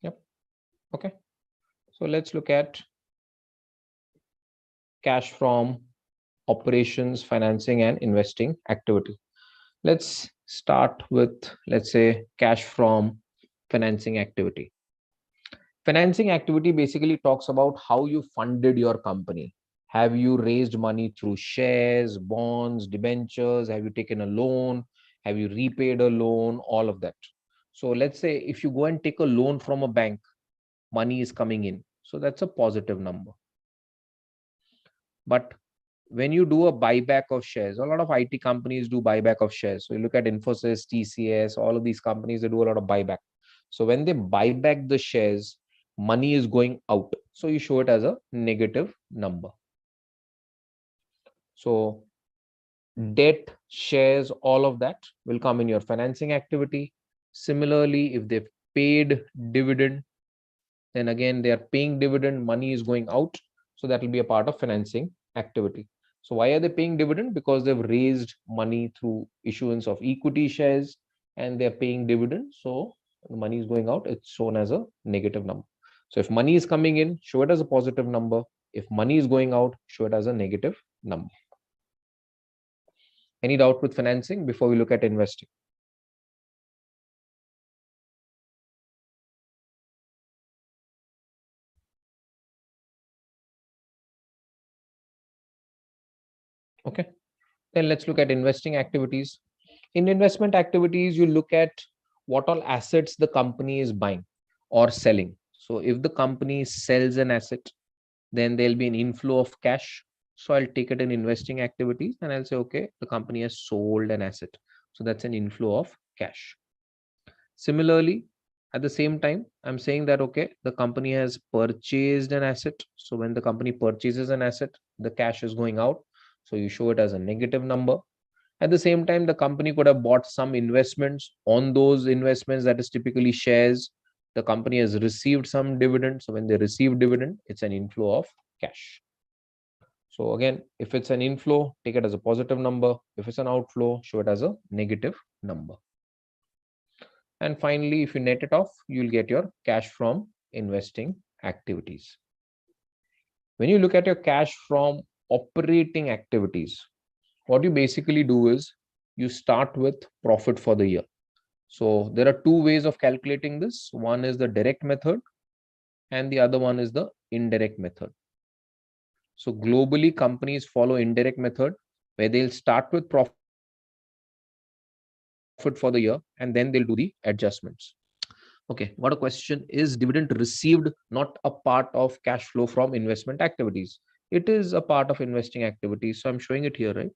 Yep. Okay. So let's look at cash from operations, financing, and investing activity. Let's start with, let's say, cash from financing activity. Financing activity basically talks about how you funded your company. Have you raised money through shares, bonds, debentures? Have you taken a loan? Have you repaid a loan? All of that. So let's say if you go and take a loan from a bank, money is coming in. So that's a positive number. But when you do a buyback of shares, a lot of IT companies do buyback of shares. So you look at Infosys, TCS, all of these companies, they do a lot of buyback. So when they buy back the shares, money is going out. So you show it as a negative number. So debt, shares, all of that will come in your financing activity. Similarly, if they've paid dividend, then again, they are paying dividend, money is going out. So that will be a part of financing activity. So why are they paying dividend? Because they've raised money through issuance of equity shares and they're paying dividend. So the money is going out, it's shown as a negative number. So if money is coming in, show it as a positive number. If money is going out, show it as a negative number. Any doubt with financing before we look at investing? Okay. Then let's look at investing activities. In investment activities, you look at what all assets the company is buying or selling. So if the company sells an asset, then there'll be an inflow of cash. So I'll take it in investing activities and I'll say, okay, the company has sold an asset. So that's an inflow of cash. Similarly, at the same time, I'm saying that, okay, the company has purchased an asset. So when the company purchases an asset, the cash is going out. So you show it as a negative number. At the same time, the company could have bought some investments. On those investments, that is typically shares, the company has received some dividend. So when they receive dividend, it's an inflow of cash. So again, if it's an inflow, take it as a positive number. If it's an outflow, show it as a negative number. And finally, if you net it off, you'll get your cash from investing activities. When you look at your cash from operating activities, what you basically do is you start with profit for the year. So there are two ways of calculating this. One is the direct method and the other one is the indirect method. So globally, companies follow indirect method where they'll start with profit for the year and then they'll do the adjustments. Okay, what a question. Is dividend received not a part of cash flow from investment activities? It is a part of investing activities. So I'm showing it here, right?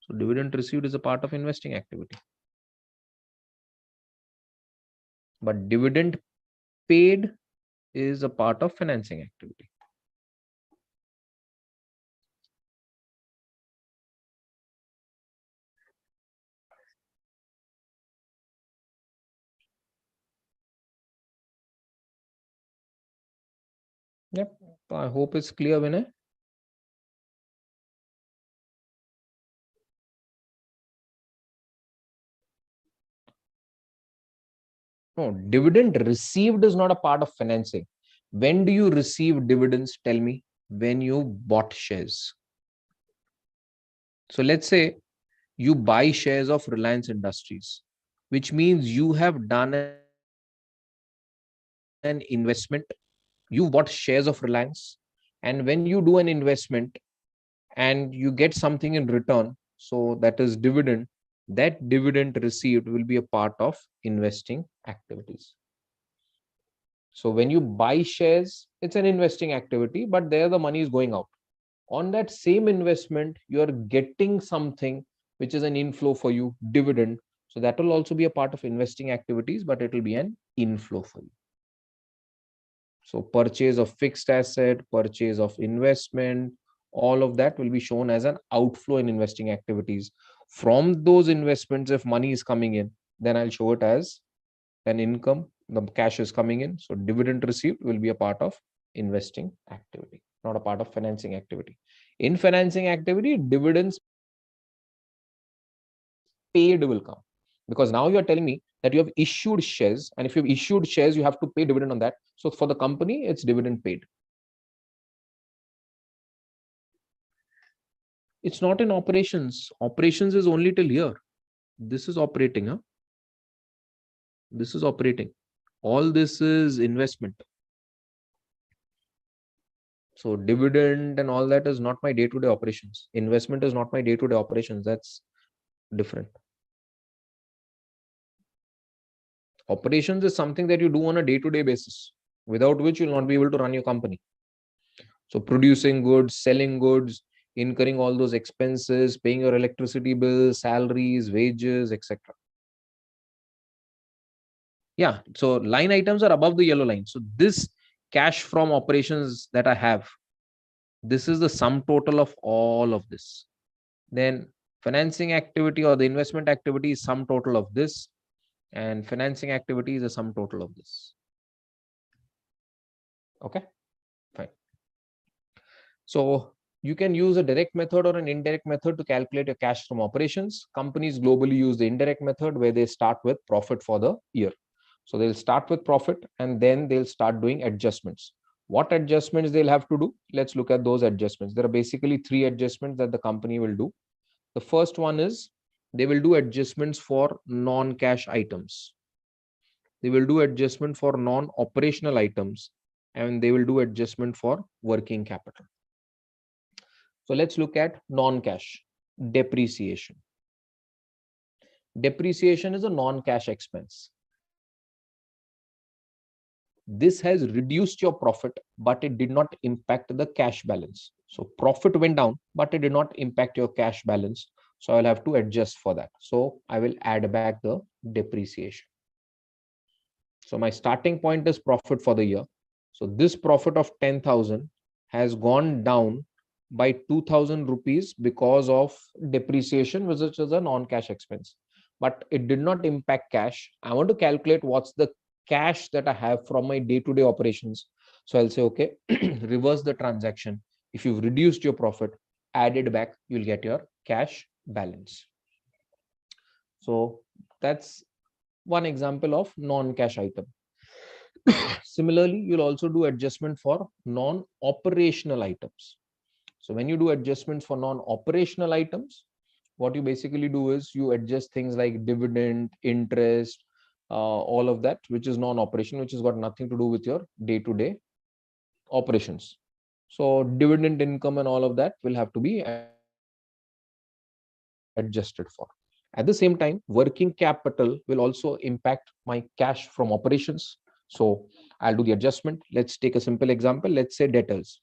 So dividend received is a part of investing activity. But dividend paid is a part of financing activity. Yep. I hope it's clear, Vinay. No, dividend received is not a part of financing. When do you receive dividends? Tell me. When you bought shares. So let's say you buy shares of Reliance Industries, which means you have done an investment. You bought shares of Reliance. And when you do an investment and you get something in return, so that is dividend, that dividend received will be a part of investing activities. So when you buy shares, it's an investing activity, but there the money is going out. On that same investment, you're getting something which is an inflow for you, dividend. So that will also be a part of investing activities, but it will be an inflow for you. So purchase of fixed asset, purchase of investment, all of that will be shown as an outflow in investing activities. From those investments, if money is coming in, then I'll show it as an income. The cash is coming in. So dividend received will be a part of investing activity, not a part of financing activity. In financing activity, dividends paid will come. Because now you are telling me that you have issued shares, and if you've issued shares, you have to pay dividend on that. So for the company, it's dividend paid. It's not in operations. Operations is only till here. This is operating. Huh? This is operating. All this is investment. So dividend and all that is not my day-to-day operations. Investment is not my day-to-day operations. That's different. Operations is something that you do on a day-to-day basis, without which you'll not be able to run your company. So producing goods, selling goods, incurring all those expenses, paying your electricity bills, salaries, wages, etc. Yeah, so line items are above the yellow line. So this cash from operations that I have, this is the sum total of all of this. Then financing activity or the investment activity is sum total of this, and financing activity is a sum total of this. Okay, fine. So you can use a direct method or an indirect method to calculate your cash from operations. Companies globally use the indirect method where they start with profit for the year. So they'll start with profit and then they'll start doing adjustments. What adjustments they'll have to do? Let's look at those adjustments. There are basically three adjustments that the company will do. The first one is they will do adjustments for non-cash items. They will do adjustment for non-operational items, and they will do adjustment for working capital. So let's look at non-cash. Depreciation. Depreciation is a non-cash expense. This has reduced your profit, but it did not impact the cash balance. So profit went down, but it did not impact your cash balance. So I'll have to adjust for that. So I will add back the depreciation. So my starting point is profit for the year. So this profit of 10,000 has gone down by 2000 rupees because of depreciation, which is a non-cash expense, but it did not impact cash. I want to calculate what's the cash that I have from my day-to-day operations. So I'll say, okay, reverse the transaction. If you've reduced your profit, add it back, you'll get your cash balance. So that's one example of non-cash item. Similarly, you'll also do adjustment for non-operational items. So when you do adjustments for non-operational items, what you basically do is you adjust things like dividend, interest, all of that, which is non-operation, which has got nothing to do with your day-to-day operations. So dividend income and all of that will have to be adjusted for. At the same time, working capital will also impact my cash from operations. So I'll do the adjustment. Let's take a simple example. Let's say debtors.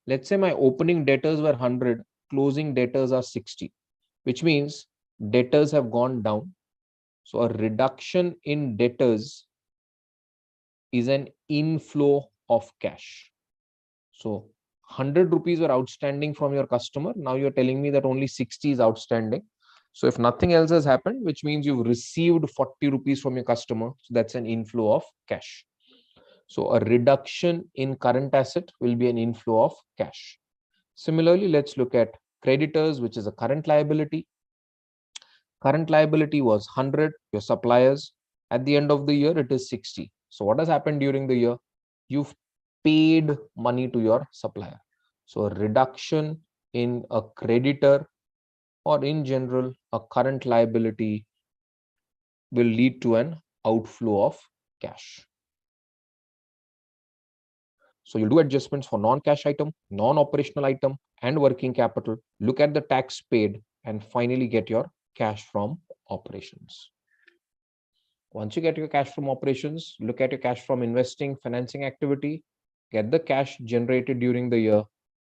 Let's say my opening debtors were 100, closing debtors are 60, which means debtors have gone down. So a reduction in debtors is an inflow of cash. So 100 rupees were outstanding from your customer. Now you're telling me that only 60 is outstanding. So if nothing else has happened, which means you've received 40 rupees from your customer, so that's an inflow of cash. So a reduction in current asset will be an inflow of cash. Similarly, let's look at creditors, which is a current liability. Current liability was 100, your suppliers. At the end of the year, it is 60. So what has happened during the year? You've paid money to your supplier. So a reduction in a creditor, or in general, a current liability, will lead to an outflow of cash. So you'll do adjustments for non-cash item, non-operational item, and working capital. Look at the tax paid and finally get your cash from operations. Once you get your cash from operations, look at your cash from investing, financing activity, get the cash generated during the year,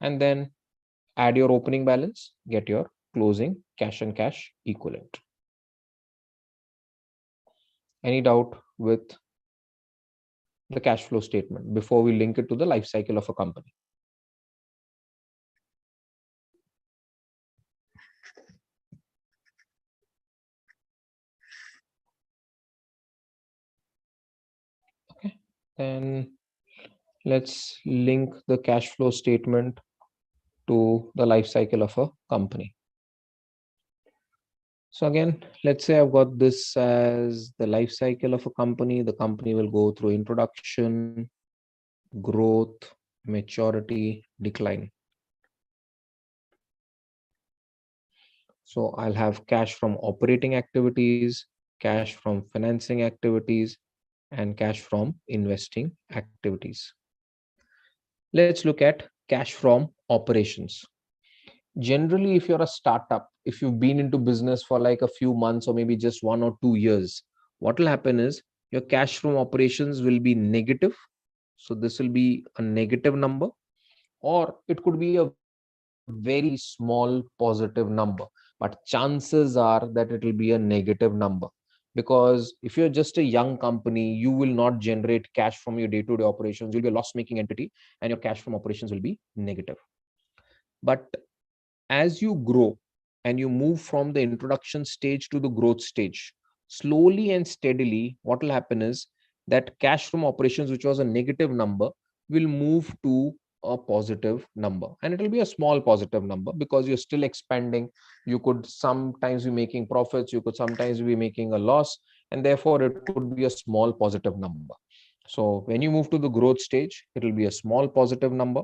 and then add your opening balance, get your closing cash and cash equivalent. Any doubt with the cash flow statement before we link it to the life cycle of a company? Okay, then let's link the cash flow statement to the life cycle of a company. So again, let's say I've got this as the life cycle of a company. The company will go through introduction, growth, maturity, decline. So I'll have cash from operating activities, cash from financing activities, and cash from investing activities. Let's look at cash from operations. Generally, if you're a startup, if you've been into business for like a few months or maybe just 1 or 2 years, what will happen is your cash from operations will be negative. So this will be a negative number, or it could be a very small positive number, but chances are that it will be a negative number. Because if you're just a young company, you will not generate cash from your day-to-day operations. You'll be a loss-making entity and your cash from operations will be negative. But as you grow and you move from the introduction stage to the growth stage, slowly and steadily, what will happen is that cash from operations, which was a negative number, will move to a positive number, and it will be a small positive number because you're still expanding. You could sometimes be making profits, you could sometimes be making a loss, and therefore it could be a small positive number. So when you move to the growth stage, it will be a small positive number.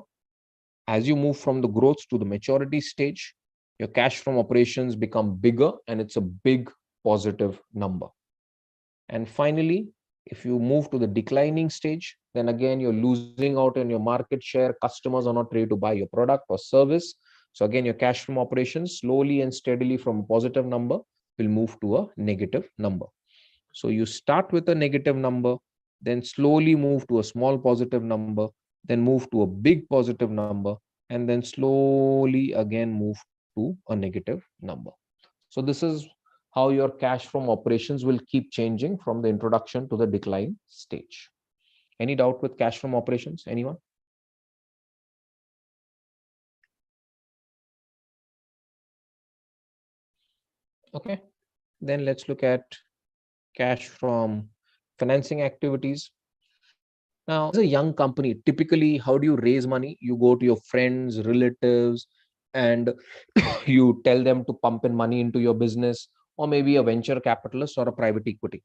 As you move from the growth to the maturity stage, your cash from operations become bigger and it's a big positive number. And finally, if you move to the declining stage, then again, you're losing out on your market share. Customers are not ready to buy your product or service. So again, your cash from operations slowly and steadily from a positive number will move to a negative number. So you start with a negative number, then slowly move to a small positive number, then move to a big positive number, and then slowly again move to a negative number. So this is how your cash from operations will keep changing from the introduction to the decline stage. Any doubt with cash from operations? Anyone? Okay. Then let's look at cash from financing activities. Now, as a young company, typically, how do you raise money? You go to your friends, relatives, and you tell them to pump in money into your business, or maybe a venture capitalist or a private equity.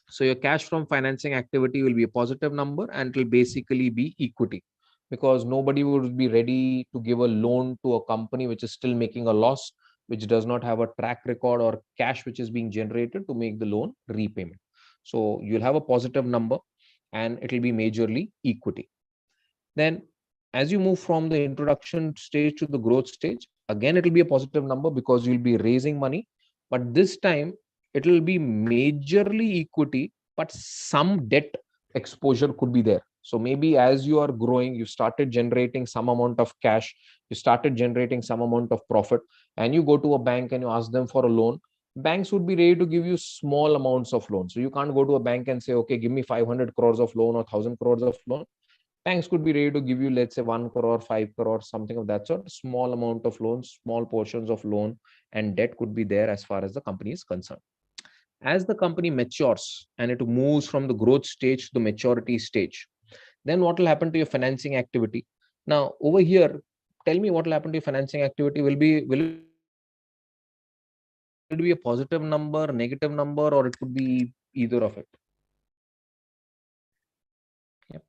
So your cash from financing activity will be a positive number and it will basically be equity, because nobody would be ready to give a loan to a company which is still making a loss, which does not have a track record or cash which is being generated to make the loan repayment. So you'll have a positive number and it will be majorly equity. Then as you move from the introduction stage to the growth stage, again it will be a positive number because you'll be raising money, but this time it will be majorly equity, but some debt exposure could be there. So maybe as you are growing, you started generating some amount of cash, you started generating some amount of profit, and you go to a bank and you ask them for a loan. Banks would be ready to give you small amounts of loan. So you can't go to a bank and say, okay, give me 500 crores of loan or 1000 crores of loan. Banks could be ready to give you, let's say, 1 crore, 5 crore, something of that sort. Small amount of loans, small portions of loan, and debt could be there as far as the company is concerned. As the company matures and it moves from the growth stage to the maturity stage, then what will happen to your financing activity? Now, over here, tell me what will happen to your financing activity. Will it be a positive number, negative number, or it could be either of it? Yep.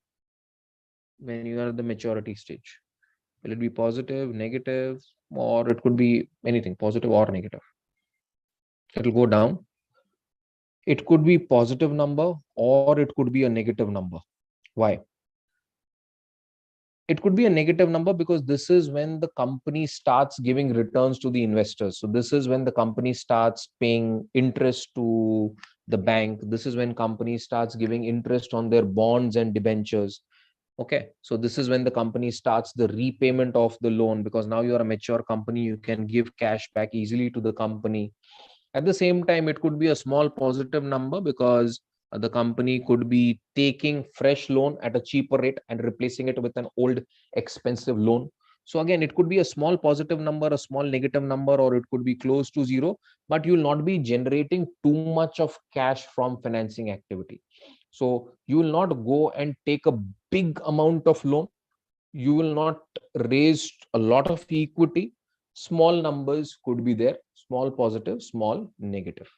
When you are at the maturity stage, will it be positive, negative, or it could be anything, positive or negative? It will go down. It could be positive number or it could be a negative number. Why? It could be a negative number because this is when the company starts giving returns to the investors. So this is when the company starts paying interest to the bank. This is when company starts giving interest on their bonds and debentures. Okay, so this is when the company starts the repayment of the loan, because now you're a mature company, you can give cash back easily to the company. At the same time, it could be a small positive number because the company could be taking fresh loan at a cheaper rate and replacing it with an old expensive loan. So again, it could be a small positive number, a small negative number, or it could be close to zero, but you will not be generating too much of cash from financing activity. So you will not go and take a big amount of loan. You will not raise a lot of equity. Small numbers could be there, small positive, small negative,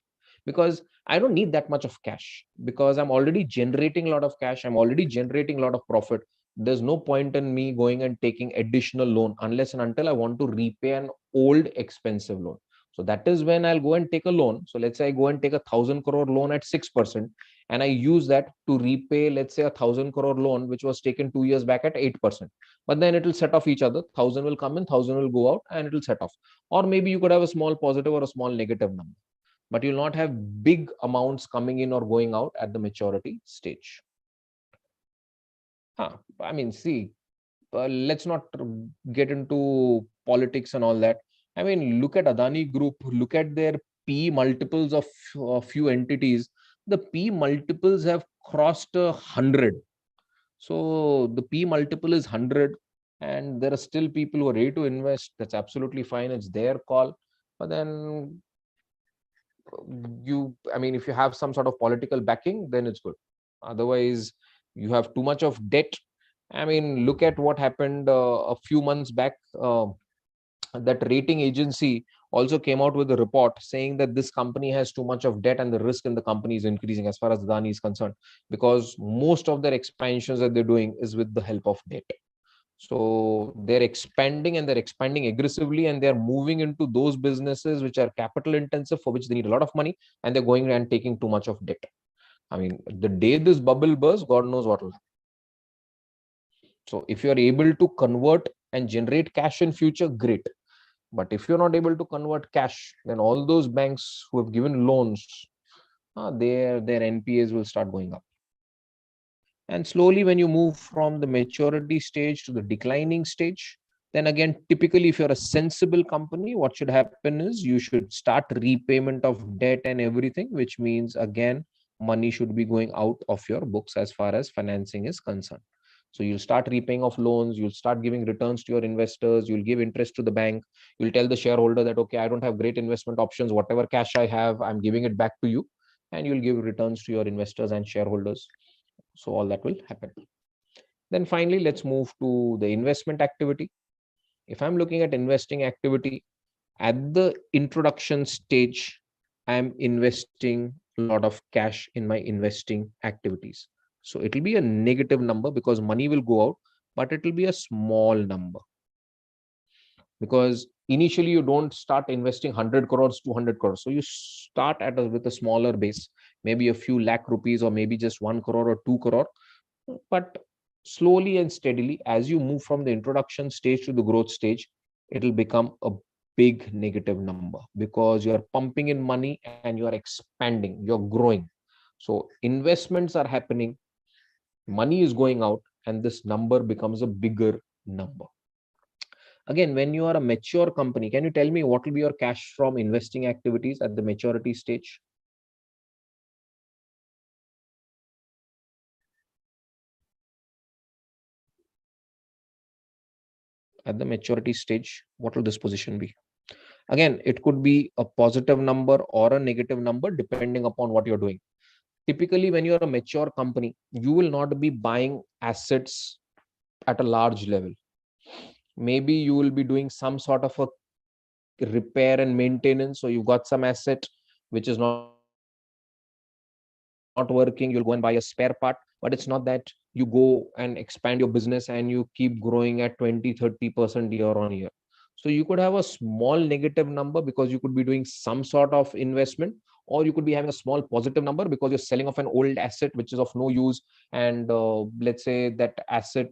because I don't need that much of cash, because I'm already generating a lot of cash, I'm already generating a lot of profit. There's no point in me going and taking additional loan unless and until I want to repay an old expensive loan. So that is when I'll go and take a loan. So let's say I go and take 1,000 crore loan at 6%, and I use that to repay, let's say, 1,000 crore loan which was taken 2 years back at 8%. But then it will set off each other. 1,000 will come in, 1,000 will go out, and it will set off. Or maybe you could have a small positive or a small negative number, but you'll not have big amounts coming in or going out at the maturity stage. I mean, see, let's not get into politics and all that. I mean, look at Adani Group, look at their P multiples of a few entities. The P multiples have crossed 100. So the P multiple is 100, and there are still people who are ready to invest. That's absolutely fine. It's their call. But then I mean, if you have some sort of political backing, then it's good. Otherwise, you have too much of debt. I mean, look at what happened a few months back. That rating agency also came out with a report saying that this company has too much of debt and the risk in the company is increasing as far as Adani is concerned, because most of their expansions that they're doing is with the help of debt. So they're expanding and they're expanding aggressively, and they're moving into those businesses which are capital intensive, for which they need a lot of money, and they're going and taking too much of debt. I mean, the day this bubble bursts, God knows what will happen. So if you're able to convert and generate cash in future, great. But if you're not able to convert cash, then all those banks who have given loans, their NPAs will start going up. And slowly, when you move from the maturity stage to the declining stage, then again, typically, if you're a sensible company, what should happen is you should start repayment of debt and everything, which means again, money should be going out of your books as far as financing is concerned. So you'll start repaying of loans, you'll start giving returns to your investors, you'll give interest to the bank, you'll tell the shareholder that, okay, I don't have great investment options, whatever cash I have, I'm giving it back to you, and you'll give returns to your investors and shareholders. So all that will happen. Then finally, let's move to the investment activity. If I'm looking at investing activity, at the introduction stage, I'm investing a lot of cash in my investing activities. So it will be a negative number because money will go out, but it will be a small number. Because initially you don't start investing 100 crores, 200 crores. So you start with a smaller base, maybe a few lakh rupees, or maybe just 1 crore or 2 crore. But slowly and steadily, as you move from the introduction stage to the growth stage, it'll become a big negative number because you're pumping in money and you're expanding, you're growing. So investments are happening, money is going out, and this number becomes a bigger number. Again, when you are a mature company, can you tell me what will be your cash from investing activities at the maturity stage? At the maturity stage, what will this position be? Again, it could be a positive number or a negative number depending upon what you're doing. Typically, when you're a mature company, you will not be buying assets at a large level. Maybe you will be doing some sort of a repair and maintenance. So you've got some asset which is not working, you'll go and buy a spare part. But it's not that you go and expand your business and you keep growing at 20-30% year on year. So you could have a small negative number because you could be doing some sort of investment, or you could be having a small positive number because you're selling off an old asset which is of no use, and let's say that asset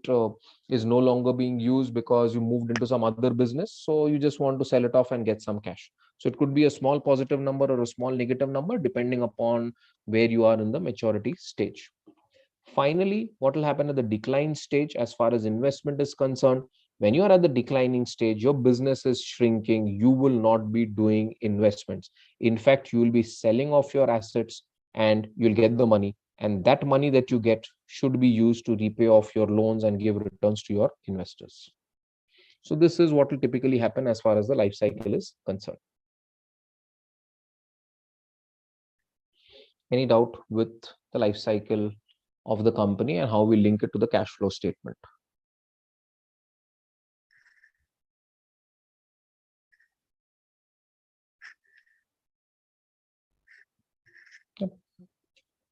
is no longer being used because you moved into some other business, so you just want to sell it off and get some cash. So it could be a small positive number or a small negative number depending upon where you are in the maturity stage. Finally, what will happen at the decline stage as far as investment is concerned? When you are at the declining stage, your business is shrinking, you will not be doing investments. In fact, you will be selling off your assets and you'll get the money. And that money that you get should be used to repay off your loans and give returns to your investors. So this is what will typically happen as far as the life cycle is concerned. Any doubt with the life cycle of the company and how we link it to the cash flow statement? Yep.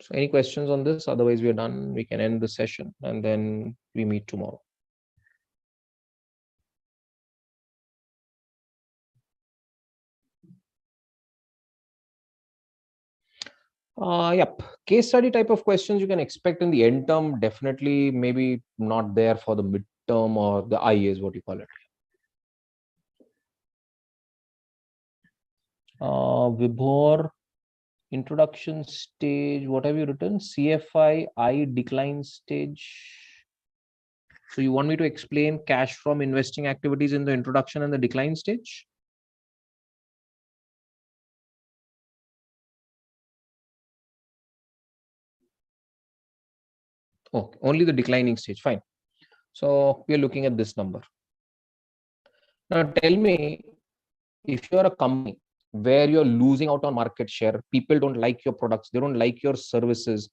So any questions on this? Otherwise, we are done. We can end the session and then we meet tomorrow. Yep. Case study type of questions you can expect in the end term. Definitely, maybe not there for the midterm or the IA is what you call it. Vibhor, introduction stage. What have you written? CFI, I decline stage. So you want me to explain cash from investing activities in the introduction and the decline stage? Oh, only the declining stage. Fine. So we're looking at this number. Now tell me, if you're a company where you're losing out on market share, people don't like your products, they don't like your services,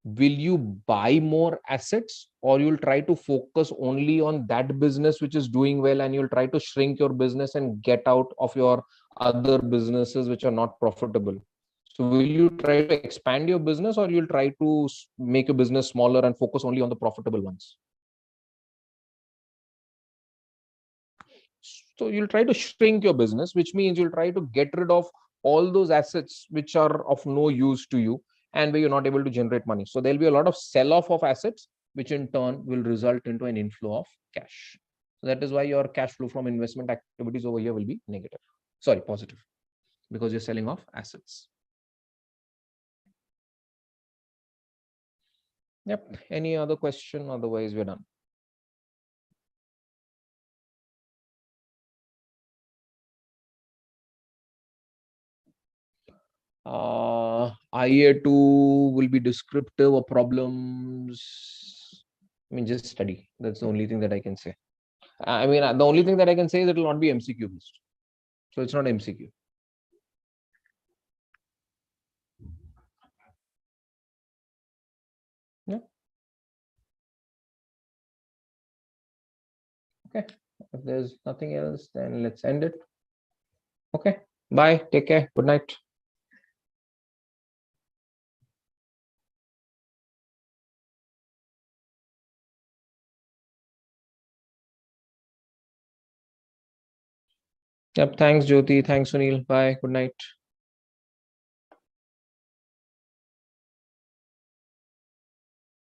will you buy more assets, or you'll try to focus only on that business which is doing well and you'll try to shrink your business and get out of your other businesses which are not profitable? So will you try to expand your business, or you'll try to make your business smaller and focus only on the profitable ones? So you'll try to shrink your business, which means you'll try to get rid of all those assets which are of no use to you and where you're not able to generate money. So there'll be a lot of sell off of assets, which in turn will result into an inflow of cash. So that is why your cash flow from investment activities over here will be negative. Sorry, positive, because you're selling off assets. Yep. Any other question? Otherwise, we're done. IA2 will be descriptive of problems. I mean, just study. That's the only thing that I can say. I mean, the only thing that I can say is it will not be MCQ based. So it's not MCQ. Yeah. Okay. If there's nothing else, then let's end it. Okay. Bye. Take care. Good night. Yep. Thanks, Jyoti. Thanks, Sunil. Bye. Good night.